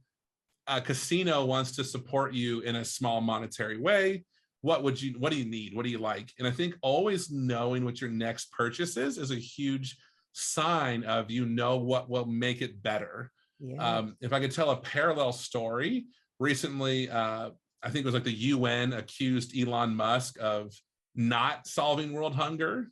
a casino wants to support you in a small monetary way. What do you need? What do you like? And I think always knowing what your next purchase is a huge sign of, what will make it better. Yeah. If I could tell a parallel story, recently, I think it was like the UN accused Elon Musk of not solving world hunger.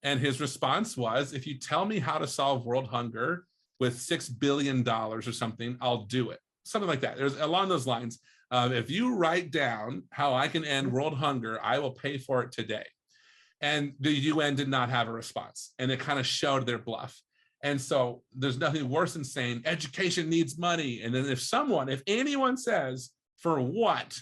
And his response was, if you tell me how to solve world hunger with $6 billion or something, I'll do it. Something like that. There's along those lines. If you write down how I can end world hunger, I will pay for it today. And the UN did not have a response. And it kind of showed their bluff. And so there's nothing worse than saying education needs money. And then if anyone says, for what,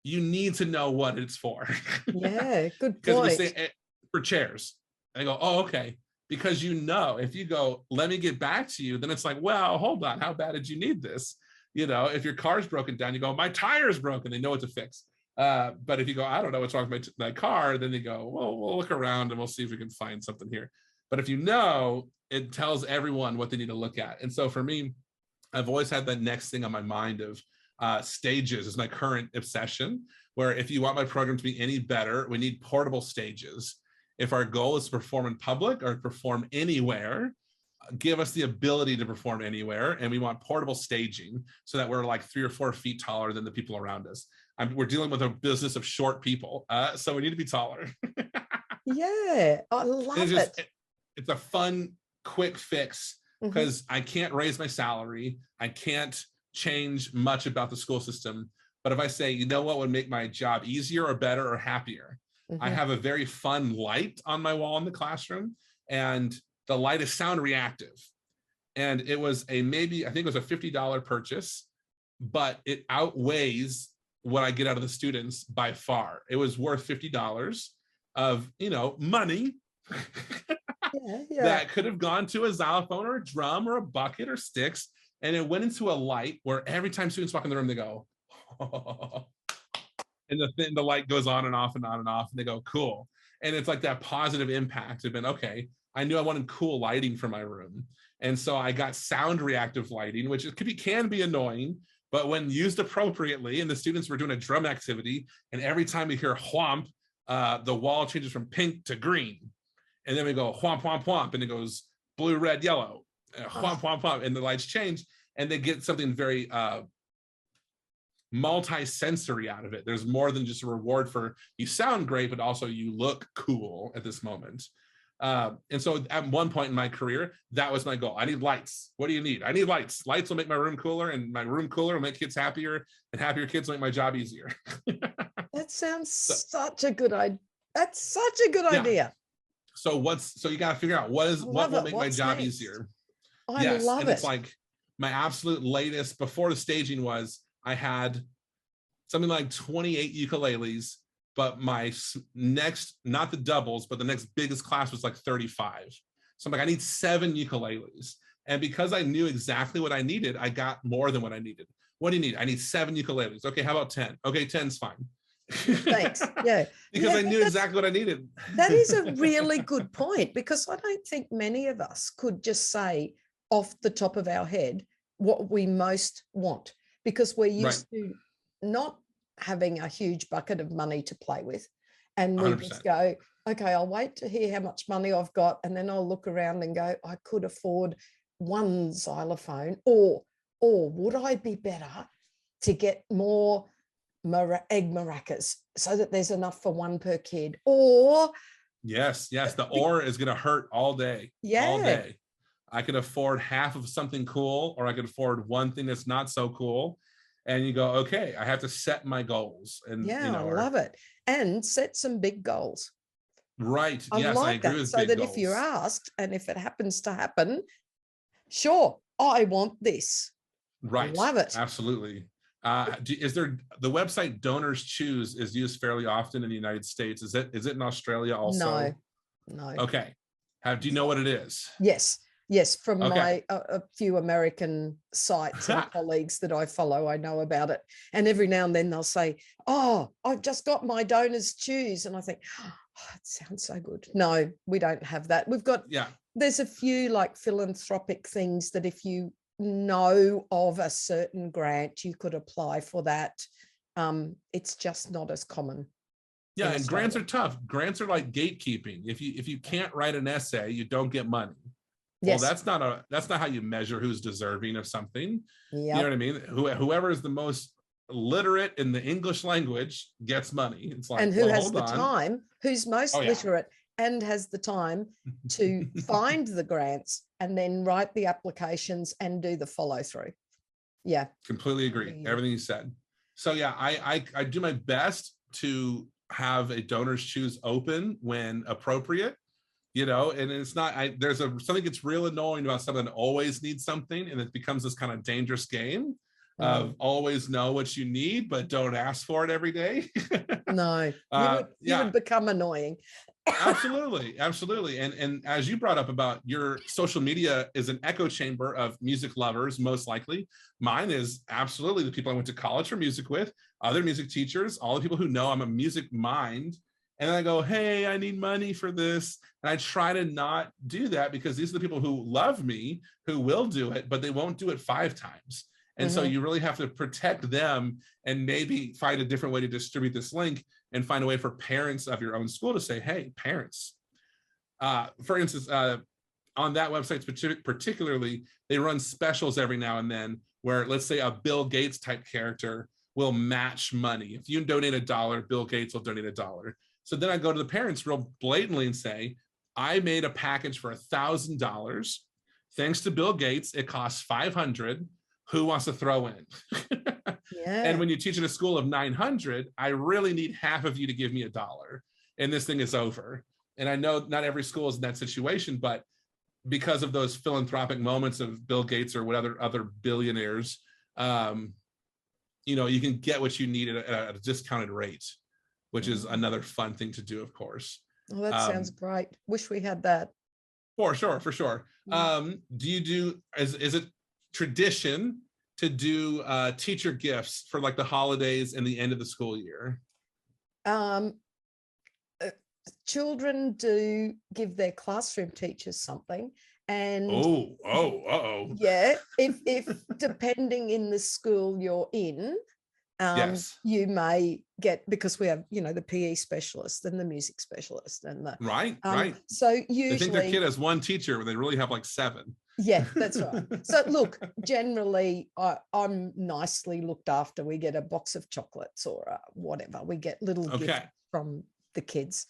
you need to know what it's for. Yeah, good Because point. we say for chairs. And I go, oh, okay. Because if you go, let me get back to you, then it's like, well, hold on, how bad did you need this? If your car's broken down, you go, my tire is broken, they know what to fix. But if you go, I don't know what's wrong with my car, then they go, well, we'll look around and we'll see if we can find something here. But if it tells everyone what they need to look at. And so for me, I've always had that next thing on my mind of stages is my current obsession, where if you want my program to be any better, we need portable stages. If our goal is to perform in public or perform anywhere, give us the ability to perform anywhere. And we want portable staging so that we're like 3 or 4 feet taller than the people around us. We're dealing with a business of short people, so we need to be taller. Yeah, I love it. It's a fun, quick fix because I can't raise my salary. I can't change much about the school system. But if I say, what would make my job easier or better or happier? I have a very fun light on my wall in the classroom, and the light is sound reactive. And it was I think it was a $50 purchase, but it outweighs what I get out of the students by far. It was worth $50 of, money that could have gone to a xylophone or a drum or a bucket or sticks. And it went into a light where every time students walk in the room, they go, oh. And the light goes on and off and on and off, and they go, cool. And it's like that positive impact have been, okay, I knew I wanted cool lighting for my room. And so I got sound reactive lighting, which can be annoying, but when used appropriately, and the students were doing a drum activity, and every time we hear whomp, the wall changes from pink to green. And then we go whomp, whomp, whomp, and it goes blue, red, yellow, whomp, whomp, whomp, and the lights change, and they get something very multi-sensory out of it. There's more than just a reward for you sound great, but also you look cool at this moment. And so at one point in my career, that was my goal. I need lights. What do you need? I need lights. Lights will make my room cooler, and my room cooler will make kids happier, and happier kids will make my job easier. That sounds such a good idea. That's such a good idea. So you got to figure out what will make my job easier. I love it. It's like my absolute latest before the staging was I had something like 28 ukuleles, but my next, not the doubles, but the next biggest class was like 35. So I'm like, I need 7 ukuleles. And because I knew exactly what I needed, I got more than what I needed. What do you need? I need 7 ukuleles. Okay, how about 10? Okay, 10's fine. Thanks. Yeah. Because I knew exactly what I needed. That is a really good point, because I don't think many of us could just say off the top of our head what we most want, because we're used to not having a huge bucket of money to play with. And we 100%. Just go, okay, I'll wait to hear how much money I've got, and then I'll look around and go, I could afford 1 xylophone, or would I be better to get more egg maracas so that there's enough for 1 per kid? Or yes, the or is going to hurt all day. All day. I could afford half of something cool, or I could afford one thing that's not so cool. And you go, okay, I have to set my goals. And I love it. And set some big goals. Right. I agree with so that goals. If you're asked, and if it happens to happen, sure, I want this. Right. I love it. Absolutely. Is there the website Donors Choose is used fairly often in the United States? Is it in Australia also? No. Okay. Do you know what it is? Yes, from my a few American sites and colleagues that I follow, I know about it. And every now and then they'll say, oh, I've just got my Donors Choose. And I think, oh, it sounds so good. No, we don't have that. We've got, there's a few like philanthropic things that if you know of a certain grant, you could apply for that. It's just not as common. Yeah, and grants are tough. Grants are like gatekeeping. If you can't write an essay, you don't get money. Well, Yes. that's not how you measure who's deserving of something. You know Yep. what I mean? Whoever is the most literate in the English language gets money. It's like, And who well, has hold the on. time, who's most Oh yeah. literate and has the time to find the grants and then write the applications and do the follow through. Yeah. Completely agree. Everything you said. So yeah, I do my best to have a donors choose open when appropriate, you know, and it's not, there's something that's real annoying about someone that always needs something, and it becomes this kind of dangerous game of always know what you need, but don't ask for it every day. No, you would become annoying. Absolutely, absolutely. And as you brought up about your social media is an echo chamber of music lovers, most likely. Mine is absolutely the people I went to college for music with, other music teachers, all the people who know I'm a music mind. And then I go, hey, I need money for this. And I try to not do that, because these are the people who love me, who will do it, but they won't do it 5 times. And so you really have to protect them and maybe find a different way to distribute this link, and find a way for parents of your own school to say, hey, parents, for instance, on that website particularly, they run specials every now and then where, let's say, a Bill Gates type character will match money. If you donate $1, Bill Gates will donate $1. So then I go to the parents real blatantly and say, I made a package for $1,000. Thanks to Bill Gates, it costs $500. Who wants to throw in? Yeah. And when you teach in a school of 900, I really need half of you to give me $1, and this thing is over. And I know not every school is in that situation, but because of those philanthropic moments of Bill Gates or what other billionaires, you know, you can get what you need at a discounted rate, which is another fun thing to do, of course. Well, that sounds great. Wish we had that. For sure, for sure. Do you do, is it tradition to do teacher gifts for like the holidays and the end of the school year? Children do give their classroom teachers something, and yeah, if depending in the school you're in, yes, you may get, because we have, you know, the PE specialist and the music specialist and the right. So usually they think their kid has 1 teacher when they really have like 7. Yeah, that's right. So look, generally I'm nicely looked after. We get a box of chocolates or whatever. We get little gifts from the kids.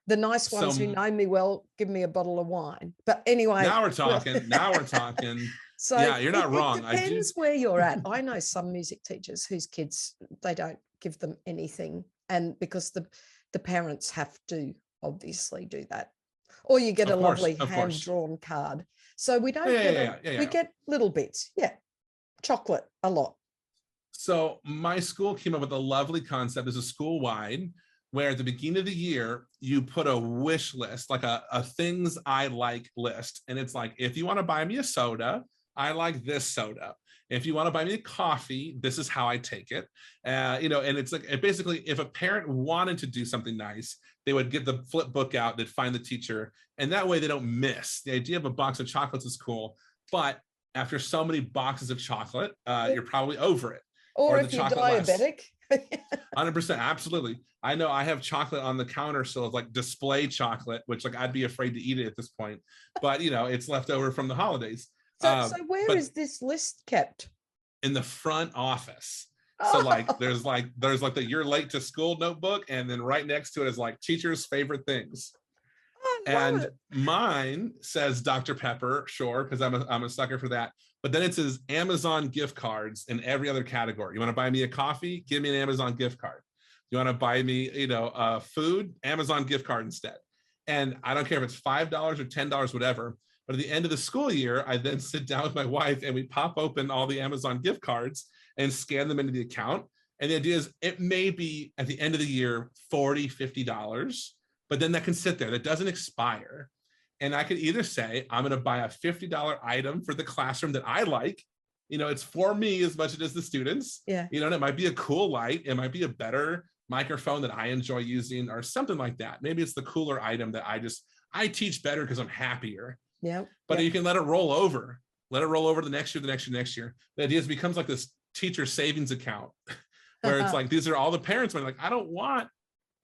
The nice ones who know me well give me a bottle of wine. But anyway, now we're talking. Now we're talking. So yeah, you're not wrong. It depends where you're at. I know some music teachers whose kids, they don't give them anything, and because the parents have to obviously do that, or you get a lovely hand-drawn card. So we don't we get little bits. Yeah, chocolate a lot. So my school came up with a lovely concept. This is school-wide, where at the beginning of the year, you put a wish list, like a things I like list. And it's like, if you want to buy me a soda, I like this soda. If you want to buy me a coffee, this is how I take it. You know, and it's like, basically, if a parent wanted to do something nice, they would get the flip book out, they'd find the teacher, and that way they don't miss. The idea of a box of chocolates is cool, but after so many boxes of chocolate, you're probably over it. Or if you're diabetic. 100%, absolutely. I know I have chocolate on the counter, so it's like display chocolate, which like I'd be afraid to eat it at this point, but you know, it's left over from the holidays. So where is this list kept? In the front office. So like there's like the you're late to school notebook, and then right next to it is like teachers' favorite things. And mine says Dr. Pepper, sure, because I'm a sucker for that. But then it says Amazon gift cards in every other category. You want to buy me a coffee? Give me an Amazon gift card. You want to buy me, you know, food? Amazon gift card instead. And I don't care if it's $5 or $10, whatever. But at the end of the school year, I then sit down with my wife and we pop open all the Amazon gift cards and scan them into the account. And the idea is it may be at the end of the year, $40, $50, but then that can sit there. That doesn't expire. And I could either say, I'm going to buy a $50 item for the classroom that I like. You know, it's for me as much as it is the students. Yeah. You know, and it might be a cool light. It might be a better microphone that I enjoy using or something like that. Maybe it's the cooler item that I teach better because I'm happier. Yeah. But you can let it roll over. Let it roll over the next year, the next year, next year. The idea is it becomes like this teacher savings account where it's like, these are all the parents. Like, I don't want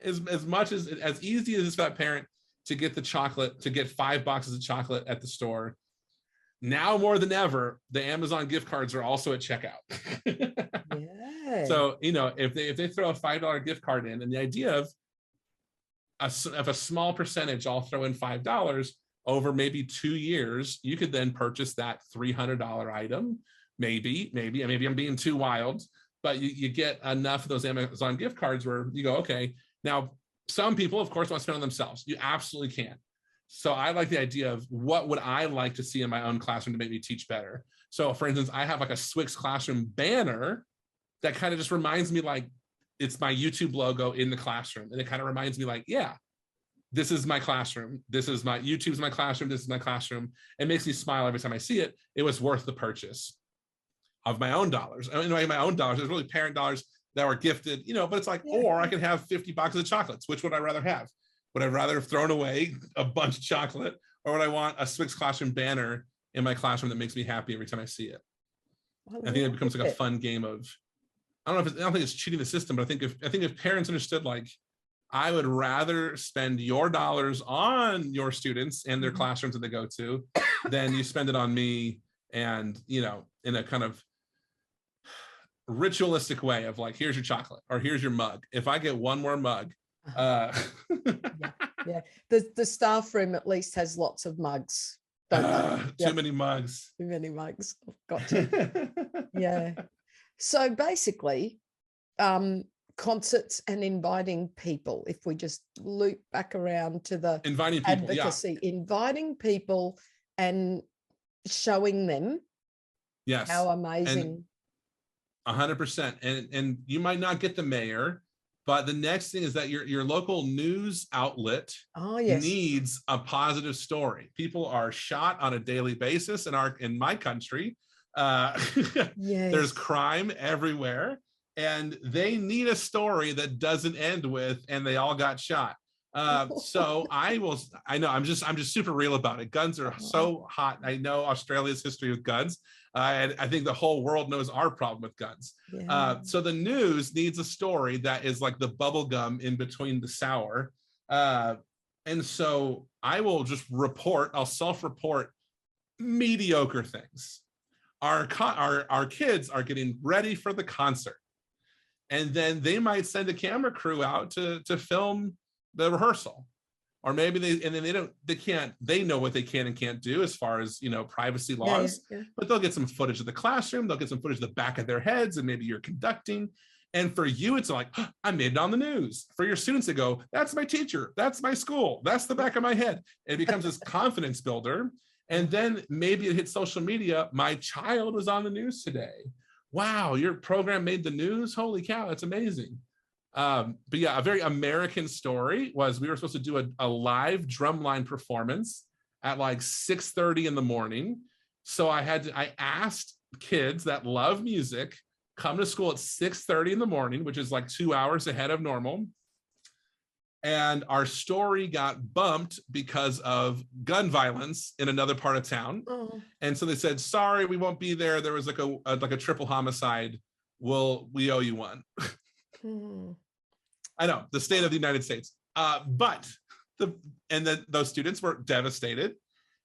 as much as easy as it's for that parent to get the chocolate, to get 5 boxes of chocolate at the store. now more than ever, the Amazon gift cards are also at checkout. Yeah. So, you know, if they throw a $5 gift card in, and the idea of a small percentage, I'll throw in $5 over maybe 2 years, you could then purchase that $300 item. Maybe I'm being too wild, but you get enough of those Amazon gift cards where you go, okay, now some people, of course, want to spend on themselves. You absolutely can. So I like the idea of what would I like to see in my own classroom to make me teach better. So for instance, I have like a Swick's classroom banner that kind of just reminds me, like, it's my YouTube logo in the classroom. And it kind of reminds me, like, yeah, this is my classroom. This is my YouTube's my classroom. This is my classroom. It makes me smile every time I see it. It was worth the purchase of my own dollars. I mean, my own dollars. There's really parent dollars that were gifted, you know, but it's like, or I could have 50 boxes of chocolates. Which would I rather have? Would I rather have thrown away a bunch of chocolate, or would I want a Swick's classroom banner in my classroom that makes me happy every time I see it? I think it becomes like a fun game of, I don't think it's cheating the system, but I think if parents understood, like, I would rather spend your dollars on your students and their classrooms that they go to than you spend it on me, and, you know, in a kind of ritualistic way of like, here's your chocolate or here's your mug. If I get one more mug, yeah. The staff room at least has lots of mugs. Too many mugs. Too many mugs. Gotcha. Yeah. So basically, concerts and inviting people, if we just loop back around to the inviting people, advocacy, inviting people and showing them how amazing. 100%. And you might not get the mayor, but the next thing is that your local news outlet needs a positive story. People are shot on a daily basis in my country. There's crime everywhere, and they need a story that doesn't end with "and they all got shot." So I know I'm just super real about it. Guns are so hot. I know Australia's history with guns, and I think the whole world knows our problem with guns. So the news needs a story that is like the bubble gum in between the sour. And so I will just I'll self-report mediocre things. Our kids are getting ready for the concert, and then they might send a camera crew out to film the rehearsal, or maybe they know what they can and can't do as far as, you know, privacy laws, but they'll get some footage of the classroom, they'll get some footage of the back of their heads, and maybe you're conducting. And for you, it's like, oh, I made it on the news. For your students, they go, that's my teacher, that's my school, that's the back of my head. It becomes this confidence builder. And then maybe it hits social media. My child was on the news today. Wow, your program made the news. Holy cow, that's amazing. But yeah, a very American story was we were supposed to do a live drumline performance at like 6:30 in the morning. So I asked kids that love music, come to school at 6:30 in the morning, which is like 2 hours ahead of normal. And our story got bumped because of gun violence in another part of town. And so they said, sorry, we won't be there. There was like a triple homicide. We owe you one. I know, the state of the United States. But those students were devastated,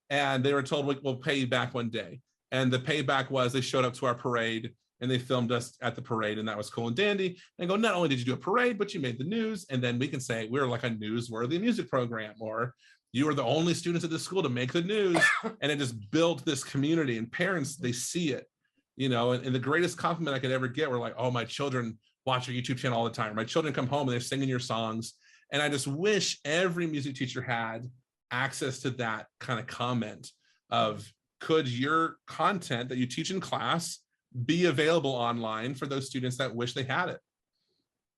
and they were told, we'll pay you back one day. And the payback was they showed up to our parade and they filmed us at the parade, and that was cool and dandy. And go, not only did you do a parade, but you made the news. And then we can say we're like a newsworthy music program, or you were the only students at the school to make the news. And it just built this community, and parents, they see it, you know, and the greatest compliment I could ever get were like, oh, my children watch your YouTube channel all the time. My children come home and they're singing your songs. And I just wish every music teacher had access to that kind of comment of, could your content that you teach in class be available online for those students that wish they had it?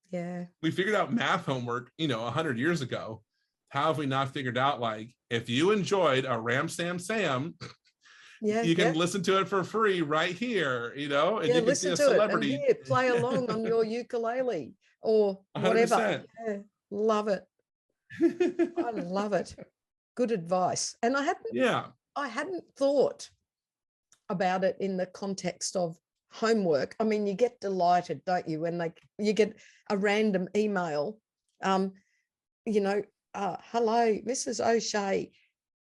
Yeah. We figured out math homework, 100 years ago. How have we not figured out, like, if you enjoyed a Ram Sam Sam, you can listen to it for free right here, and you can see a celebrity. And play along on your ukulele or whatever. 100%. Yeah, love it. I love it. Good advice. And I hadn't thought about it in the context of homework. I mean, you get delighted, don't you, when you get a random email, hello, Mrs. O'Shea,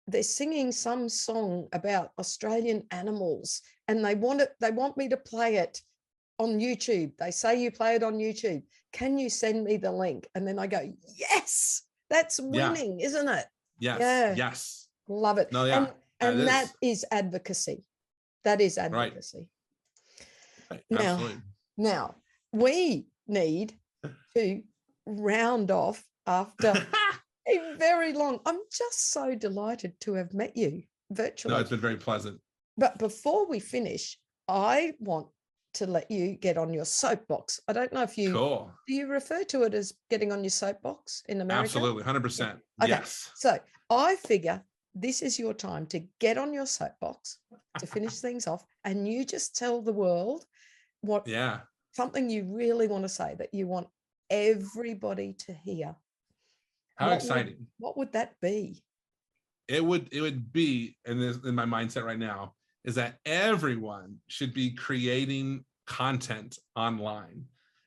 they're singing some song about Australian animals, and they want me to play it on YouTube. They say you play it on YouTube. Can you send me the link? And then I go, yes, that's Yeah. winning, isn't it? Yes. Yeah. Yes. Love it. No, yeah. And that is advocacy. That is advocacy. Right. Absolutely. Now we need to round off after a very long. I'm just so delighted to have met you virtually. No, it's been very pleasant. But before we finish, I want to let you get on your soapbox. I don't know if you do you refer to it as getting on your soapbox in America? Absolutely, 100%. Okay. Yes. So I figure this is your time to get on your soapbox to finish things off, and you just tell the world what something you really want to say that you want everybody to hear. How exciting. What would that be? It would be, and in my mindset right now, is that everyone should be creating content online.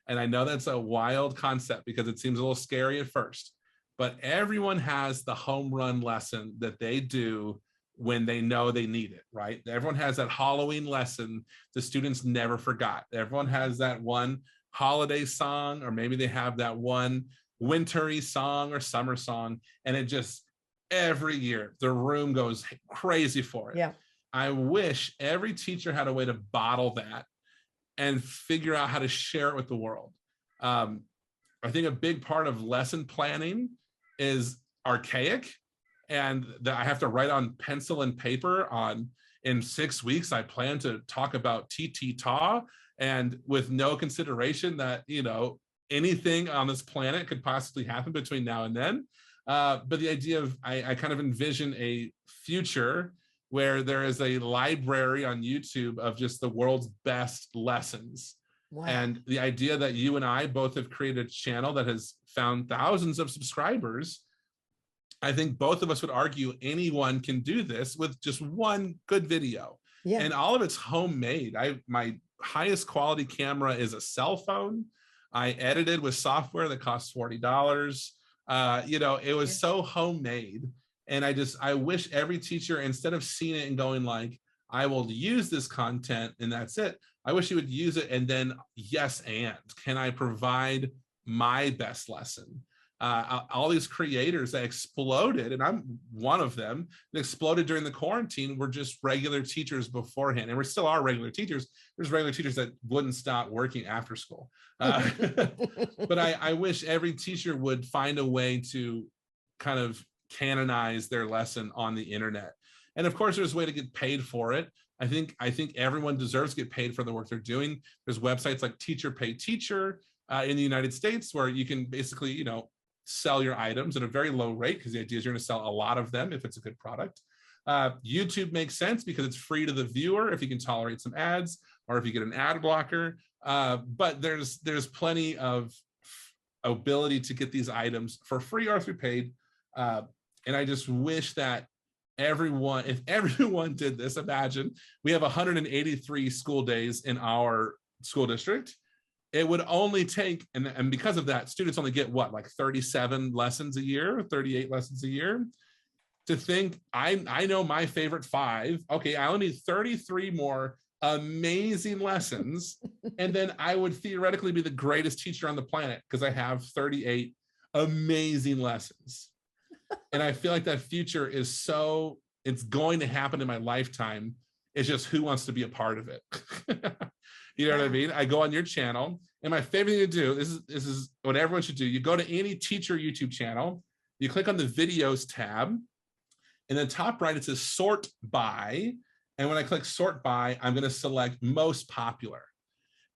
And I know that's a wild concept because it seems a little scary at first, but everyone has the home run lesson that they do when they know they need it, right? Everyone has that Halloween lesson the students never forgot. Everyone has that one holiday song, or maybe they have that one wintry song or summer song, and it just, every year the room goes crazy for it. Yeah. I wish every teacher had a way to bottle that and figure out how to share it with the world. I think a big part of lesson planning is archaic, and that I have to write on pencil and paper in 6 weeks, I plan to talk about ta, and with no consideration that, anything on this planet could possibly happen between now and then. But the idea of, I kind of envision a future where there is a library on YouTube of just the world's best lessons. Wow. And the idea that you and I both have created a channel that has found thousands of subscribers, I think both of us would argue anyone can do this with just one good video. Yeah. And all of it's homemade. My highest quality camera is a cell phone. I edited with software that costs $40. It was so homemade. And I wish every teacher, instead of seeing it and going like, I will use this content and that's it, I wish you would use it and then, yes, and can I provide my best lesson? All these creators that exploded, and I'm one of them, that exploded during the quarantine, were just regular teachers beforehand. And we still are regular teachers. There's regular teachers that wouldn't stop working after school. But I wish every teacher would find a way to kind of canonize their lesson on the internet. And of course, there's a way to get paid for it. I think everyone deserves to get paid for the work they're doing. There's websites like Teacher Pay Teacher in the United States, where you can basically, sell your items at a very low rate, because the idea is you're going to sell a lot of them if it's a good product. YouTube makes sense because it's free to the viewer if you can tolerate some ads, or if you get an ad blocker. But there's plenty of ability to get these items for free or through paid. And I just wish that if everyone did this, imagine we have 183 school days in our school district. It would only take, and because of that, students only get what, like 37 lessons a year, 38 lessons a year. To think, I know my favorite 5. Okay, I only need 33 more amazing lessons, and then I would theoretically be the greatest teacher on the planet because I have 38 amazing lessons. And I feel like that future is it's going to happen in my lifetime. It's just who wants to be a part of it. You know what I mean? I go on your channel, and my favorite thing to do, this is what everyone should do. You go to any teacher YouTube channel, you click on the videos tab, and then top right, it says sort by. And when I click sort by, I'm going to select most popular.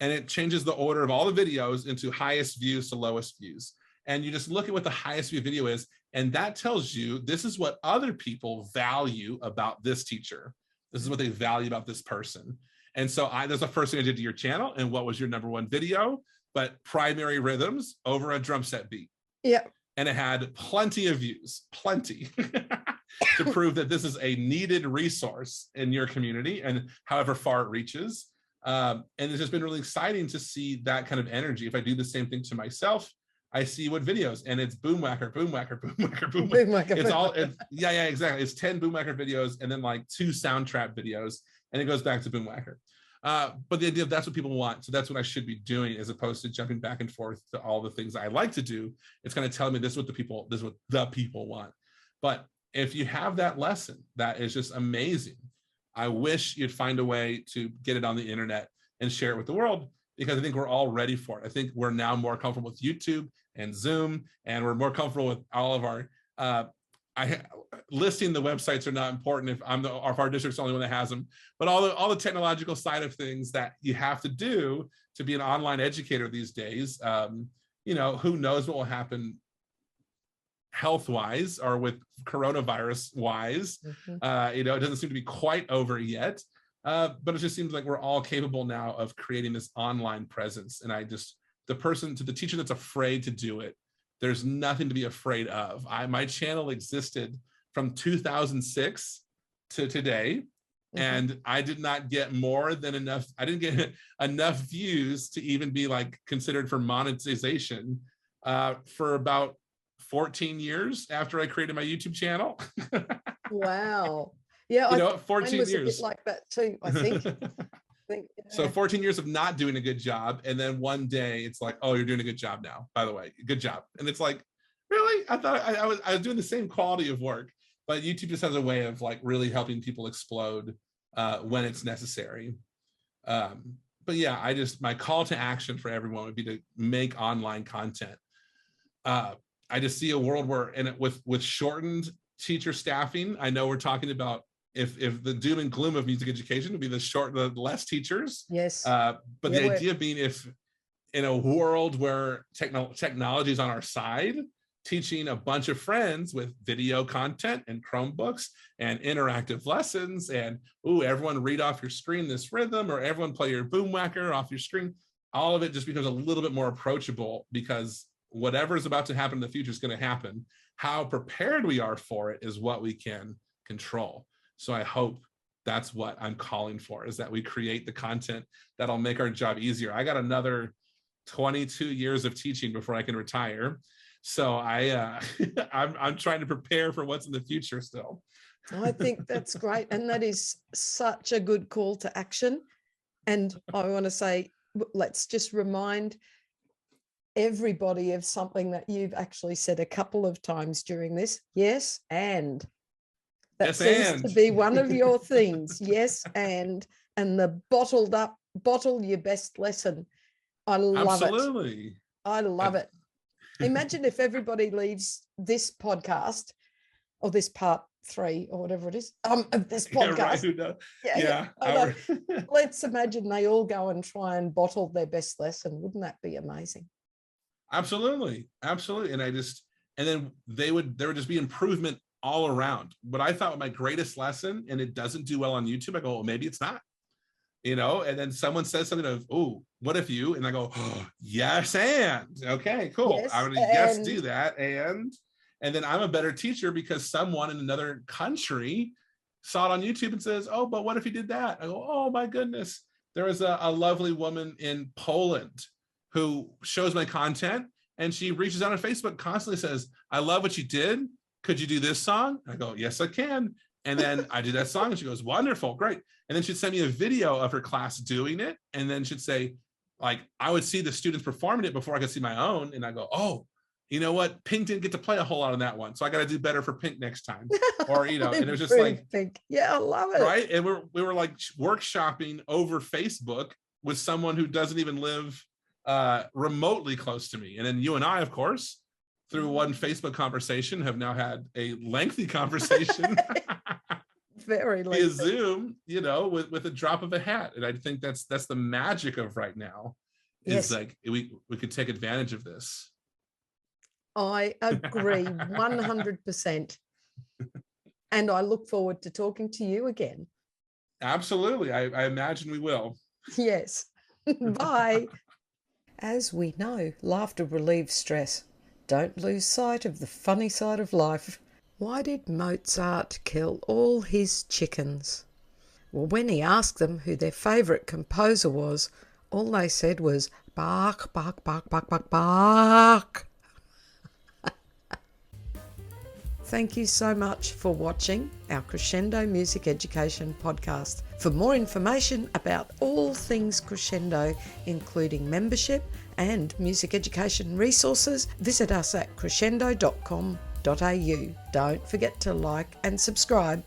And it changes the order of all the videos into highest views to lowest views. And you just look at what the highest view video is, and that tells you this is what other people value about this teacher. This is what they value about this person. And so that's the first thing I did to your channel. And what was your #1 video? But primary rhythms over a drum set beat. Yeah. And it had plenty of views, plenty, to prove that this is a needed resource in your community and however far it reaches. And it's just been really exciting to see that kind of energy. If I do the same thing to myself, I see what videos, and it's boom whacker, boom whacker, boom whacker, boom Boom whacker. whacker, It's boom all, whacker. yeah, exactly. It's 10 boom whacker videos and then like 2 soundtrap videos, and it goes back to boom whacker. But the idea of that's what people want. So that's what I should be doing, as opposed to jumping back and forth to all the things I like to do. It's kind of telling me this is what the people want. But if you have that lesson, that is just amazing. I wish you'd find a way to get it on the internet and share it with the world, because I think we're all ready for it. I think we're now more comfortable with YouTube and Zoom, and we're more comfortable with all of our, listing the websites are not important if our district's the only one that has them, but all the technological side of things that you have to do to be an online educator these days. Who knows what will happen health-wise or with coronavirus-wise. It doesn't seem to be quite over yet, but it just seems like we're all capable now of creating this online presence. And the teacher that's afraid to do it, there's nothing to be afraid of. My channel existed from 2006 to today, and I did not get more than enough. I didn't get enough views to even be like considered for monetization for about 14 years after I created my YouTube channel. Wow. Yeah, 14 was years. a bit like that too, I think. So 14 years of not doing a good job, and then one day it's like, oh, you're doing a good job now, by the way, good job. And it's like, really? I thought I was doing the same quality of work, but YouTube just has a way of like really helping people explode when it's necessary. But yeah, my call to action for everyone would be to make online content. I just see a world where, and with shortened teacher staffing, I know we're talking about if the doom and gloom of music education would be the less teachers. Yes. But the idea being, if in a world where technology is on our side, teaching a bunch of friends with video content and Chromebooks and interactive lessons, and everyone read off your screen this rhythm, or everyone play your boom whacker off your screen, all of it just becomes a little bit more approachable, because whatever is about to happen in the future is going to happen. How prepared we are for it is what we can control. So I hope that's what I'm calling for, is that we create the content that'll make our job easier. I got another 22 years of teaching before I can retire. So I'm trying to prepare for what's in the future still. I think that's great. And that is such a good call to action. And I want to say, let's just remind everybody of something that you've actually said a couple of times during this. Yes, and that seems to be one of your things. Yes, and the bottle your best lesson. I love it. Absolutely. I love it. Imagine if everybody leaves this podcast, or this part 3 or whatever it is, of this podcast. Yeah. Let's imagine they all go and try and bottle their best lesson. Wouldn't that be amazing? Absolutely. And then there would just be improvement all around. What I thought was my greatest lesson, and it doesn't do well on YouTube, I go, well, maybe it's not, and then someone says something of, oh, what if you, and I go, oh, yes, and okay, cool. Yes, I'm gonna do that. And then I'm a better teacher because someone in another country saw it on YouTube and says, oh, but what if you did that? I go, oh my goodness. There was a lovely woman in Poland who shows my content, and she reaches out on Facebook, constantly says, I love what you did. Could you do this song? I go, yes, I can. And then I do that song, and she goes, wonderful, great. And then she'd send me a video of her class doing it. And then she'd say, like, I would see the students performing it before I could see my own. And I go, oh, you know what? Pink didn't get to play a whole lot on that one. So I got to do better for Pink next time. Or, and it was just like, Pink. Yeah, I love it. Right. And we were like workshopping over Facebook with someone who doesn't even live remotely close to me. And then you and I, of course, through one Facebook conversation, have now had a lengthy conversation very lengthy via Zoom, with a drop of a hat. And I think that's the magic of right now. Is like we could take advantage of this. I agree 100%. And I look forward to talking to you again. Absolutely. I imagine we will. Yes. Bye. As we know, laughter relieves stress. Don't lose sight of the funny side of life. Why did Mozart kill all his chickens? Well, when he asked them who their favourite composer was, all they said was, bark, bark, bark, bark, bark, bark. Thank you so much for watching our Crescendo Music Education podcast. For more information about all things Crescendo, including membership and music education resources, visit us at crescendo.com.au. Don't forget to like and subscribe.